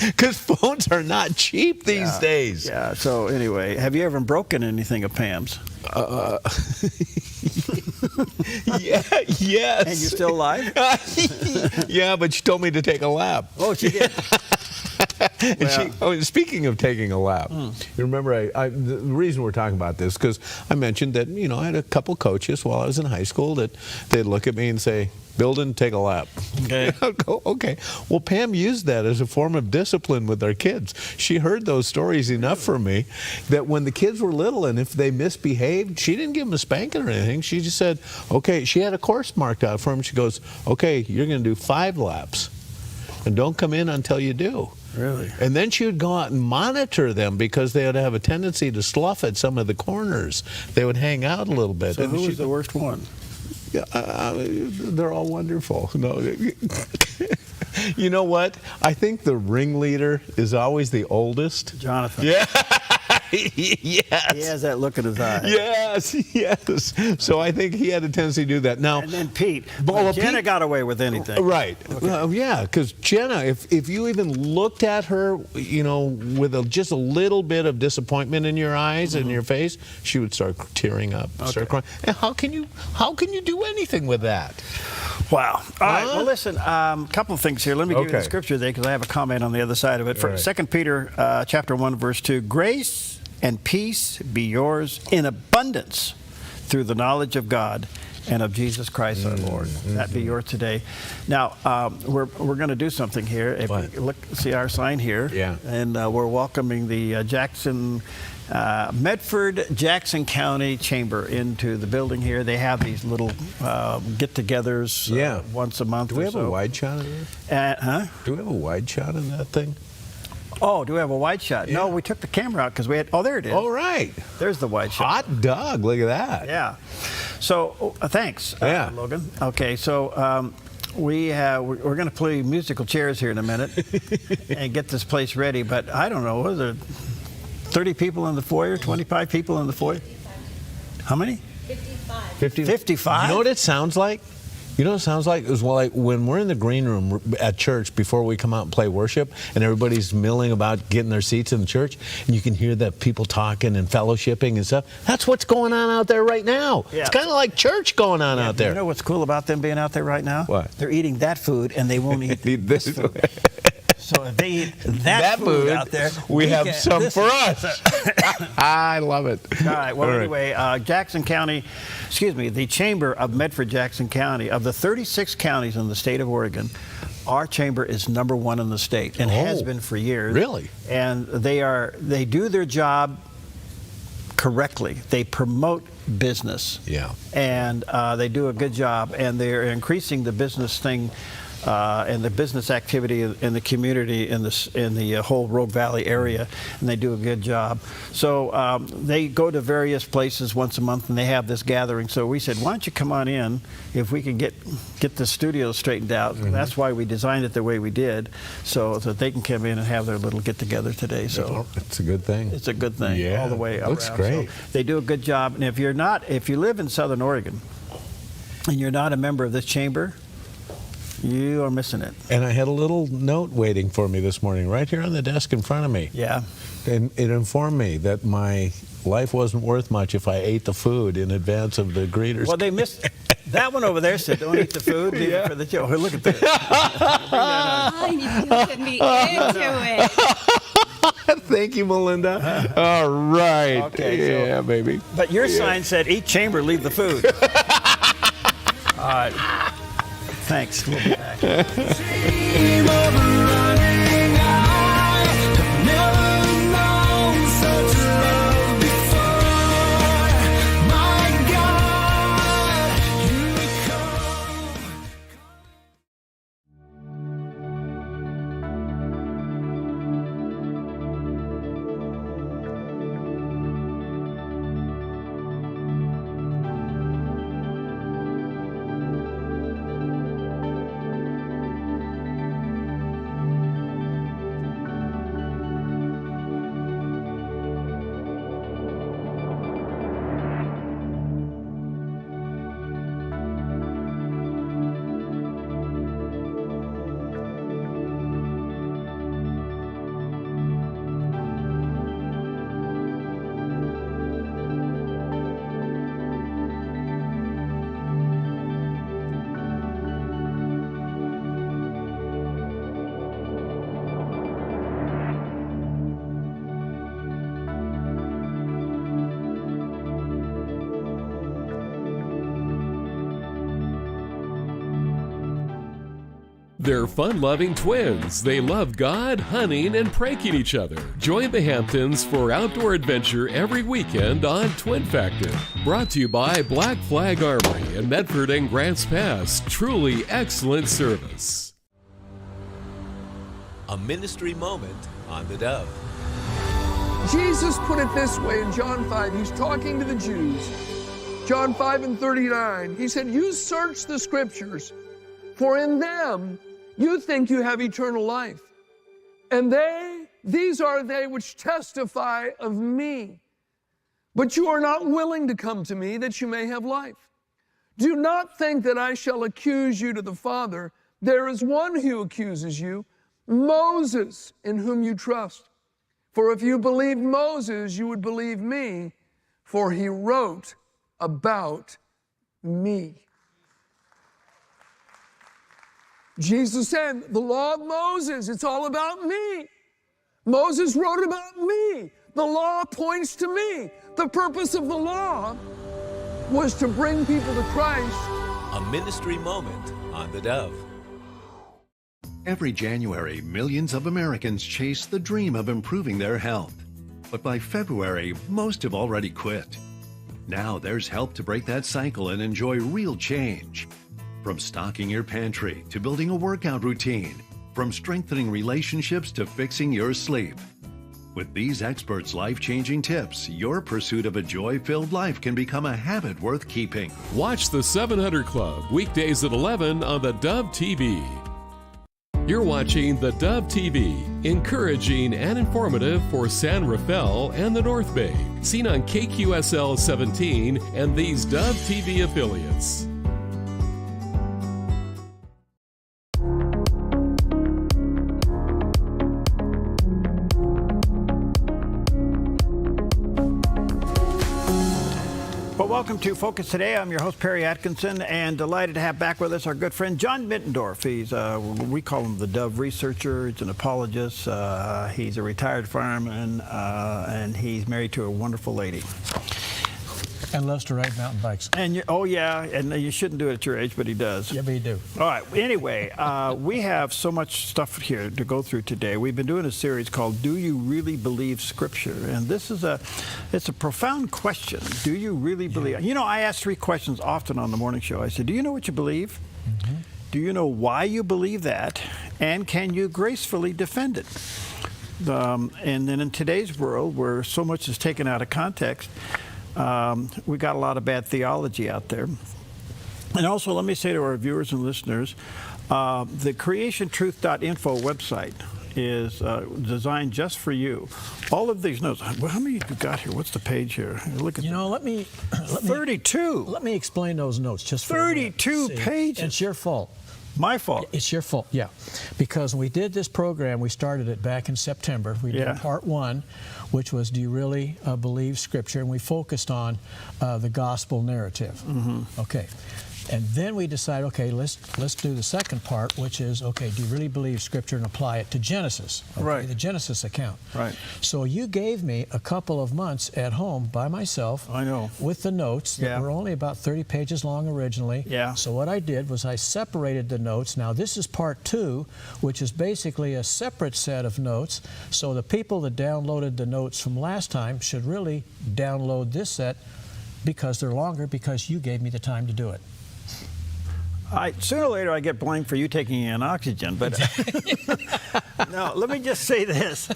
Because phones are not cheap these days. Yeah, so anyway, have you ever broken anything of Pam's? Yes. And you're still alive? Yeah, but she told me to take a lap. Oh, she did? And speaking of taking a lap, you remember the reason we're talking about this, because I mentioned that, I had a couple coaches while I was in high school that they'd look at me and say, Building, take a lap. Okay. Okay. Well, Pam used that as a form of discipline with our kids. She heard those stories enough from me that when the kids were little and if they misbehaved, she didn't give them a spanking or anything. She just said, okay, she had a course marked out for them. She goes, okay, you're going to do 5 laps and don't come in until you do. Really? And then she would go out and monitor them because they would have a tendency to slough at some of the corners. They would hang out a little bit. So who was the worst one? Yeah, they're all wonderful. No. You know what? I think the ringleader is always the oldest. Jonathan. Yeah. Yes. He has that look in his eye. Yes. So I think he had a tendency to do that. Now, and then Pete. Well, Jenna Pete got away with anything. Right. Okay. Well, yeah, because Jenna, if you even looked at her, you know, with just a little bit of disappointment in your eyes and your face, she would start tearing up, start crying. And how can you do anything with that? Wow. All right. Well, listen, a couple of things here. Let me give you the scripture there because I have a comment on the other side of it. For 2 Peter chapter 1, verse 2, grace and peace be yours in abundance through the knowledge of God and of Jesus Christ our Lord. That be yours today. Now, we're going to do something here. If you look, see our sign here. Yeah. And we're welcoming the Medford Jackson County Chamber into the building here. They have these little get-togethers once a month. Do we have a wide shot of that? Do we have a wide shot in that thing? Oh, do we have a wide shot? No, we took the camera out because we had. Oh, there it is. Oh, right. There's the wide shot. Hot dog. Look at that. Yeah. So thanks, Logan. Okay, so we're going to play musical chairs here in a minute and get this place ready. But I don't know. Was there 30 people in the foyer? 25 people in the foyer? How many? 55. You know what it sounds like? You know what it sounds like? It was like when we're in the green room at church before we come out and play worship, and everybody's milling about getting their seats in the church, and you can hear that people talking and fellowshipping and stuff. That's what's going on out there right now. Yeah. It's kind of like church going on out there. You know what's cool about them being out there right now? What? They're eating that food, and they won't eat this food. So if they eat that food out there, we have some for us. I love it. All right. Well, anyway, Jackson County, the Chamber of Medford Jackson County, of the 36 counties in the state of Oregon, our chamber is #1 in the state and has been for years. Really? And they do their job correctly. They promote business. Yeah. And they do a good job, and they're increasing the business thing. And the business activity in the community in the whole Rogue Valley area, and they do a good job. So they go to various places once a month, and they have this gathering. So we said, why don't you come on in if we can get the studio straightened out. That's why we designed it the way we did, so that they can come in and have their little get-together today. So it's a good thing. It's a good thing all the way around. Looks great. So they do a good job. And if you live in Southern Oregon and you're not a member of this chamber, you are missing it. And I had a little note waiting for me this morning right here on the desk in front of me. Yeah. And it informed me that my life wasn't worth much if I ate the food in advance of the greeters. Well, they missed that one over there. Said, "Don't eat the food, leave it for the show." Look at this. You put me into it. Thank you, Melinda. All right. Okay. Yeah, baby. But your sign said, "Eat chamber, leave the food." All right. Thanks. We'll be back. They're fun-loving twins. They love God, hunting, and pranking each other. Join the Hamptons for outdoor adventure every weekend on Twin Factor. Brought to you by Black Flag Armory in Medford and Grants Pass. Truly excellent service. a ministry moment on the Dove. Jesus put it this way in John 5. He's talking to the Jews. John 5:39. He said, you search the scriptures, for in them you think you have eternal life. And these are they which testify of me. But you are not willing to come to me that you may have life. Do not think that I shall accuse you to the Father. There is one who accuses you, Moses, in whom you trust. For if you believed Moses, you would believe me, for he wrote about me. Jesus said, the law of Moses, it's all about me. Moses wrote about me. The law points to me. The purpose of the law was to bring people to Christ. A ministry moment on the Dove. Every January, millions of Americans chase the dream of improving their health. But by February, most have already quit. Now there's help to break that cycle and enjoy real change. From stocking your pantry to building a workout routine, from strengthening relationships to fixing your sleep. With these experts' life-changing tips, your pursuit of a joy-filled life can become a habit worth keeping. Watch the 700 Club weekdays at 11 on the Dove TV. You're watching the Dove TV, encouraging and informative for San Rafael and the North Bay. Seen on KQSL 17 and these Dove TV affiliates. Well, welcome to Focus Today. I'm your host, Perry Atkinson, and delighted to have back with us our good friend, John Mittendorf. He's, we call him the Dove researcher. He's an apologist. He's a retired fireman, and he's married to a wonderful lady. And loves to ride mountain bikes. And oh yeah, and you shouldn't do it at your age, but he does. Yeah, but you do. All right. Anyway, we have so much stuff here to go through today. We've been doing a series called "Do You Really Believe Scripture?" And this is it's a profound question. Do you really believe? You know, I ask three questions often on the morning show. I said, "Do you know what you believe? Mm-hmm. Do you know why you believe that? And can you gracefully defend it?" And then in today's world, where so much is taken out of context. We got a lot of bad theology out there. And also, let me say to our viewers and listeners, the creationtruth.info website is designed just for you. All of these notes. Well, how many have you got here? What's the page here? Look at let me 32. Let me explain those notes just for 32 pages. It's your fault. My fault. It's your fault, yeah. Because when we did this program, we started it back in September. We did part one, which was, do you really believe Scripture? And we focused on the gospel narrative. Mm-hmm. Okay. And then we decided, okay, let's do the second part, which is, okay, do you really believe Scripture and apply it to Genesis? Okay, right. The Genesis account. Right. So you gave me a couple of months at home by myself. I know. With the notes that were only about 30 pages long originally. Yeah. So what I did was I separated the notes. Now this is part two, which is basically a separate set of notes. So the people that downloaded the notes from last time should really download this set because they're longer because you gave me the time to do it. Sooner or later, I get blamed for you taking in oxygen, but no, let me just say this.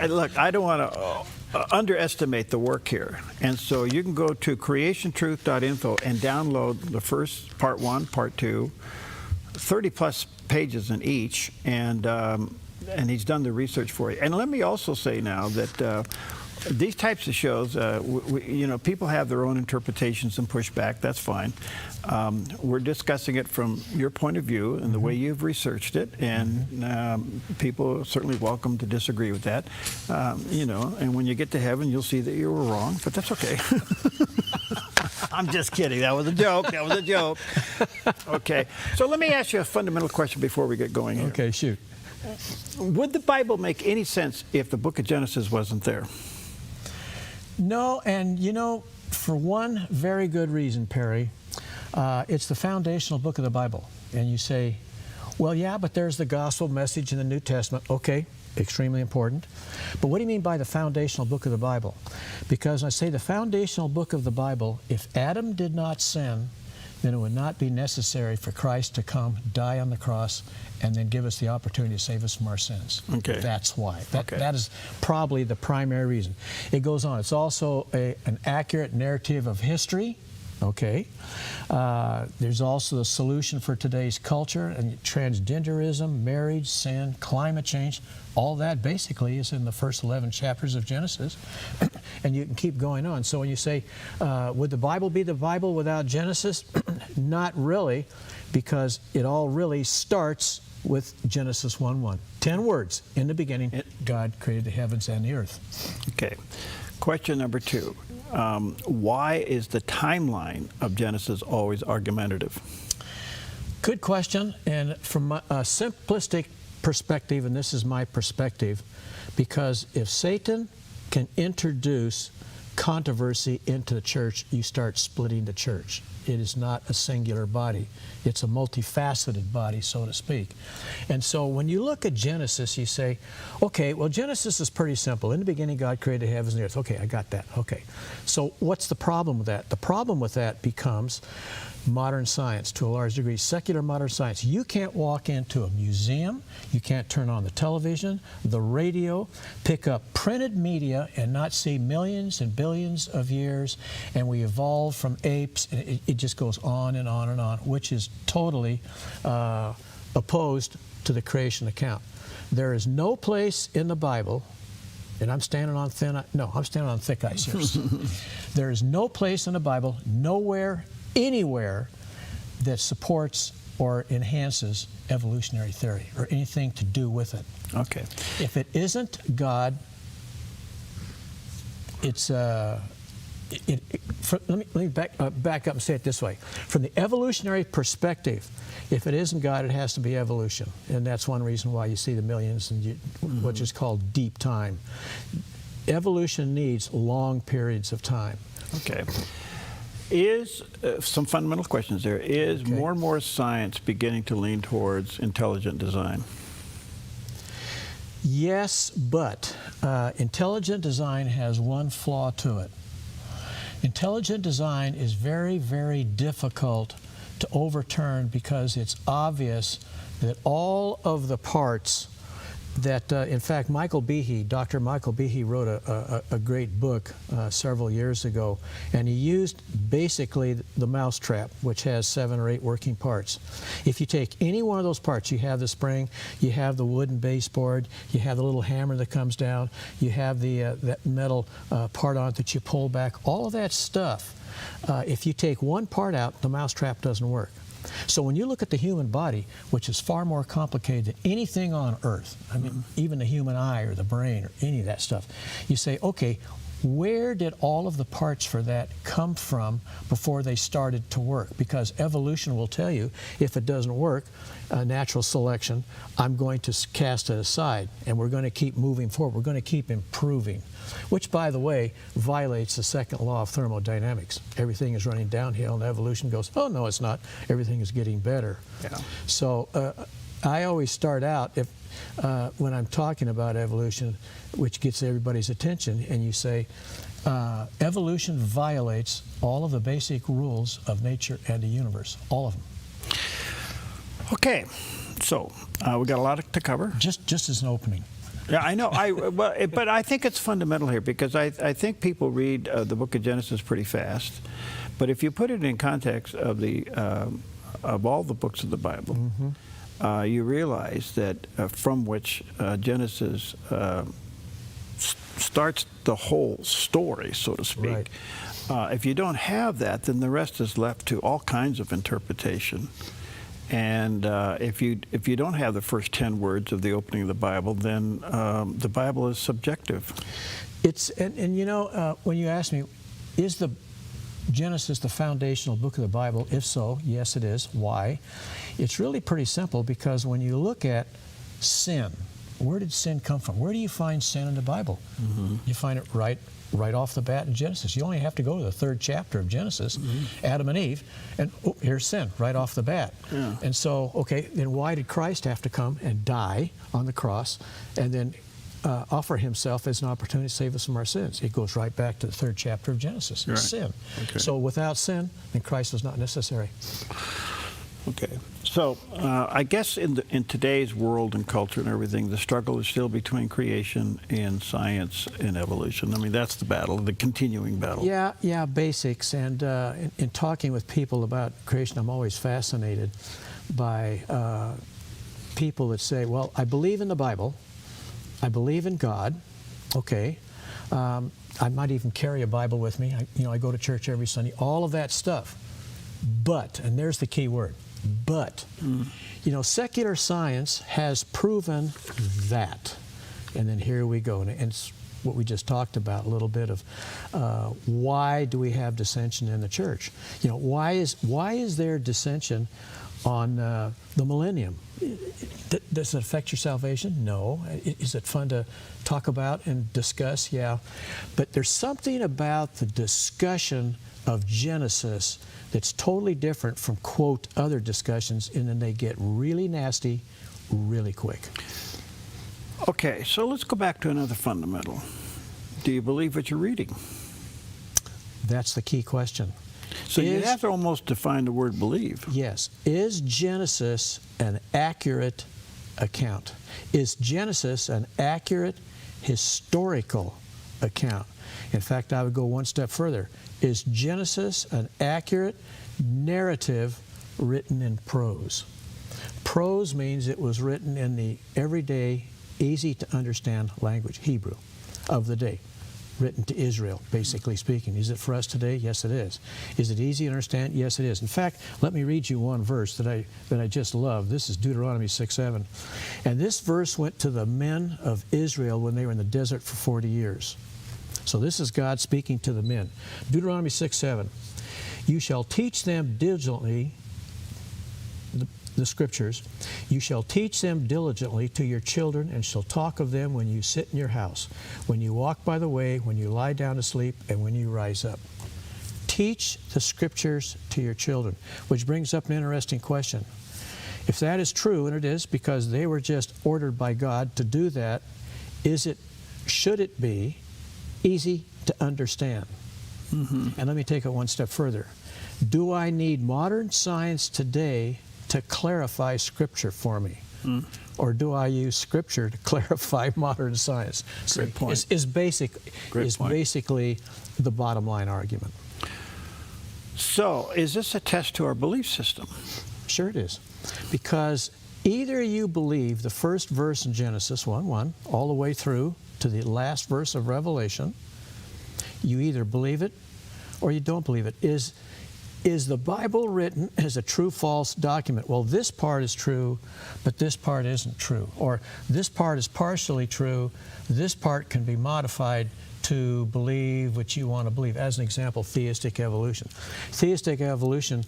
Look, I don't want to underestimate the work here. And so you can go to creationtruth.info and download the first part one, part two, 30-plus pages in each, and he's done the research for you. And let me also say now that these types of shows, you know, people have their own interpretations and pushback. That's fine. We're discussing it from your point of view and the way you've researched it, and people are certainly welcome to disagree with that. You know, and when you get to heaven, you'll see that you were wrong, but that's okay. I'm just kidding. That was a joke. That was a joke. Okay. So let me ask you a fundamental question before we get going here. Okay, shoot. Would the Bible make any sense if the book of Genesis wasn't there? No, and you know, for one very good reason, Perry, it's the foundational book of the Bible. And you say, well, yeah, but there's the gospel message in the New Testament. Okay, extremely important. But what do you mean by the foundational book of the Bible? Because I say the foundational book of the Bible, if Adam did not sin, then it would not be necessary for Christ to come, die on the cross, and then give us the opportunity to save us from our sins. Okay. That's why. Okay. That is probably the primary reason. It goes on. It's also an accurate narrative of history. Okay. There's also the solution for today's culture and transgenderism, marriage, sin, climate change. All that basically is in the first 11 chapters of Genesis. And you can keep going on. So when you say, would the Bible be the Bible without Genesis? Not really, because it all really starts with Genesis 1:1. 10 words. In the beginning, God created the heavens and the earth. Okay. Question number 2. Why is the timeline of Genesis always argumentative? Good question. And from a simplistic perspective, and this is my perspective, because if Satan can introduce controversy into the church, you start splitting the church. It is not a singular body. It's a multifaceted body, so to speak. And so when you look at Genesis, you say, okay, well, Genesis is pretty simple. In the beginning, God created the heavens and the earth. Okay, I got that. Okay. So what's the problem with that? The problem with that becomes modern science to a large degree, secular modern science. You can't walk into a museum, you can't turn on the television, the radio, pick up printed media and not see millions and billions of years, and we evolved from apes, and it just goes on and on and on, which is totally opposed to the creation account. There is no place in the Bible, and I'm standing on I'm standing on thick ice here. There is no place in the Bible, nowhere, anywhere, that supports or enhances evolutionary theory or anything to do with it. Okay. If it isn't God, it's let me back up and say it this way. From the evolutionary perspective, if it isn't God, it has to be evolution, and that's one reason why you see the millions and what's is called deep time. Evolution needs long periods of time. Okay. Is some fundamental questions there. Is more and more science beginning to lean towards intelligent design? Yes, but intelligent design has one flaw to it. Intelligent design is very, very difficult to overturn because it's obvious that all of the parts that, in fact, Dr. Michael Behe wrote a great book several years ago, and he used basically the mousetrap, which has 7 or 8 working parts. If you take any one of those parts, you have the spring, you have the wooden baseboard, you have the little hammer that comes down, you have the that metal part on it that you pull back, all of that stuff, if you take one part out, the mousetrap doesn't work. So when you look at the human body, which is far more complicated than anything on earth, I mean, even the human eye or the brain or any of that stuff, you say, okay, where did all of the parts for that come from before they started to work? Because evolution will tell you, if it doesn't work, natural selection, I'm going to cast it aside, and we're going to keep moving forward. We're going to keep improving, which, by the way, violates the second law of thermodynamics. Everything is running downhill, and evolution goes, oh, no, it's not. Everything is getting better. Yeah. So I always start out, when I'm talking about evolution, which gets everybody's attention, and you say, evolution violates all of the basic rules of nature and the universe, all of them. Okay, so we got a lot to cover. Just as an opening. Yeah, I know. But I think it's fundamental here because I think people read the book of Genesis pretty fast. But if you put it in context of of all the books of the Bible, you realize that from which Genesis starts the whole story, so to speak. Right. If you don't have that, then the rest is left to all kinds of interpretation. And if you don't have the first 10 words of the opening of the Bible, then the Bible is subjective. And you know, when you ask me, is the Genesis the foundational book of the Bible? If so, yes it is. Why? It's really pretty simple, because when you look at sin, where did sin come from? Where do you find sin in the Bible? You find it right off the bat in Genesis. You only have to go to the 3rd chapter of Genesis, Adam and Eve, and here's sin right off the bat. Yeah. And so, okay, then why did Christ have to come and die on the cross and then offer himself as an opportunity to save us from our sins. It goes right back to the 3rd chapter of Genesis, Right. sin. Okay. So without sin, then Christ was not necessary. Okay. So I guess in today's world and culture and everything, the struggle is still between creation and science and evolution. I mean, that's the battle, the continuing battle. Yeah, basics. And in talking with people about creation, I'm always fascinated by people that say, well, I believe in the Bible, I believe in God, okay. I might even carry a Bible with me. I go to church every Sunday, all of that stuff. But, and there's the key word, but, secular science has proven that. And then here we go. And it's what we just talked about, a little bit of why do we have dissension in the church? Why is there dissension on the millennium? Does it affect your salvation? No. Is it fun to talk about and discuss? Yeah. But there's something about the discussion of Genesis that's totally different from, quote, other discussions, and then they get really nasty really quick. Okay, so let's go back to another fundamental. Do you believe what you're reading? That's the key question. So you have to almost define the word believe. Yes. Is Genesis an accurate account? Is Genesis an accurate historical account? In fact, I would go one step further. Is Genesis an accurate narrative written in prose? Prose means it was written in the everyday, easy to understand language, Hebrew, of the day. Written to Israel, basically speaking. Is it for us today? Yes, it is. Is it easy to understand? Yes, it is. In fact, let me read you one verse that I just love. This is Deuteronomy 6:7. And this verse went to the men of Israel when they were in the desert for 40 years. So this is God speaking to the men. Deuteronomy 6:7. You shall teach them diligently the scriptures. You shall teach them diligently to your children, and shall talk of them when you sit in your house, when you walk by the way, when you lie down to sleep, and when you rise up. Teach the scriptures to your children, which brings up an interesting question. If that is true, and it is because they were just ordered by God to do that, should it be easy to understand? And let me take it one step further. Do I need modern science today to clarify Scripture for me? Or do I use Scripture to clarify modern science? Great point. Is basically the bottom line argument. So, is this a test to our belief system? Sure it is. Because either you believe the first verse in Genesis 1:1 all the way through to the last verse of Revelation, you either believe it or you don't believe it. Is the Bible written as a true-false document? Well, this part is true, but this part isn't true. Or this part is partially true, this part can be modified to believe what you want to believe. As an example, theistic evolution. Theistic evolution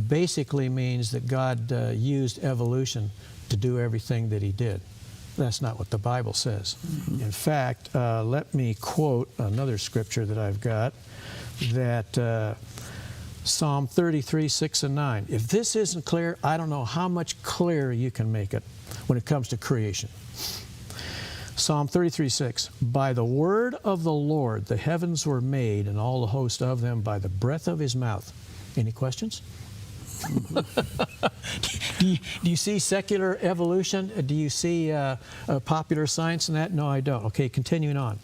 basically means that God used evolution to do everything that He did. That's not what the Bible says. In fact, let me quote another scripture that I've got, that Psalm 33, 6 and 9. If this isn't clear, I don't know how much clearer you can make it when it comes to creation. Psalm 33, 6. By the word of the Lord the heavens were made, and all the host of them by the breath of His mouth. Any questions? Do you see secular evolution? Do you see popular science in that? No, I don't. Okay, continuing on.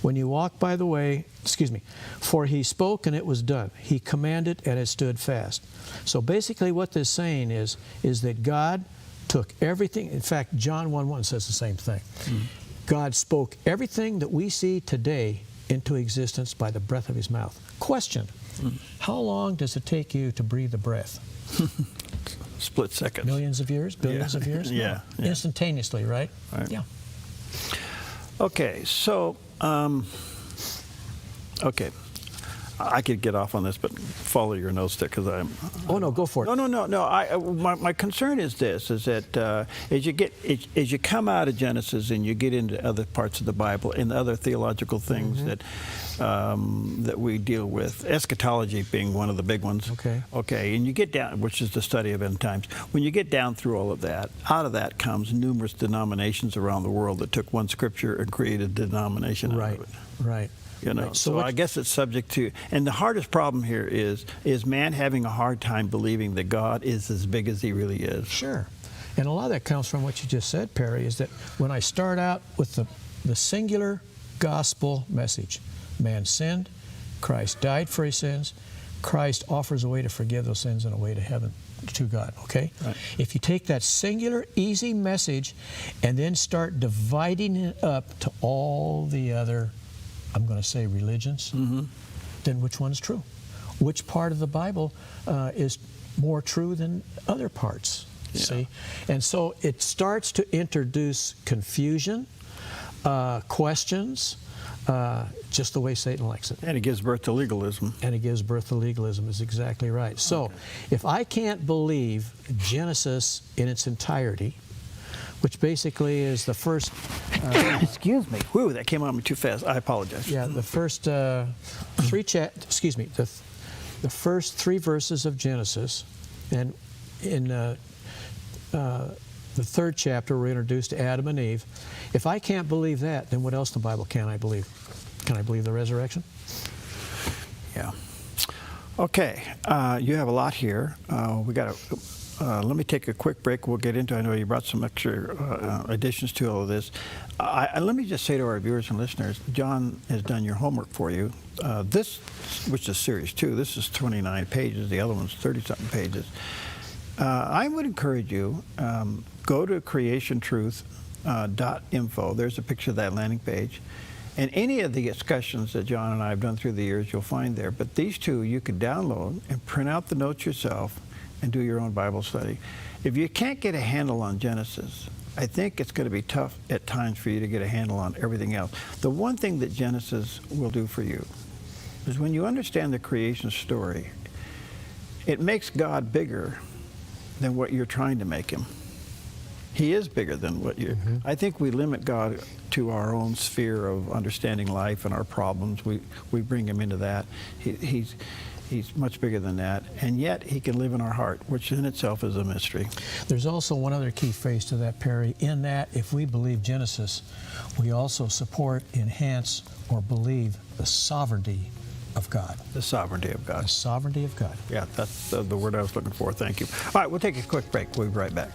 When you walk by the way, for He spoke and it was done. He commanded and it stood fast. So basically what this is saying is that God took everything. In fact, John 1:1 says the same thing. God spoke everything that we see today into existence by the breath of His mouth. Question. How long does it take you to breathe a breath? Split seconds. Millions of years? Billions of years? Yeah. Instantaneously, right? Yeah. Okay, so, I could get off on this, but follow your notes there because I'm. Oh no, go for it. No. My concern is this: is that as you come out of Genesis and you get into other parts of the Bible and other theological things that we deal with, eschatology being one of the big ones. Okay, and you get down, which is the study of end times. When you get down through all of that, out of that comes numerous denominations around the world that took one scripture and created a denomination out of it. Right. You know, so I guess it's subject to, and the hardest problem here is man having a hard time believing that God is as big as he really is. Sure. And a lot of that comes from what you just said, Perry, is that when I start out with the singular gospel message, man sinned, Christ died for his sins, Christ offers a way to forgive those sins and a way to heaven, to God, okay? Right. If you take that singular, easy message and then start dividing it up to all the other, I'm going to say religions, then which one's true? Which part of the Bible is more true than other parts? See? And so it starts to introduce confusion, questions, just the way Satan likes it. And it gives birth to legalism. And it gives birth to legalism, is exactly right. So if I can't believe Genesis in its entirety, which basically is the first... Excuse me. Whew, that came on me too fast. I apologize. Yeah, the first the first 3 verses of Genesis, and in the 3rd chapter we're introduced to Adam and Eve. If I can't believe that, then what else in the Bible can I believe? Can I believe the resurrection? Yeah. Okay, you have a lot here. We got to... let me take a quick break. We'll get into, I know you brought some extra additions to all of this. Let me just say to our viewers and listeners, John has done your homework for you. This, which is series 2, this is 29 pages. The other one's 30-something pages. I would encourage you, go to creationtruth.info. There's a picture of that landing page. And any of the discussions that John and I have done through the years, you'll find there. But these 2 you could download and print out the notes yourself and do your own Bible study. If you can't get a handle on Genesis, I think it's going to be tough at times for you to get a handle on everything else. The one thing that Genesis will do for you is when you understand the creation story, it makes God bigger than what you're trying to make him. He is bigger than what you... I think we limit God to our own sphere of understanding life and our problems. We bring him into that. He's much bigger than that, and yet he can live in our heart, which in itself is a mystery. There's also one other key phrase to that, Perry, in that if we believe Genesis, we also support, enhance, or believe the sovereignty of God. The sovereignty of God. The sovereignty of God. Yeah, that's the word I was looking for. Thank you. All right, we'll take a quick break. We'll be right back.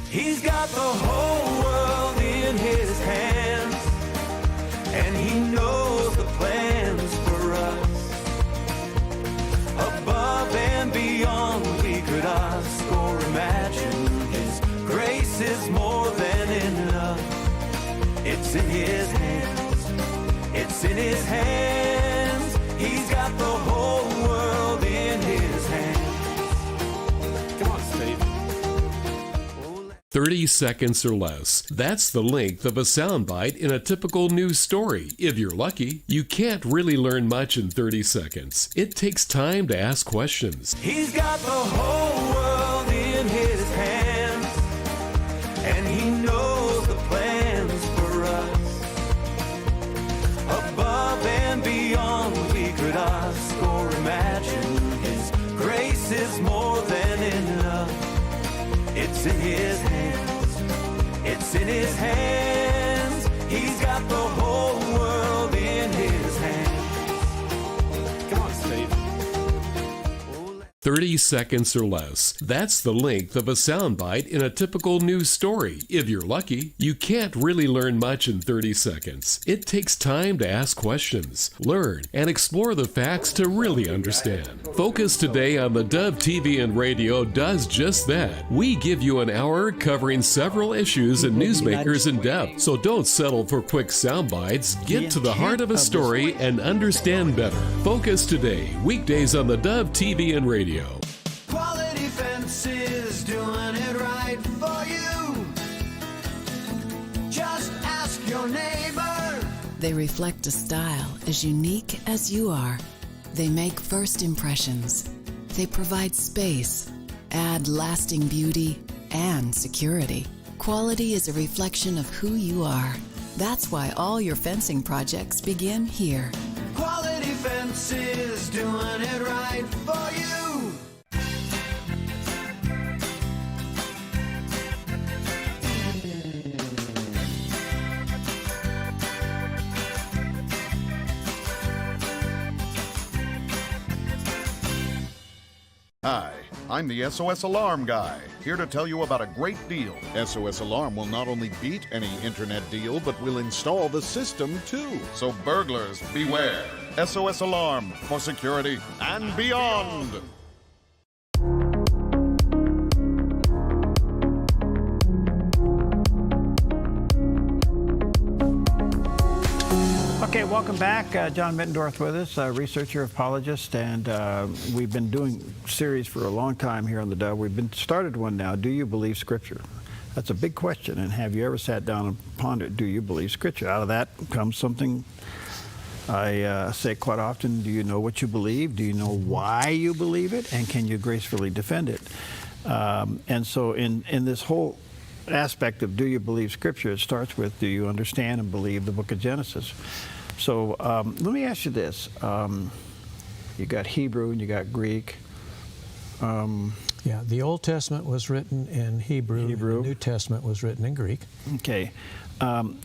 He's got the whole world in his hands, and he knows the plans for us. Above and beyond we could ask or imagine. His grace is more than enough. It's in his hands. It's in his hands. He's got the whole world in his hands. Come on, Steve. 30 seconds or less. That's the length of a soundbite in a typical news story. If you're lucky, you can't really learn much in 30 seconds. It takes time to ask questions. He's got the whole world in his hands, and he knows the plans for us. Above and beyond we could ask or imagine. His grace is more than enough. It's in his hands. It's in his hands. He's got the whole world in his hands. Come on, Steve. 30 seconds or less. That's the length of a soundbite in a typical news story. If you're lucky, you can't really learn much in 30 seconds. It takes time to ask questions, learn, and explore the facts to really understand. Focus Today on the Dove TV and Radio does just that. We give you an hour covering several issues and newsmakers in depth. So don't settle for quick sound bites. Get to the heart of a story and understand better. Focus Today, weekdays on the Dove TV and Radio. Quality Fences, doing it right for you. Just ask your neighbor. They reflect a style as unique as you are. They make first impressions. They provide space, add lasting beauty and security. Quality is a reflection of who you are. That's why all your fencing projects begin here. Quality Fences, doing it right for you. Hi, I'm the SOS Alarm guy, here to tell you about a great deal. SOS Alarm will not only beat any internet deal, but will install the system too. So burglars, beware. SOS Alarm for security and beyond. Okay, welcome back. John Mittendorf with us, researcher, apologist, and we've been doing series for a long time here on the Dove. We've started one now, Do You Believe Scripture? That's a big question, and have you ever sat down and pondered, do you believe Scripture? Out of that comes something I say quite often, do you know what you believe? Do you know why you believe it? And can you gracefully defend it? And so in this whole aspect of do you believe Scripture, it starts with, do you understand and believe the book of Genesis? So let me ask you this. You got Hebrew and you got Greek. Yeah, the Old Testament was written in Hebrew. And the New Testament was written in Greek. Okay.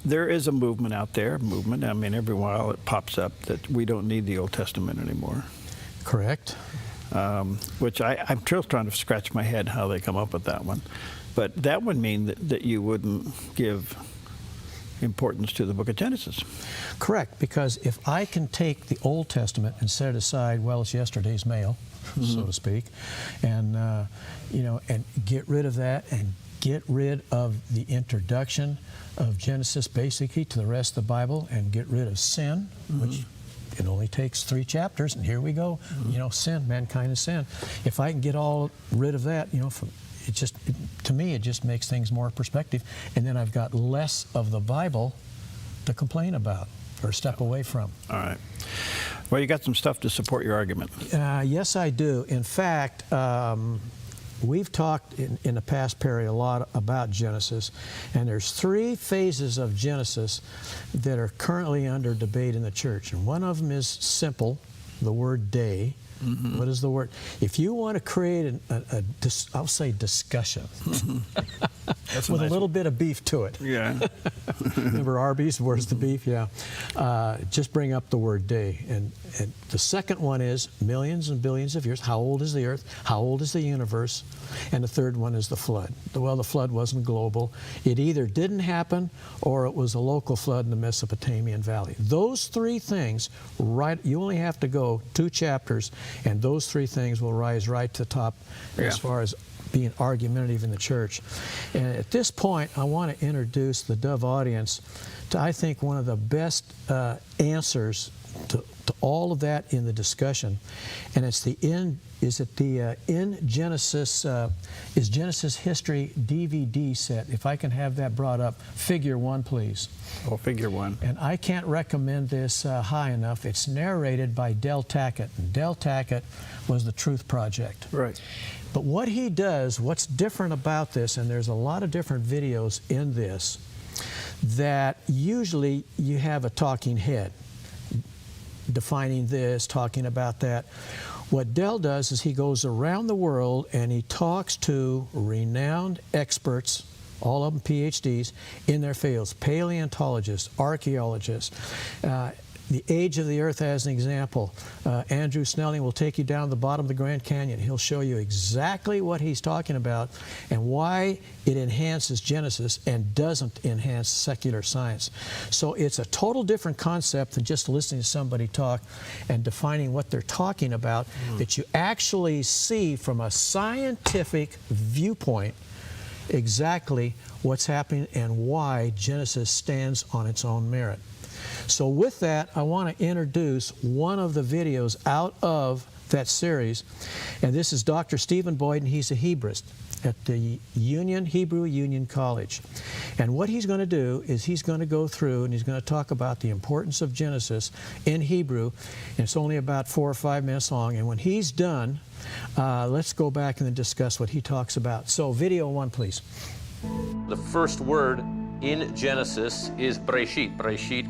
There is a movement out there, I mean, every while it pops up that we don't need the Old Testament anymore. Correct. Which I'm still trying to scratch my head how they come up with that one. But that would mean that you wouldn't give importance to the book of Genesis. Correct, because if I can take the Old Testament and set it aside, well, it's yesterday's mail, so to speak, and and get rid of that and get rid of the introduction of Genesis basically to the rest of the Bible and get rid of sin, which it only takes 3 chapters, and here we go. Sin, mankind is sin. If I can get all rid of that, to me, it just makes things more perspective. And then I've got less of the Bible to complain about or step away from. All right. Well, you got some stuff to support your argument. Yes, I do. In fact, we've talked in the past period a lot about Genesis, and there's 3 phases of Genesis that are currently under debate in the church. And one of them is simple, the word day. What is the word? If you want to create I'll say discussion, with a little bit of beef to it. Yeah. Remember Arby's? Where's the beef? Yeah. Just bring up the word day. And the second one is millions and billions of years. How old is the earth? How old is the universe? And the third one is the flood. Well, the flood wasn't global. It either didn't happen or it was a local flood in the Mesopotamian Valley. Those 3 things, you only have to go 2 chapters, and those 3 things will rise right to the top as far as being argumentative in the church. And at this point, I want to introduce the Dove audience to, I think, one of the best answers to all of that in the discussion. And it's is Genesis History DVD set. If I can have that brought up, figure 1, please. Oh, figure 1. And I can't recommend this high enough. It's narrated by Del Tackett. And Del Tackett was the Truth Project. Right. But what he does, what's different about this, and there's a lot of different videos in this, that usually you have a talking head defining this, talking about that. What Del does is he goes around the world and he talks to renowned experts, all of them PhDs, in their fields, paleontologists, archaeologists. The age of the earth as an example. Andrew Snelling will take you down the bottom of the Grand Canyon. He'll show you exactly what he's talking about and why it enhances Genesis and doesn't enhance secular science. So it's a total different concept than just listening to somebody talk and defining what they're talking about, that you actually see from a scientific viewpoint exactly what's happening and why Genesis stands on its own merit. So with that, I want to introduce one of the videos out of that series. And this is Dr. Stephen Boyd, and he's a Hebrist at the Hebrew Union College. And what he's going to do is he's going to go through and he's going to talk about the importance of Genesis in Hebrew. And it's only about 4 or 5 minutes long. And when he's done, let's go back and then discuss what he talks about. So video 1, please. The first word in Genesis is Breshit. Breshit,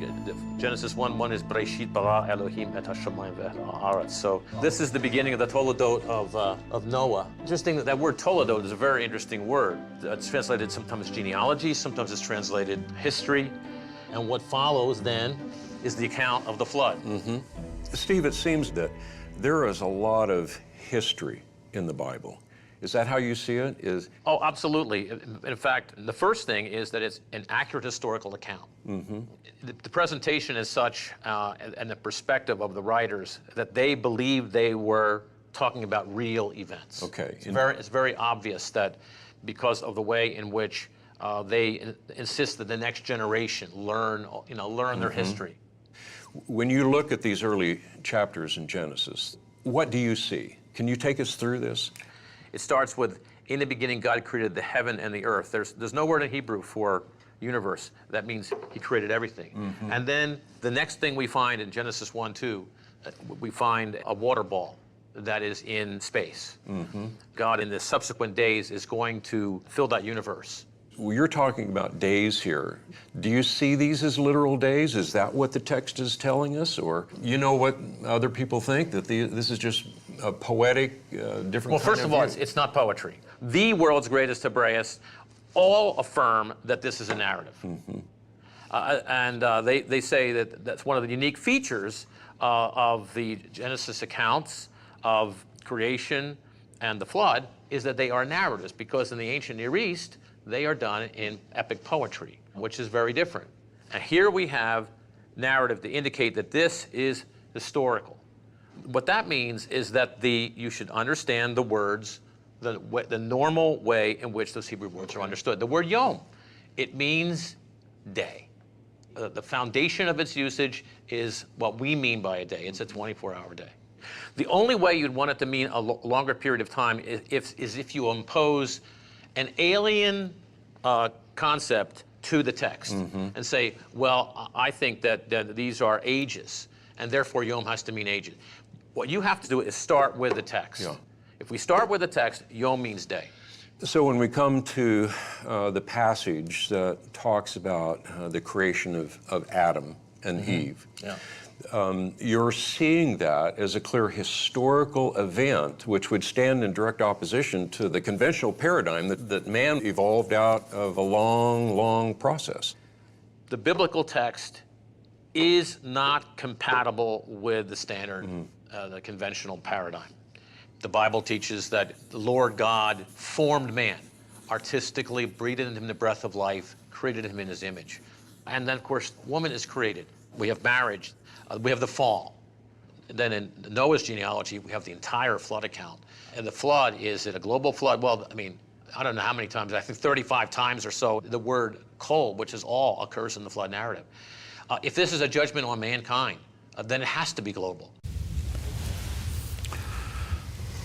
Genesis 1:1 is Breshit bara Elohim et hashamayim ve'ha'aretz. So this is the beginning of the Toledot of Noah. Interesting that word Toledot is a very interesting word. It's translated sometimes genealogy, sometimes it's translated history. And what follows then is the account of the flood. Steve, it seems that there is a lot of history in the Bible. Is that how you see it? Oh, absolutely. In fact, the first thing is that it's an accurate historical account. The presentation is such, and the perspective of the writers, that they believe they were talking about real events. Okay. It's very obvious that because of the way in which they insist that the next generation learn their history. When you look at these early chapters in Genesis, what do you see? Can you take us through this? It starts with, in the beginning, God created the heaven and the earth. There's no word in Hebrew for universe. That means he created everything. And then the next thing we find in Genesis 1:2, we find a water ball that is in space. God, in the subsequent days, is going to fill that universe. Well, you're talking about days here. Do you see these as literal days? Is that what the text is telling us? Or you know what other people think, that this is just a poetic, different Well, first of all, it's not poetry. The world's greatest Hebraists all affirm that this is a narrative. They say that that's one of the unique features of the Genesis accounts of creation and the flood, is that they are narratives, because in the ancient Near East, they are done in epic poetry, which is very different. And here we have narrative to indicate that this is historical. What that means is that you should understand the words, the normal way in which those Hebrew words are understood. The word yom, it means day. The foundation of its usage is what we mean by a day. It's a 24-hour day. The only way you'd want it to mean a longer period of time is if you impose an alien concept to the text and say, well, I think that these are ages, and therefore yom has to mean ages. What you have to do is start with the text. If we start with the text, yom means day. So when we come to the passage that talks about the creation of Adam and Eve, you're seeing that as a clear historical event, which would stand in direct opposition to the conventional paradigm that man evolved out of a long, long process. The biblical text is not compatible with the standard, the conventional paradigm. The Bible teaches that the Lord God formed man, artistically breathed in him the breath of life, created him in his image. And then, of course, woman is created. We have marriage. We have the fall. Then in Noah's genealogy, we have the entire flood account. And the flood, is it a global flood? Well, I mean, I don't know how many times, I think 35 times or so, the word kol, which is all, occurs in the flood narrative. If this is a judgment on mankind, then it has to be global.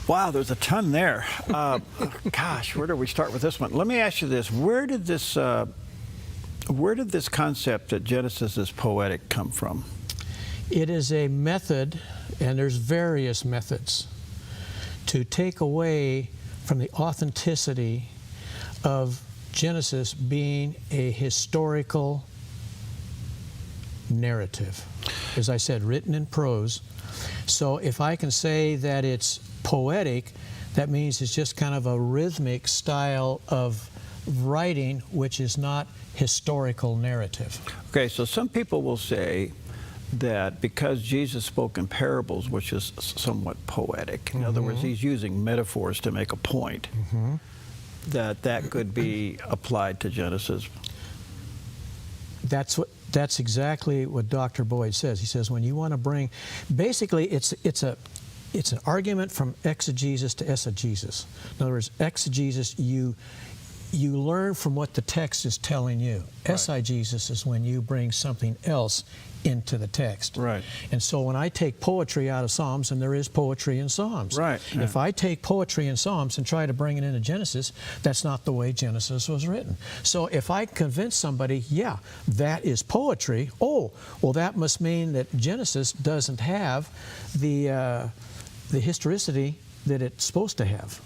Wow, there's a ton there. Gosh, where do we start with this one? Let me ask you this. Where did this concept that Genesis is poetic come from? It is a method, and there's various methods, to take away from the authenticity of Genesis being a historical narrative. As I said, written in prose. So if I can say that it's poetic, that means it's just kind of a rhythmic style of writing, which is not historical narrative. Okay, so some people will say that because Jesus spoke in parables, which is somewhat poetic, in other words, he's using metaphors to make a point, that could be applied to Genesis. That's exactly what Dr. Boyd says. He says when you want to bring, basically it's an argument from exegesis to eisegesis. In other words, exegesis, you you learn from what the text is telling you. Eisegesis is when you bring something else into the text. Right. And so when I take poetry out of Psalms, and there is poetry in Psalms. Right. Yeah. If I take poetry in Psalms and try to bring it into Genesis, that's not the way Genesis was written. So if I convince somebody, yeah, that is poetry, oh, well, that must mean that Genesis doesn't have the historicity that it's supposed to have.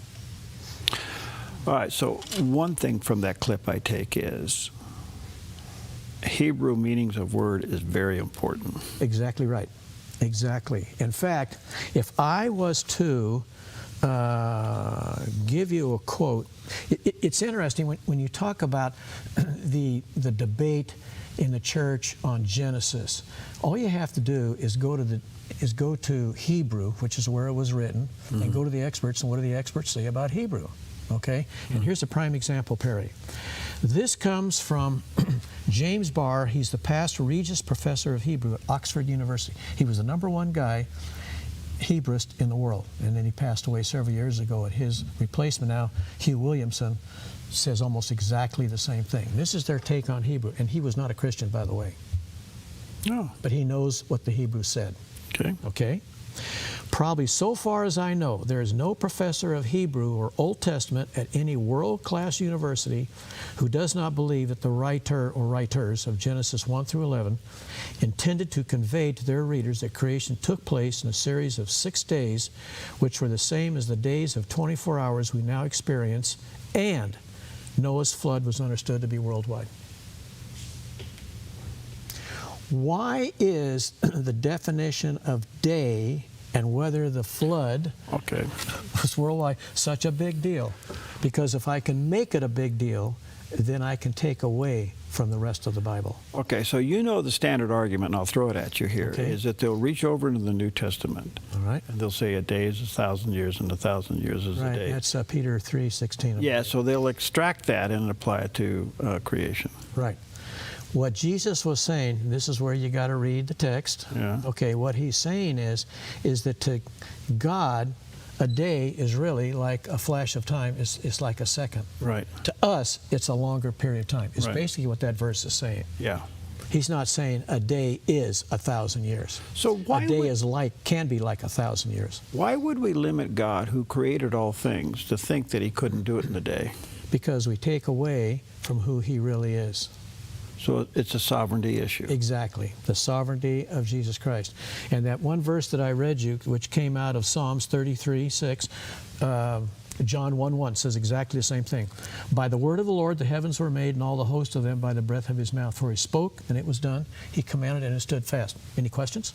All right, so one thing from that clip I take is Hebrew meanings of word is very important. Exactly right. Exactly. In fact, if I was to give you a quote, it's interesting when you talk about the debate in the church on Genesis. All you have to do is go to Hebrew, which is where it was written, and go to the experts, and what do the experts say about Hebrew? Okay? And here's a prime example, Perry. This comes from James Barr. He's the past Regius Professor of Hebrew at Oxford University. He was the #1 guy, Hebrewist in the world. And then he passed away several years ago. And his replacement now, Hugh Williamson, says almost exactly the same thing. This is their take on Hebrew. And he was not a Christian, by the way. No. But he knows what the Hebrew said. Okay. Okay? Probably so far as I know, there is no professor of Hebrew or Old Testament at any world-class university who does not believe that the writer or writers of Genesis 1 through 11 intended to convey to their readers that creation took place in a series of 6 days, which were the same as the days of 24 hours we now experience, and Noah's flood was understood to be worldwide. Why is the definition of day and whether the flood was worldwide such a big deal? Because if I can make it a big deal, then I can take away from the rest of the Bible. Okay, so you know the standard argument, and I'll throw it at you here, Okay. is that they'll reach over into the New Testament. All right. And they'll say a day is 1,000 years and 1,000 years is Right, a day. that's Peter 3:16. Yeah, so they'll extract that and apply it to creation. Right. What Jesus was saying, this is where you got to read the text. Yeah. Okay, what he's saying is that to God, a day is really like a flash of time. It's like a second. Right. To us, it's a longer period of time. It's Right. basically what that verse is saying. Yeah. He's not saying a day is 1,000 years. So why a day would- can be like 1,000 years. Why would we limit God, who created all things, to think that he couldn't do it in a day? Because we take away from who he really is. So it's a sovereignty issue. Exactly, the sovereignty of Jesus Christ. And that one verse that I read you, which came out of Psalms 33:6, John 1:1 says exactly the same thing. By the word of the Lord the heavens were made, and all the host of them by the breath of his mouth. For he spoke, and it was done. He commanded, and it stood fast. Any questions?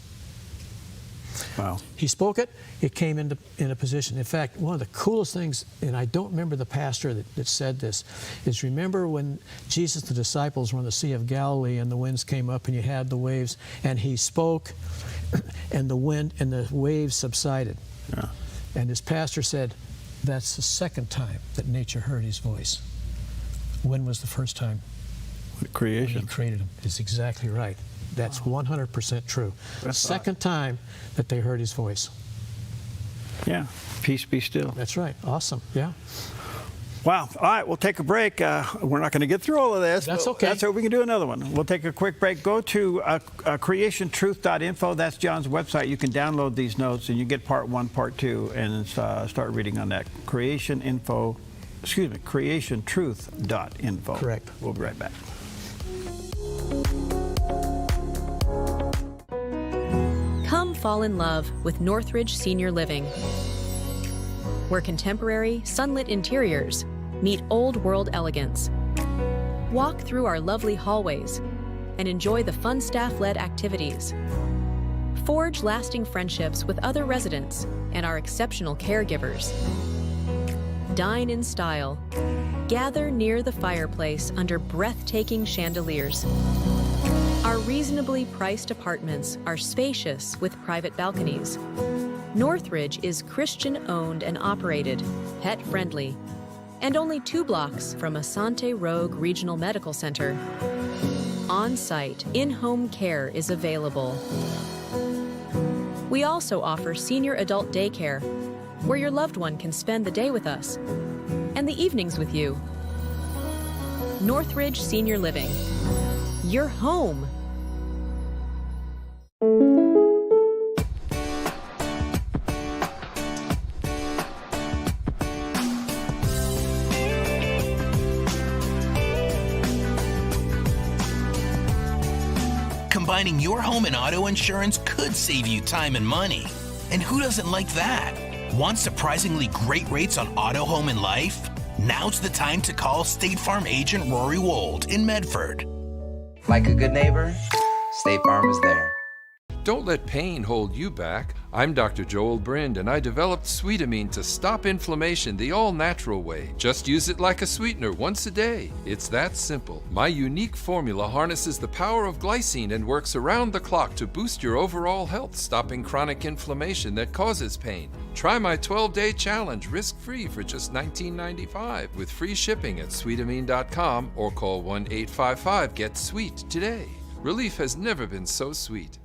Wow. He spoke it, it came into position. In fact, one of the coolest things, and I don't remember the pastor that said this, is remember when Jesus, the disciples were on the Sea of Galilee and the winds came up and you had the waves, and he spoke and the wind and the waves subsided. Yeah. And his pastor said, that's the second time that nature heard his voice. When was the first time? Creation. When he created him. It's exactly right. That's 100% true. That's Second time that they heard his voice. Yeah. Peace be still. That's right. Awesome. Yeah. Wow. All right, we'll take a break. We're not going to get through all of this. That's but okay. That's okay. We can do another one. We'll take a quick break. Go to creationtruth.info. That's John's website. You can download these notes, and you get part 1, part 2, and start reading on that. creationtruth.info. Correct. We'll be right back. Come fall in love with Northridge Senior Living, where contemporary, sunlit interiors meet old world elegance. Walk through our lovely hallways and enjoy the fun staff-led activities. Forge lasting friendships with other residents and our exceptional caregivers. Dine in style. Gather near the fireplace under breathtaking chandeliers. Our reasonably priced apartments are spacious with private balconies. Northridge is Christian-owned and operated, pet-friendly, and only 2 blocks from Asante Rogue Regional Medical Center. On-site, in-home care is available. We also offer senior adult daycare, where your loved one can spend the day with us and the evenings with you. Northridge Senior Living. Your home. Combining your home and auto insurance could save you time and money. And who doesn't like that? Want surprisingly great rates on auto, home, and life? Now's the time to call State Farm agent Rory Wold in Medford. Like a good neighbor, State Farm is there. Don't let pain hold you back. I'm Dr. Joel Brind, and I developed Sweetamine to stop inflammation the all-natural way. Just use it like a sweetener once a day. It's that simple. My unique formula harnesses the power of glycine and works around the clock to boost your overall health, stopping chronic inflammation that causes pain. Try my 12-day challenge risk-free for just $19.95 with free shipping at sweetamine.com or call 1-855-GET-SWEET today. Relief has never been so sweet.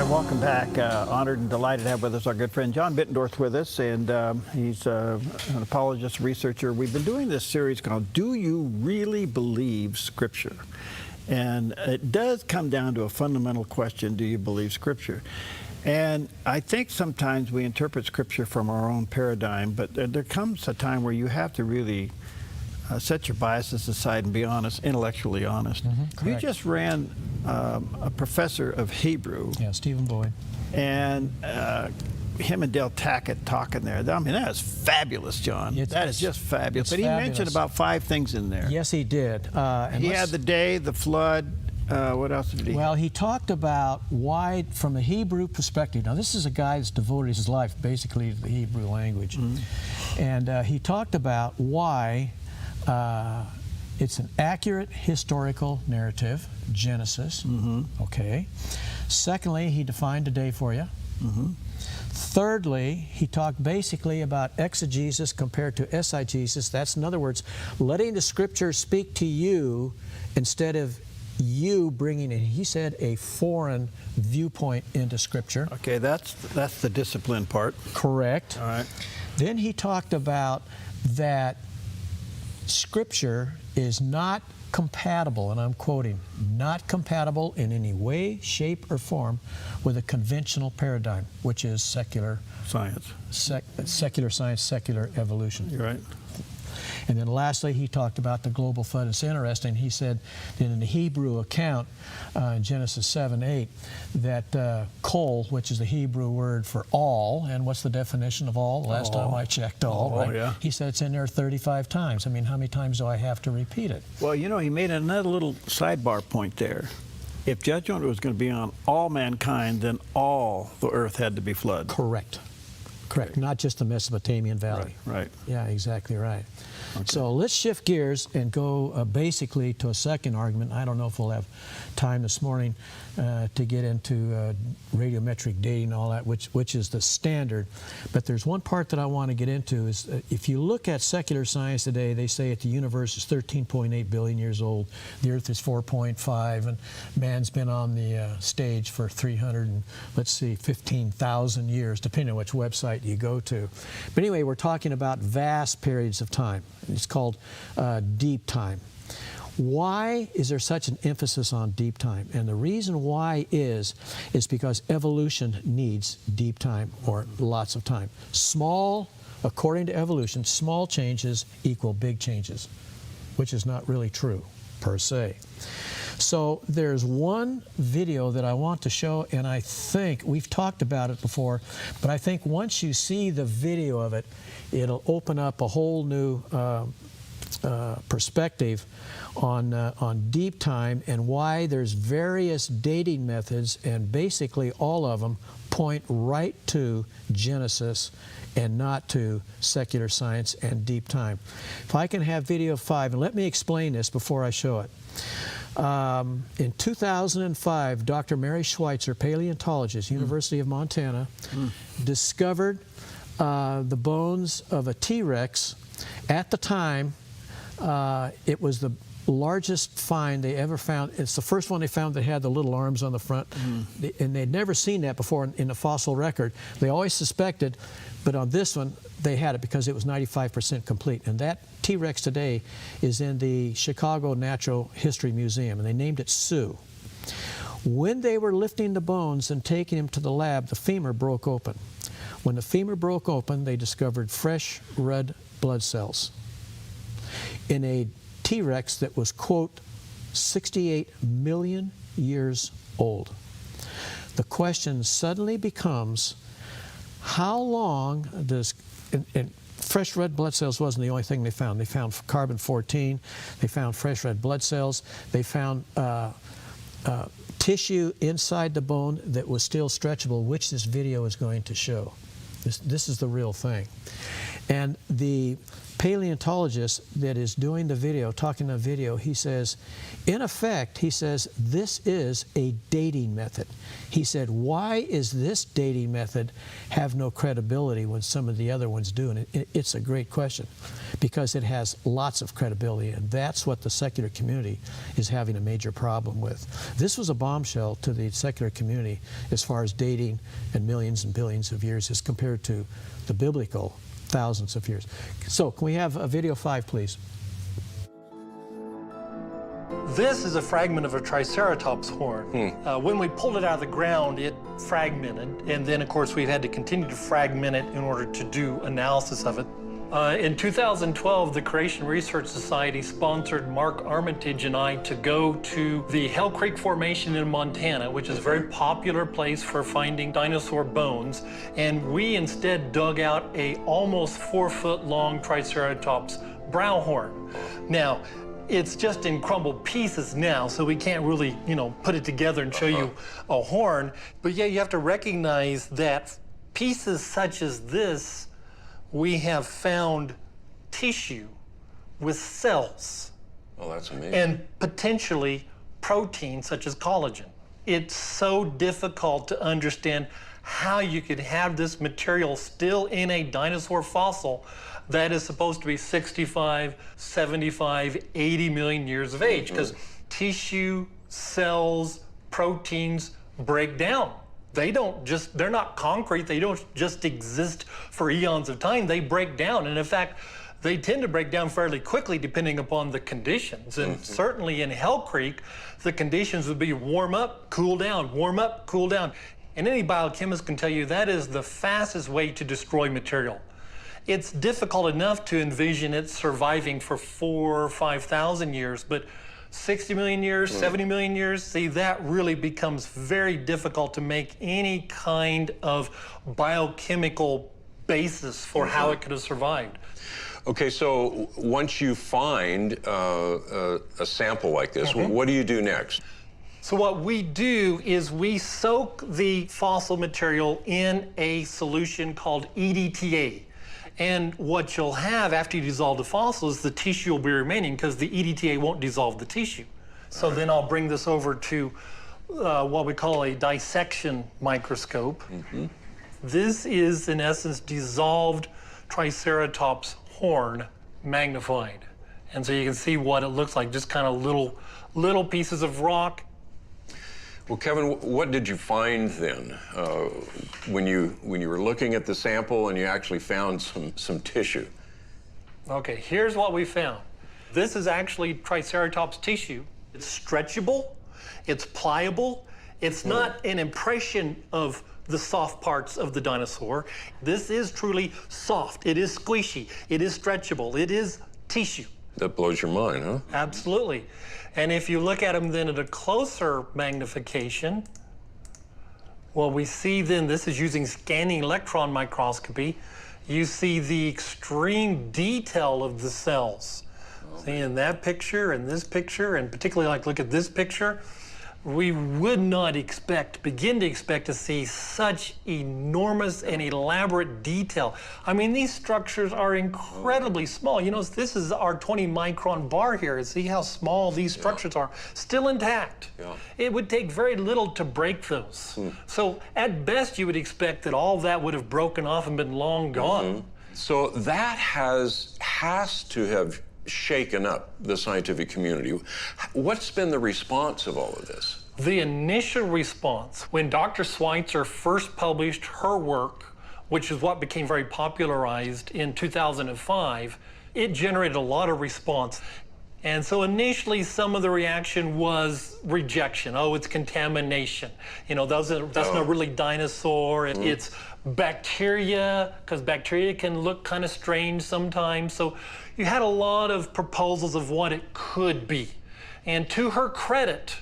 Welcome back. Honored and delighted to have with us our good friend John Bittendorf with us, and he's an apologist, researcher. We've been doing this series called Do You Really Believe Scripture? And it does come down to a fundamental question, do you believe Scripture? And I think sometimes we interpret Scripture from our own paradigm, but there comes a time where you have to really set your biases aside and be honest, intellectually honest. You just ran a professor of Hebrew. Yeah, Stephen Boyd. And him and Del Tackett talking there. I mean, that is fabulous, John. That is just fabulous. But he mentioned about 5 things in there. Yes, he did. He had the day, the flood. What else did he? Well, he talked about why, from a Hebrew perspective. Now, this is a guy that's devoted his life basically to the Hebrew language. And he talked about why it's an accurate historical narrative, Genesis. Okay. Secondly, he defined a day for you. Thirdly, he talked basically about exegesis compared to eisegesis. That's, in other words, letting the Scripture speak to you instead of you bringing in, he said, a foreign viewpoint into Scripture. Okay, that's the discipline part. Correct. All right. Then he talked about that Scripture is not compatible, and I'm quoting, not compatible in any way, shape, or form with a conventional paradigm, which is secular science. Secular science, secular evolution. You're right. And then lastly, he talked about the global flood. It's interesting. He said that in the Hebrew account, in Genesis 7:8, that kol, which is the Hebrew word for all, and what's the definition of all? Last time I checked, all. Right? Yeah. He said it's in there 35 times. I mean, how many times do I have to repeat it? Well, you know, he made another little sidebar point there. If judgment was going to be on all mankind, then all the earth had to be flooded. Correct. Correct. Not just the Mesopotamian Valley. Right. Yeah, exactly right. Okay. So let's shift gears and go basically to a second argument. I don't know if we'll have time this morning to get into radiometric dating and all that, which is the standard. But there's one part that I want to get into is if you look at secular science today, they say that the universe is 13.8 billion years old. The Earth is 4.5, and man's been on the stage for 15,000 years, depending on which website you go to. But anyway, we're talking about vast periods of time. It's called deep time. Why is there such an emphasis on deep time? And the reason why is because evolution needs deep time, or lots of time. Small, according to evolution, small changes equal big changes, which is not really true per se. So there's one video that I want to show, and I think we've talked about it before, but I think once you see the video of it, it'll open up a whole new perspective on deep time and why there's various dating methods, and basically all of them point right to Genesis and not to secular science and deep time. If I can have video 5, and let me explain this before I show it. In 2005, Dr. Mary Schweitzer, paleontologist, University of Montana, discovered the bones of a T-Rex. At the time, it was the largest find they ever found. It's the first one they found that had the little arms on the front, and they'd never seen that before in a fossil record. They always suspected, but on this one they had it because it was 95% complete. And that T-Rex today is in the Chicago Natural History Museum, and they named it Sue. When they were lifting the bones and taking him to the lab, the femur broke open. When the femur broke open, they discovered fresh red blood cells in a T-Rex that was, quote, 68 million years old. The question suddenly becomes, how long does, and fresh red blood cells wasn't the only thing they found. They found carbon-14, they found fresh red blood cells, they found tissue inside the bone that was still stretchable, which this video is going to show. This is the real thing. And the paleontologist that is doing the video, talking the video, he says, in effect, he says, this is a dating method. He said, why is this dating method have no credibility when some of the other ones do? And it's a great question, because it has lots of credibility, and that's what the secular community is having a major problem with. This was a bombshell to the secular community as far as dating and millions and billions of years as compared to the biblical thousands of years. So can we have a video 5, please? This is a fragment of a Triceratops horn. When we pulled it out of the ground, it fragmented, and then of course we've had to continue to fragment it in order to do analysis of it. In 2012, the Creation Research Society sponsored Mark Armitage and I to go to the Hell Creek Formation in Montana, which is a very popular place for finding dinosaur bones. And we instead dug out a almost 4-foot long Triceratops brow horn. Now, it's just in crumbled pieces now, so we can't really, put it together and show you a horn. But yeah, you have to recognize that pieces such as this, we have found tissue with cells. Oh, that's amazing. And potentially proteins such as collagen. It's so difficult to understand how you could have this material still in a dinosaur fossil that is supposed to be 65, 75, 80 million years of age, because tissue, cells, proteins break down. They're not concrete, they don't just exist for eons of time, they break down. And in fact, they tend to break down fairly quickly depending upon the conditions. And certainly in Hell Creek, the conditions would be warm up, cool down, warm up, cool down. And any biochemist can tell you that is the fastest way to destroy material. It's difficult enough to envision it surviving for 4,000 or 5,000 years, but 60 million years, 70 million years, see, that really becomes very difficult to make any kind of biochemical basis for how it could have survived. Okay, so once you find a sample like this, what do you do next? So what we do is we soak the fossil material in a solution called EDTA. And what you'll have after you dissolve the fossil is the tissue will be remaining, because the EDTA won't dissolve the tissue. So then I'll bring this over to what we call a dissection microscope. This is, in essence, dissolved Triceratops horn magnified. And so you can see what it looks like, just kind of little pieces of rock. Well, Kevin, what did you find then when you were looking at the sample and you actually found some tissue? Okay, here's what we found. This is actually Triceratops tissue. It's stretchable, it's pliable, it's not an impression of the soft parts of the dinosaur. This is truly soft, it is squishy, it is stretchable, it is tissue. That blows your mind, huh? Absolutely. And if you look at them then at a closer magnification, what we see then, this is using scanning electron microscopy, you see the extreme detail of the cells. See, in that picture, and this picture, and particularly like look at this picture, we would not begin to expect to see such enormous and elaborate detail. I mean, these structures are incredibly small. This is our 20 micron bar here. See how small these structures are, still intact. It would take very little to break those. So at best, you would expect that all that would have broken off and been long gone. So that has to have shaken up the scientific community. What's been the response of all of this? The initial response, when Dr. Schweitzer first published her work, which is what became very popularized in 2005, it generated a lot of response. And so initially some of the reaction was rejection. Oh, it's contamination. You know, that's not really dinosaur. It's bacteria, because bacteria can look kind of strange sometimes. So you had a lot of proposals of what it could be. And to her credit,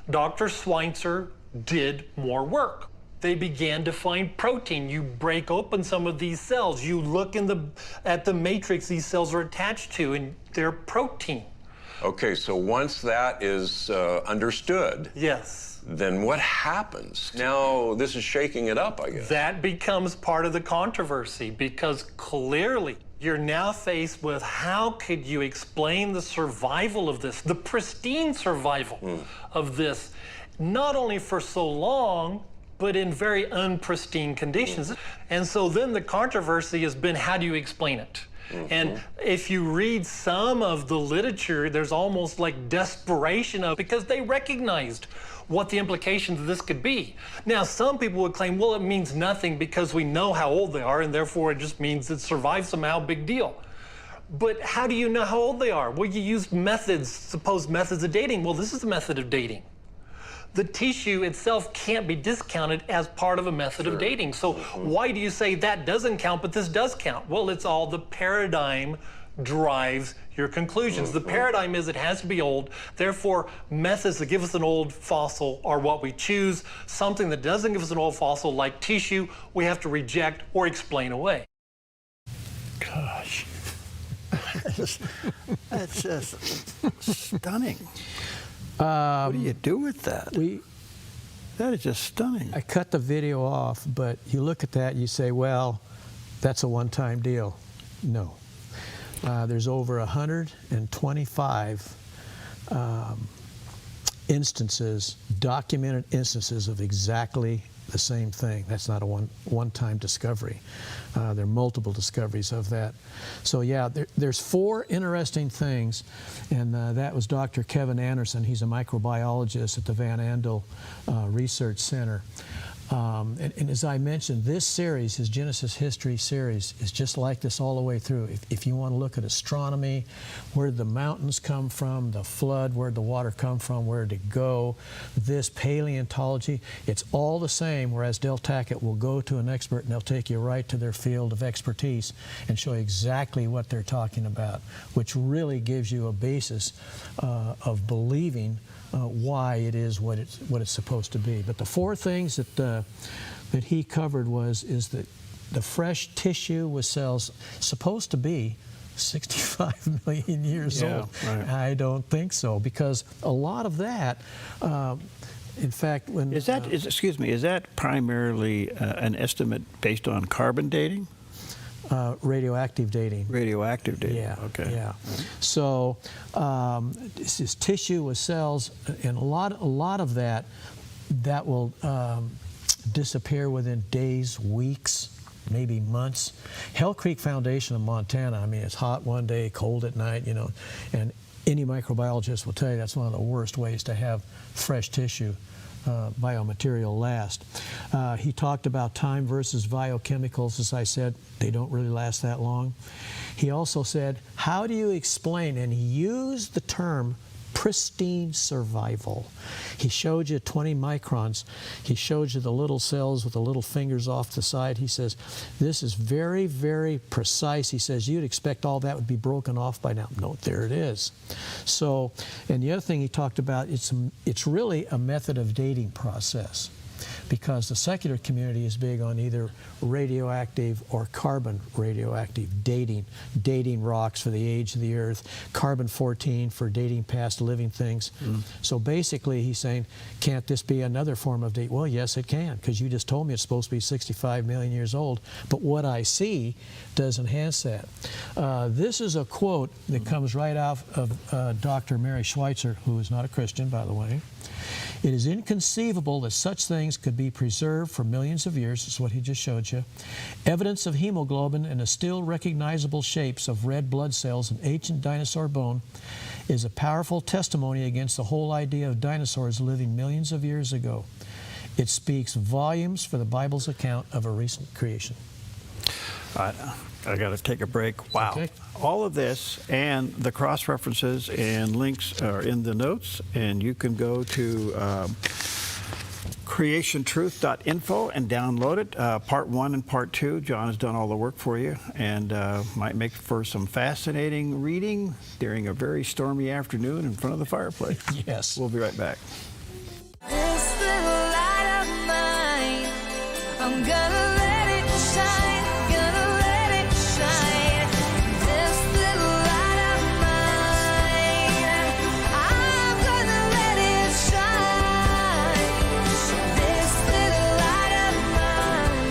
Dr. Schweitzer did more work. They began to find protein. You break open some of these cells. You look at the matrix these cells are attached to, and they're protein. Okay, so once that is understood, yes, then what happens? Now this is shaking it up, I guess. That becomes part of the controversy, because clearly you're now faced with how could you explain the survival of this, the pristine survival of this, not only for so long, but in very unpristine conditions. And so then the controversy has been, how do you explain it? And if you read some of the literature, there's almost like desperation because they recognized what the implications of this could be. Now, some people would claim, well, it means nothing because we know how old they are, and therefore it just means it survived somehow, big deal. But how do you know how old they are? Well, you use methods, supposed methods of dating. Well, this is a method of dating. The tissue itself can't be discounted as part of a method of dating. So why do you say that doesn't count, but this does count? Well, it's all the paradigm drives your conclusions. The paradigm is it has to be old. Therefore, methods that give us an old fossil are what we choose. Something that doesn't give us an old fossil, like tissue, we have to reject or explain away. Gosh. That's just stunning. What do you do with that? That is just stunning. I cut the video off, but you look at that, you say, well, that's a one-time deal. No. There's over 125 instances, documented instances of exactly the same thing. That's not a one-time discovery. There are multiple discoveries of that. So yeah, there's 4 interesting things, and that was Dr. Kevin Anderson. He's a microbiologist at the Van Andel Research Center. And as I mentioned, this series, his Genesis History series, is just like this all the way through. If you want to look at astronomy, where did the mountains come from, the flood, where did the water come from, where did it go, this paleontology, it's all the same, whereas Del Tackett will go to an expert and they'll take you right to their field of expertise and show you exactly what they're talking about, which really gives you a basis of believing why it is what it's supposed to be. But the 4 things that he covered is that the fresh tissue with cells supposed to be 65 million years old. Right. I don't think so, because a lot of that, in fact, when is that primarily an estimate based on carbon dating? Radioactive dating. Radioactive dating. Yeah. Okay. Yeah. So this is tissue with cells, and a lot of that will disappear within days, weeks, maybe months. Hell Creek Foundation of Montana. I mean, it's hot one day, cold at night. You know, and any microbiologist will tell you that's one of the worst ways to have fresh tissue. Biomaterial last. He talked about time versus biochemicals. As I said, they don't really last that long. He also said, how do you explain, and he used the term pristine survival. He showed you 20 microns. He showed you the little cells with the little fingers off the side. He says, this is very, very precise. He says, you'd expect all that would be broken off by now. No, there it is. So, and the other thing he talked about, it's really a method of dating process, because the secular community is big on either radioactive or carbon radioactive dating rocks for the age of the earth, carbon-14 for dating past living things. So basically he's saying, can't this be another form of date? Well, yes, it can, because you just told me it's supposed to be 65 million years old, but what I see does enhance that. This is a quote that comes right out of Dr. Mary Schweitzer, who is not a Christian, by the way. It is inconceivable that such things could be preserved for millions of years. This is what he just showed you. Evidence of hemoglobin and the still recognizable shapes of red blood cells in ancient dinosaur bone is a powerful testimony against the whole idea of dinosaurs living millions of years ago. It speaks volumes for the Bible's account of a recent creation. I got to take a break. Wow. Okay. All of this and the cross-references and links are in the notes, and you can go to creationtruth.info and download it. Part 1 and Part 2, John has done all the work for you, and might make for some fascinating reading during a very stormy afternoon in front of the fireplace. Yes. We'll be right back. This little light of mine, I'm gonna let it shine, gonna let it shine. This little light of mine, I'm gonna let it shine. This little light of mine,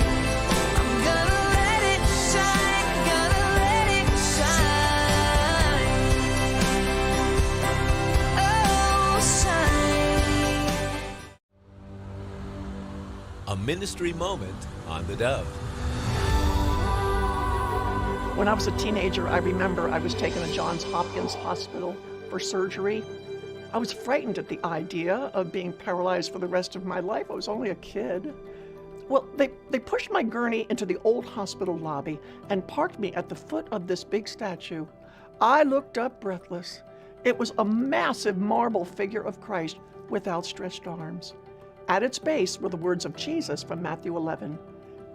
I'm gonna let it shine, gonna let it shine. Oh, shine. A ministry moment on the Dove. When I was a teenager, I remember I was taken to Johns Hopkins Hospital for surgery. I was frightened at the idea of being paralyzed for the rest of my life. I was only a kid. Well, they pushed my gurney into the old hospital lobby and parked me at the foot of this big statue. I looked up breathless. It was a massive marble figure of Christ with outstretched arms. At its base were the words of Jesus from Matthew 11.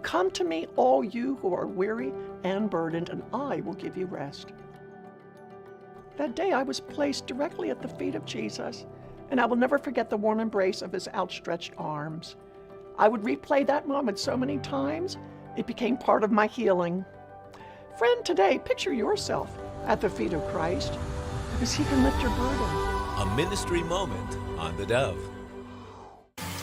Come to me, all you who are weary and burdened, and I will give you rest. That day I was placed directly at the feet of Jesus, and I will never forget the warm embrace of his outstretched arms. I would replay that moment so many times, it became part of my healing. Friend, today, picture yourself at the feet of Christ, because he can lift your burden. A ministry moment on the Dove.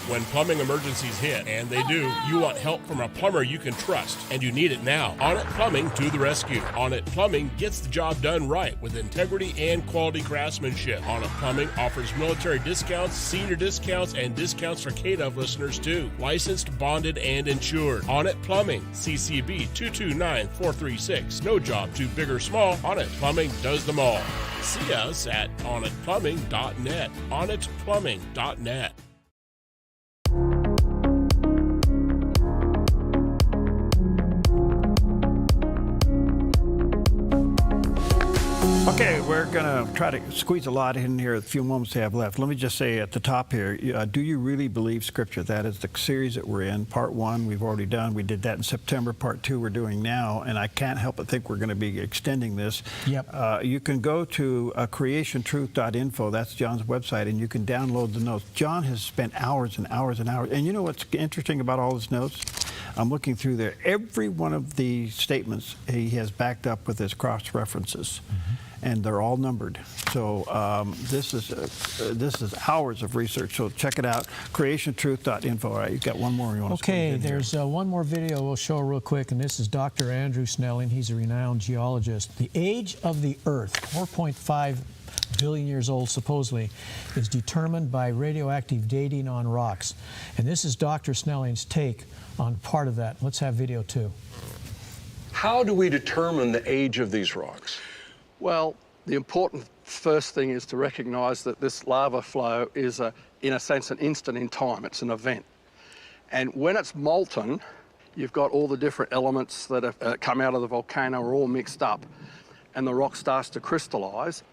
When plumbing emergencies hit, and they do, you want help from a plumber you can trust, and you need it now. Onnit Plumbing to the rescue. Onnit Plumbing gets the job done right with integrity and quality craftsmanship. Onnit Plumbing offers military discounts, senior discounts, and discounts for KDOV listeners too. Licensed, bonded, and insured. Onnit Plumbing, CCB 229436. No job too big or small. Onnit Plumbing does them all. See us at onnitplumbing.net. onnitplumbing.net. Okay, we're going to try to squeeze a lot in here, a few moments we have left. Let me just say at the top here, do you really believe Scripture? That is the series that we're in. Part 1 we've already done. We did that in September. Part 2 we're doing now, and I can't help but think we're going to be extending this. Yep. You can go to creationtruth.info. That's John's website, and you can download the notes. John has spent hours and hours and hours. And you know what's interesting about all his notes? I'm looking through there. Every one of the statements he has backed up with his cross-references. And they're all numbered. So this is hours of research. So check it out, creationtruth.info. All right, you've got one more you want to Okay, there's one more video we'll show real quick, and this is Dr. Andrew Snelling. He's a renowned geologist. The age of the Earth, 4.5 billion years old supposedly, is determined by radioactive dating on rocks. And this is Dr. Snelling's take on part of that. Let's have video 2. How do we determine the age of these rocks? Well, the important first thing is to recognize that this lava flow is, in a sense, an instant in time. It's an event. And when it's molten, you've got all the different elements that have come out of the volcano are all mixed up, and the rock starts to crystallize.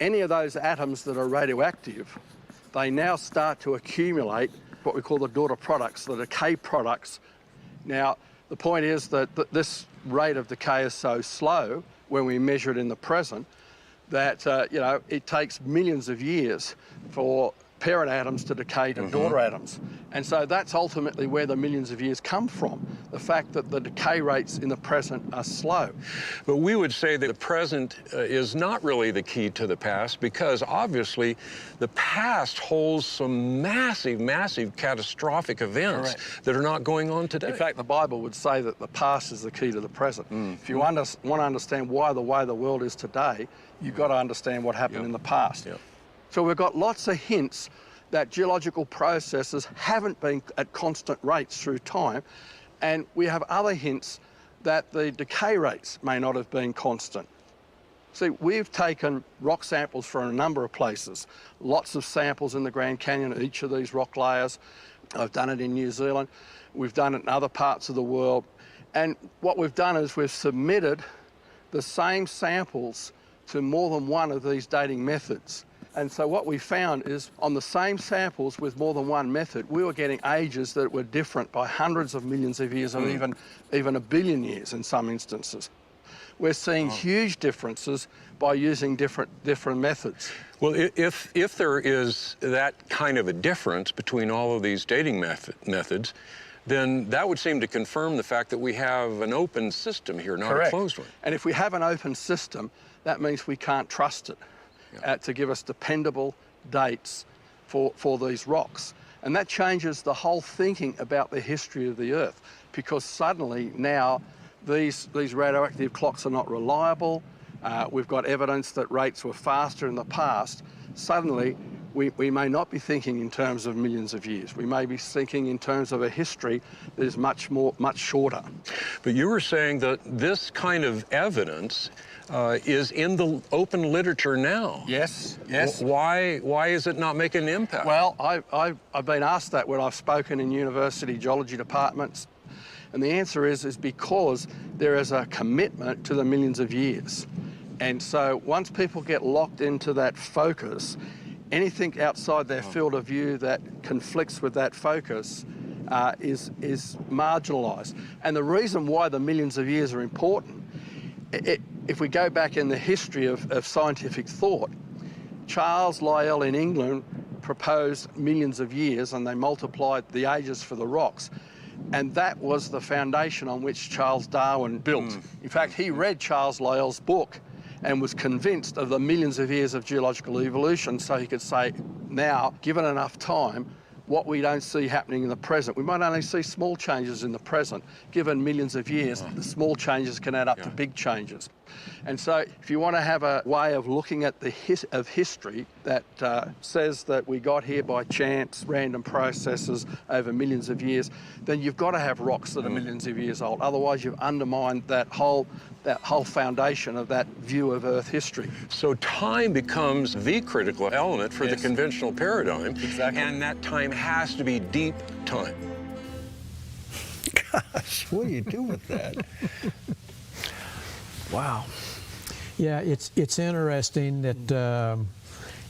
Any of those atoms that are radioactive, they now start to accumulate what we call the daughter products, the decay products. Now, the point is that this rate of decay is so slow when we measure it in the present, that it takes millions of years for parent atoms to decay to daughter atoms. And so that's ultimately where the millions of years come from, the fact that the decay rates in the present are slow. But we would say that the present is not really the key to the past, because obviously the past holds some massive, massive catastrophic events that are not going on today. In fact, the Bible would say that the past is the key to the present. If you want to understand why the way the world is today, you've got to understand what happened in the past. So we've got lots of hints that geological processes haven't been at constant rates through time, and we have other hints that the decay rates may not have been constant. See, we've taken rock samples from a number of places, lots of samples in the Grand Canyon, each of these rock layers. I've done it in New Zealand, we've done it in other parts of the world, and what we've done is we've submitted the same samples to more than one of these dating methods. And so what we found is on the same samples with more than one method, we were getting ages that were different by hundreds of millions of years or even a billion years in some instances. We're seeing huge differences by using different methods. Well, if there is that kind of a difference between all of these dating methods, then that would seem to confirm the fact that we have an open system here, not Correct. a closed one. And if we have an open system, that means we can't trust it to give us dependable dates for these rocks. And that changes the whole thinking about the history of the Earth, because suddenly now these radioactive clocks are not reliable. We've got evidence that rates were faster in the past. Suddenly, we may not be thinking in terms of millions of years. We may be thinking in terms of a history that is much shorter. But you were saying that this kind of evidence is in the open literature now. Yes. Why is it not making an impact? Well, I've been asked that when I've spoken in university geology departments. And the answer is because there is a commitment to the millions of years. And so once people get locked into that focus, anything outside their field of view that conflicts with that focus is marginalised. And the reason why the millions of years are important, if we go back in the history of scientific thought, Charles Lyell in England proposed millions of years, and they multiplied the ages for the rocks. And that was the foundation on which Charles Darwin built. In fact, he read Charles Lyell's book and was convinced of the millions of years of geological evolution, so he could say, now, given enough time, what we don't see happening in the present, we might only see small changes in the present. Given millions of years, the small changes can add up to big changes. And so if you want to have a way of looking at the history that says that we got here by chance, random processes over millions of years, then you've got to have rocks that are millions of years old. Otherwise, you've undermined that whole foundation of that view of Earth history. So time becomes the critical element for the Yes. conventional paradigm. Exactly. And that time has to be deep time. Gosh, what do you do with that? Wow. Yeah, it's interesting that,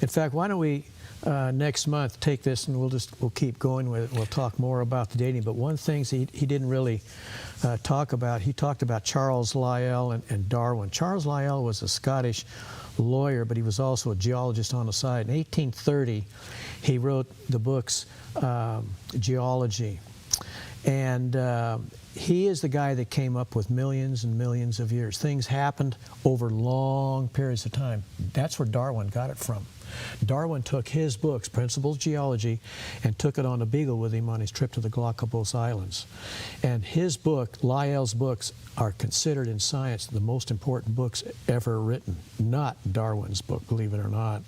in fact, why don't we next month take this and we'll keep going with it. We'll talk more about the dating. But one thing he didn't really talk about, he talked about Charles Lyell and Darwin. Charles Lyell was a Scottish lawyer, but he was also a geologist on the side. In 1830, he wrote the books Geology. And he is the guy that came up with millions and millions of years. Things happened over long periods of time. That's where Darwin got it from. Darwin took his books, Principles of Geology, and took it on a beagle with him on his trip to the Galapagos Islands. And his book, Lyell's books, are considered in science the most important books ever written, not Darwin's book, believe it or not.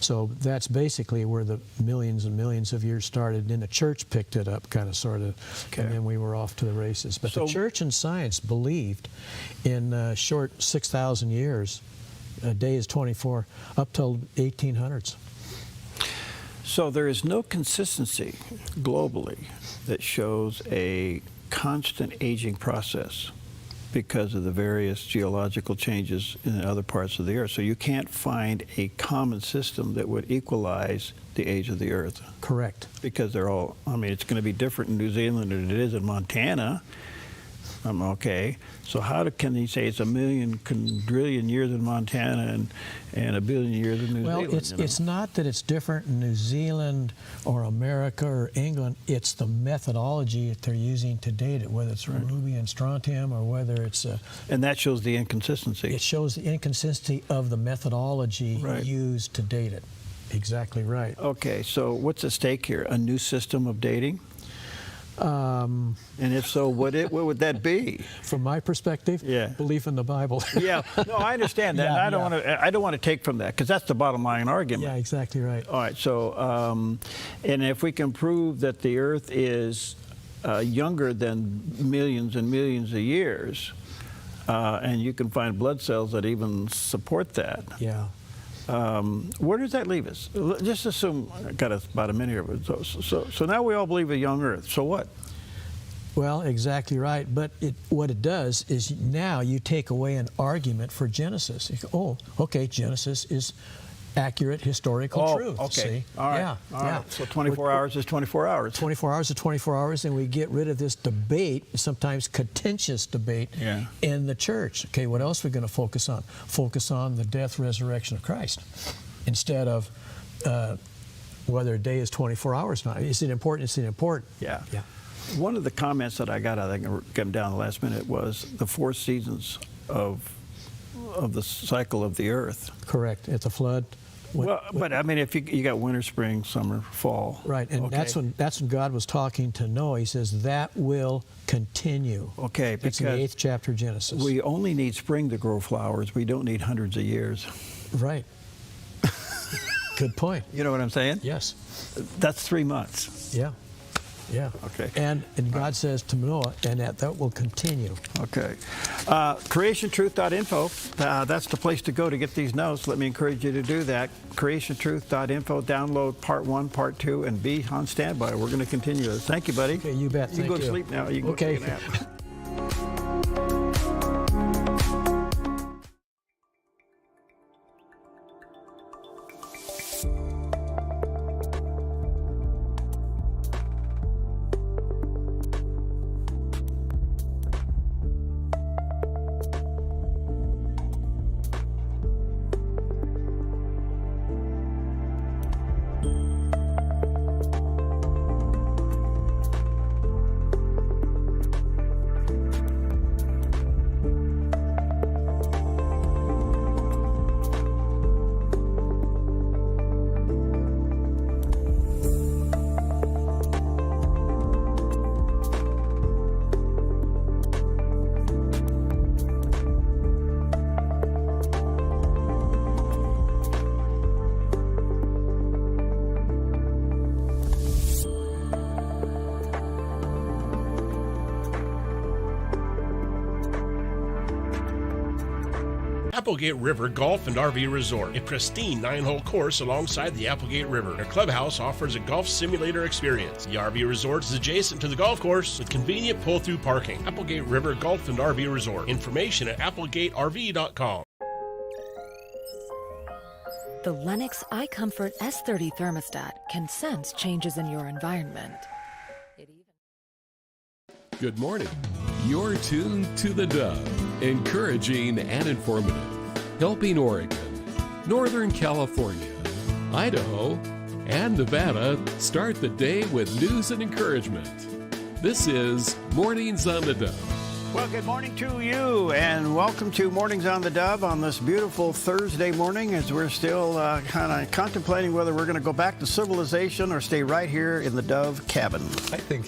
So that's basically where the millions and millions of years started. Then the church picked it up, kind of, sort of, and then we were off to the races. But the church and science believed in short 6,000 years, a day is 24, up till 1800s. So there is no consistency globally that shows a constant aging process because of the various geological changes in other parts of the Earth. So you can't find a common system that would equalize the age of the Earth. Correct. Because they're all, I mean, it's going to be different in New Zealand than it is in Montana. Okay, so how can he say it's a million quadrillion years in Montana and a billion years in New Zealand? Well, it's not that it's different in New Zealand or America or England. It's the methodology that they're using to date it, whether it's ruby and strontium or whether it's... and that shows the inconsistency. It shows the inconsistency of the methodology used to date it. Exactly right. Okay, so what's at stake here? A new system of dating? And if so, what would that be? From my perspective, belief in the Bible. Yeah, no, I understand that. Yeah, I don't want to take from that, because that's the bottom line argument. Yeah, exactly right. All right, so and if we can prove that the Earth is younger than millions and millions of years, and you can find blood cells that even support that. Yeah. Where does that leave us? Just assume, I got about a minute here, so now we all believe a young Earth. So what? Well, exactly right. But what it does is now you take away an argument for Genesis. You go, oh, okay, Genesis is accurate historical truth. Okay. See? All right. Yeah. All right. So 24 hours is 24 hours. 24 hours is 24 hours, and we get rid of this debate, sometimes contentious debate, in the church. Okay, what else are we going to focus on? Focus on the death, resurrection of Christ, instead of whether a day is 24 hours or not. Is it important? Is it important? Yeah. Yeah. One of the comments that I got, I think, getting down the last minute, was the 4 seasons of the cycle of the Earth. Correct. At the flood. Well, but I mean, if you got winter, spring, summer, fall. Right, and that's when God was talking to Noah. He says that will continue. Okay, because in the 8th chapter of Genesis. We only need spring to grow flowers. We don't need hundreds of years. Right. Good point. You know what I'm saying? Yes. That's 3 months. Yeah. Yeah. Okay. And God says to Noah, and that will continue. Okay. CreationTruth.info. That's the place to go to get these notes. Let me encourage you to do that. CreationTruth.info. Download part 1, part 2, and be on standby. We're going to continue this. Thank you, buddy. Okay, you bet. You can go to sleep now. You can go take a nap. Applegate River Golf and RV Resort, a pristine 9-hole course alongside the Applegate River. Their clubhouse offers a golf simulator experience. The RV Resort is adjacent to the golf course with convenient pull-through parking. Applegate River Golf and RV Resort. Information at applegaterv.com. The Lennox iComfort S30 thermostat can sense changes in your environment. Good morning. You're tuned to the Dove, encouraging and informative, helping Oregon, Northern California, Idaho, and Nevada start the day with news and encouragement. This is Mornings on the Dove. Well, good morning to you, and welcome to Mornings on the Dove on this beautiful Thursday morning, as we're still kind of contemplating whether we're going to go back to civilization or stay right here in the Dove cabin. I think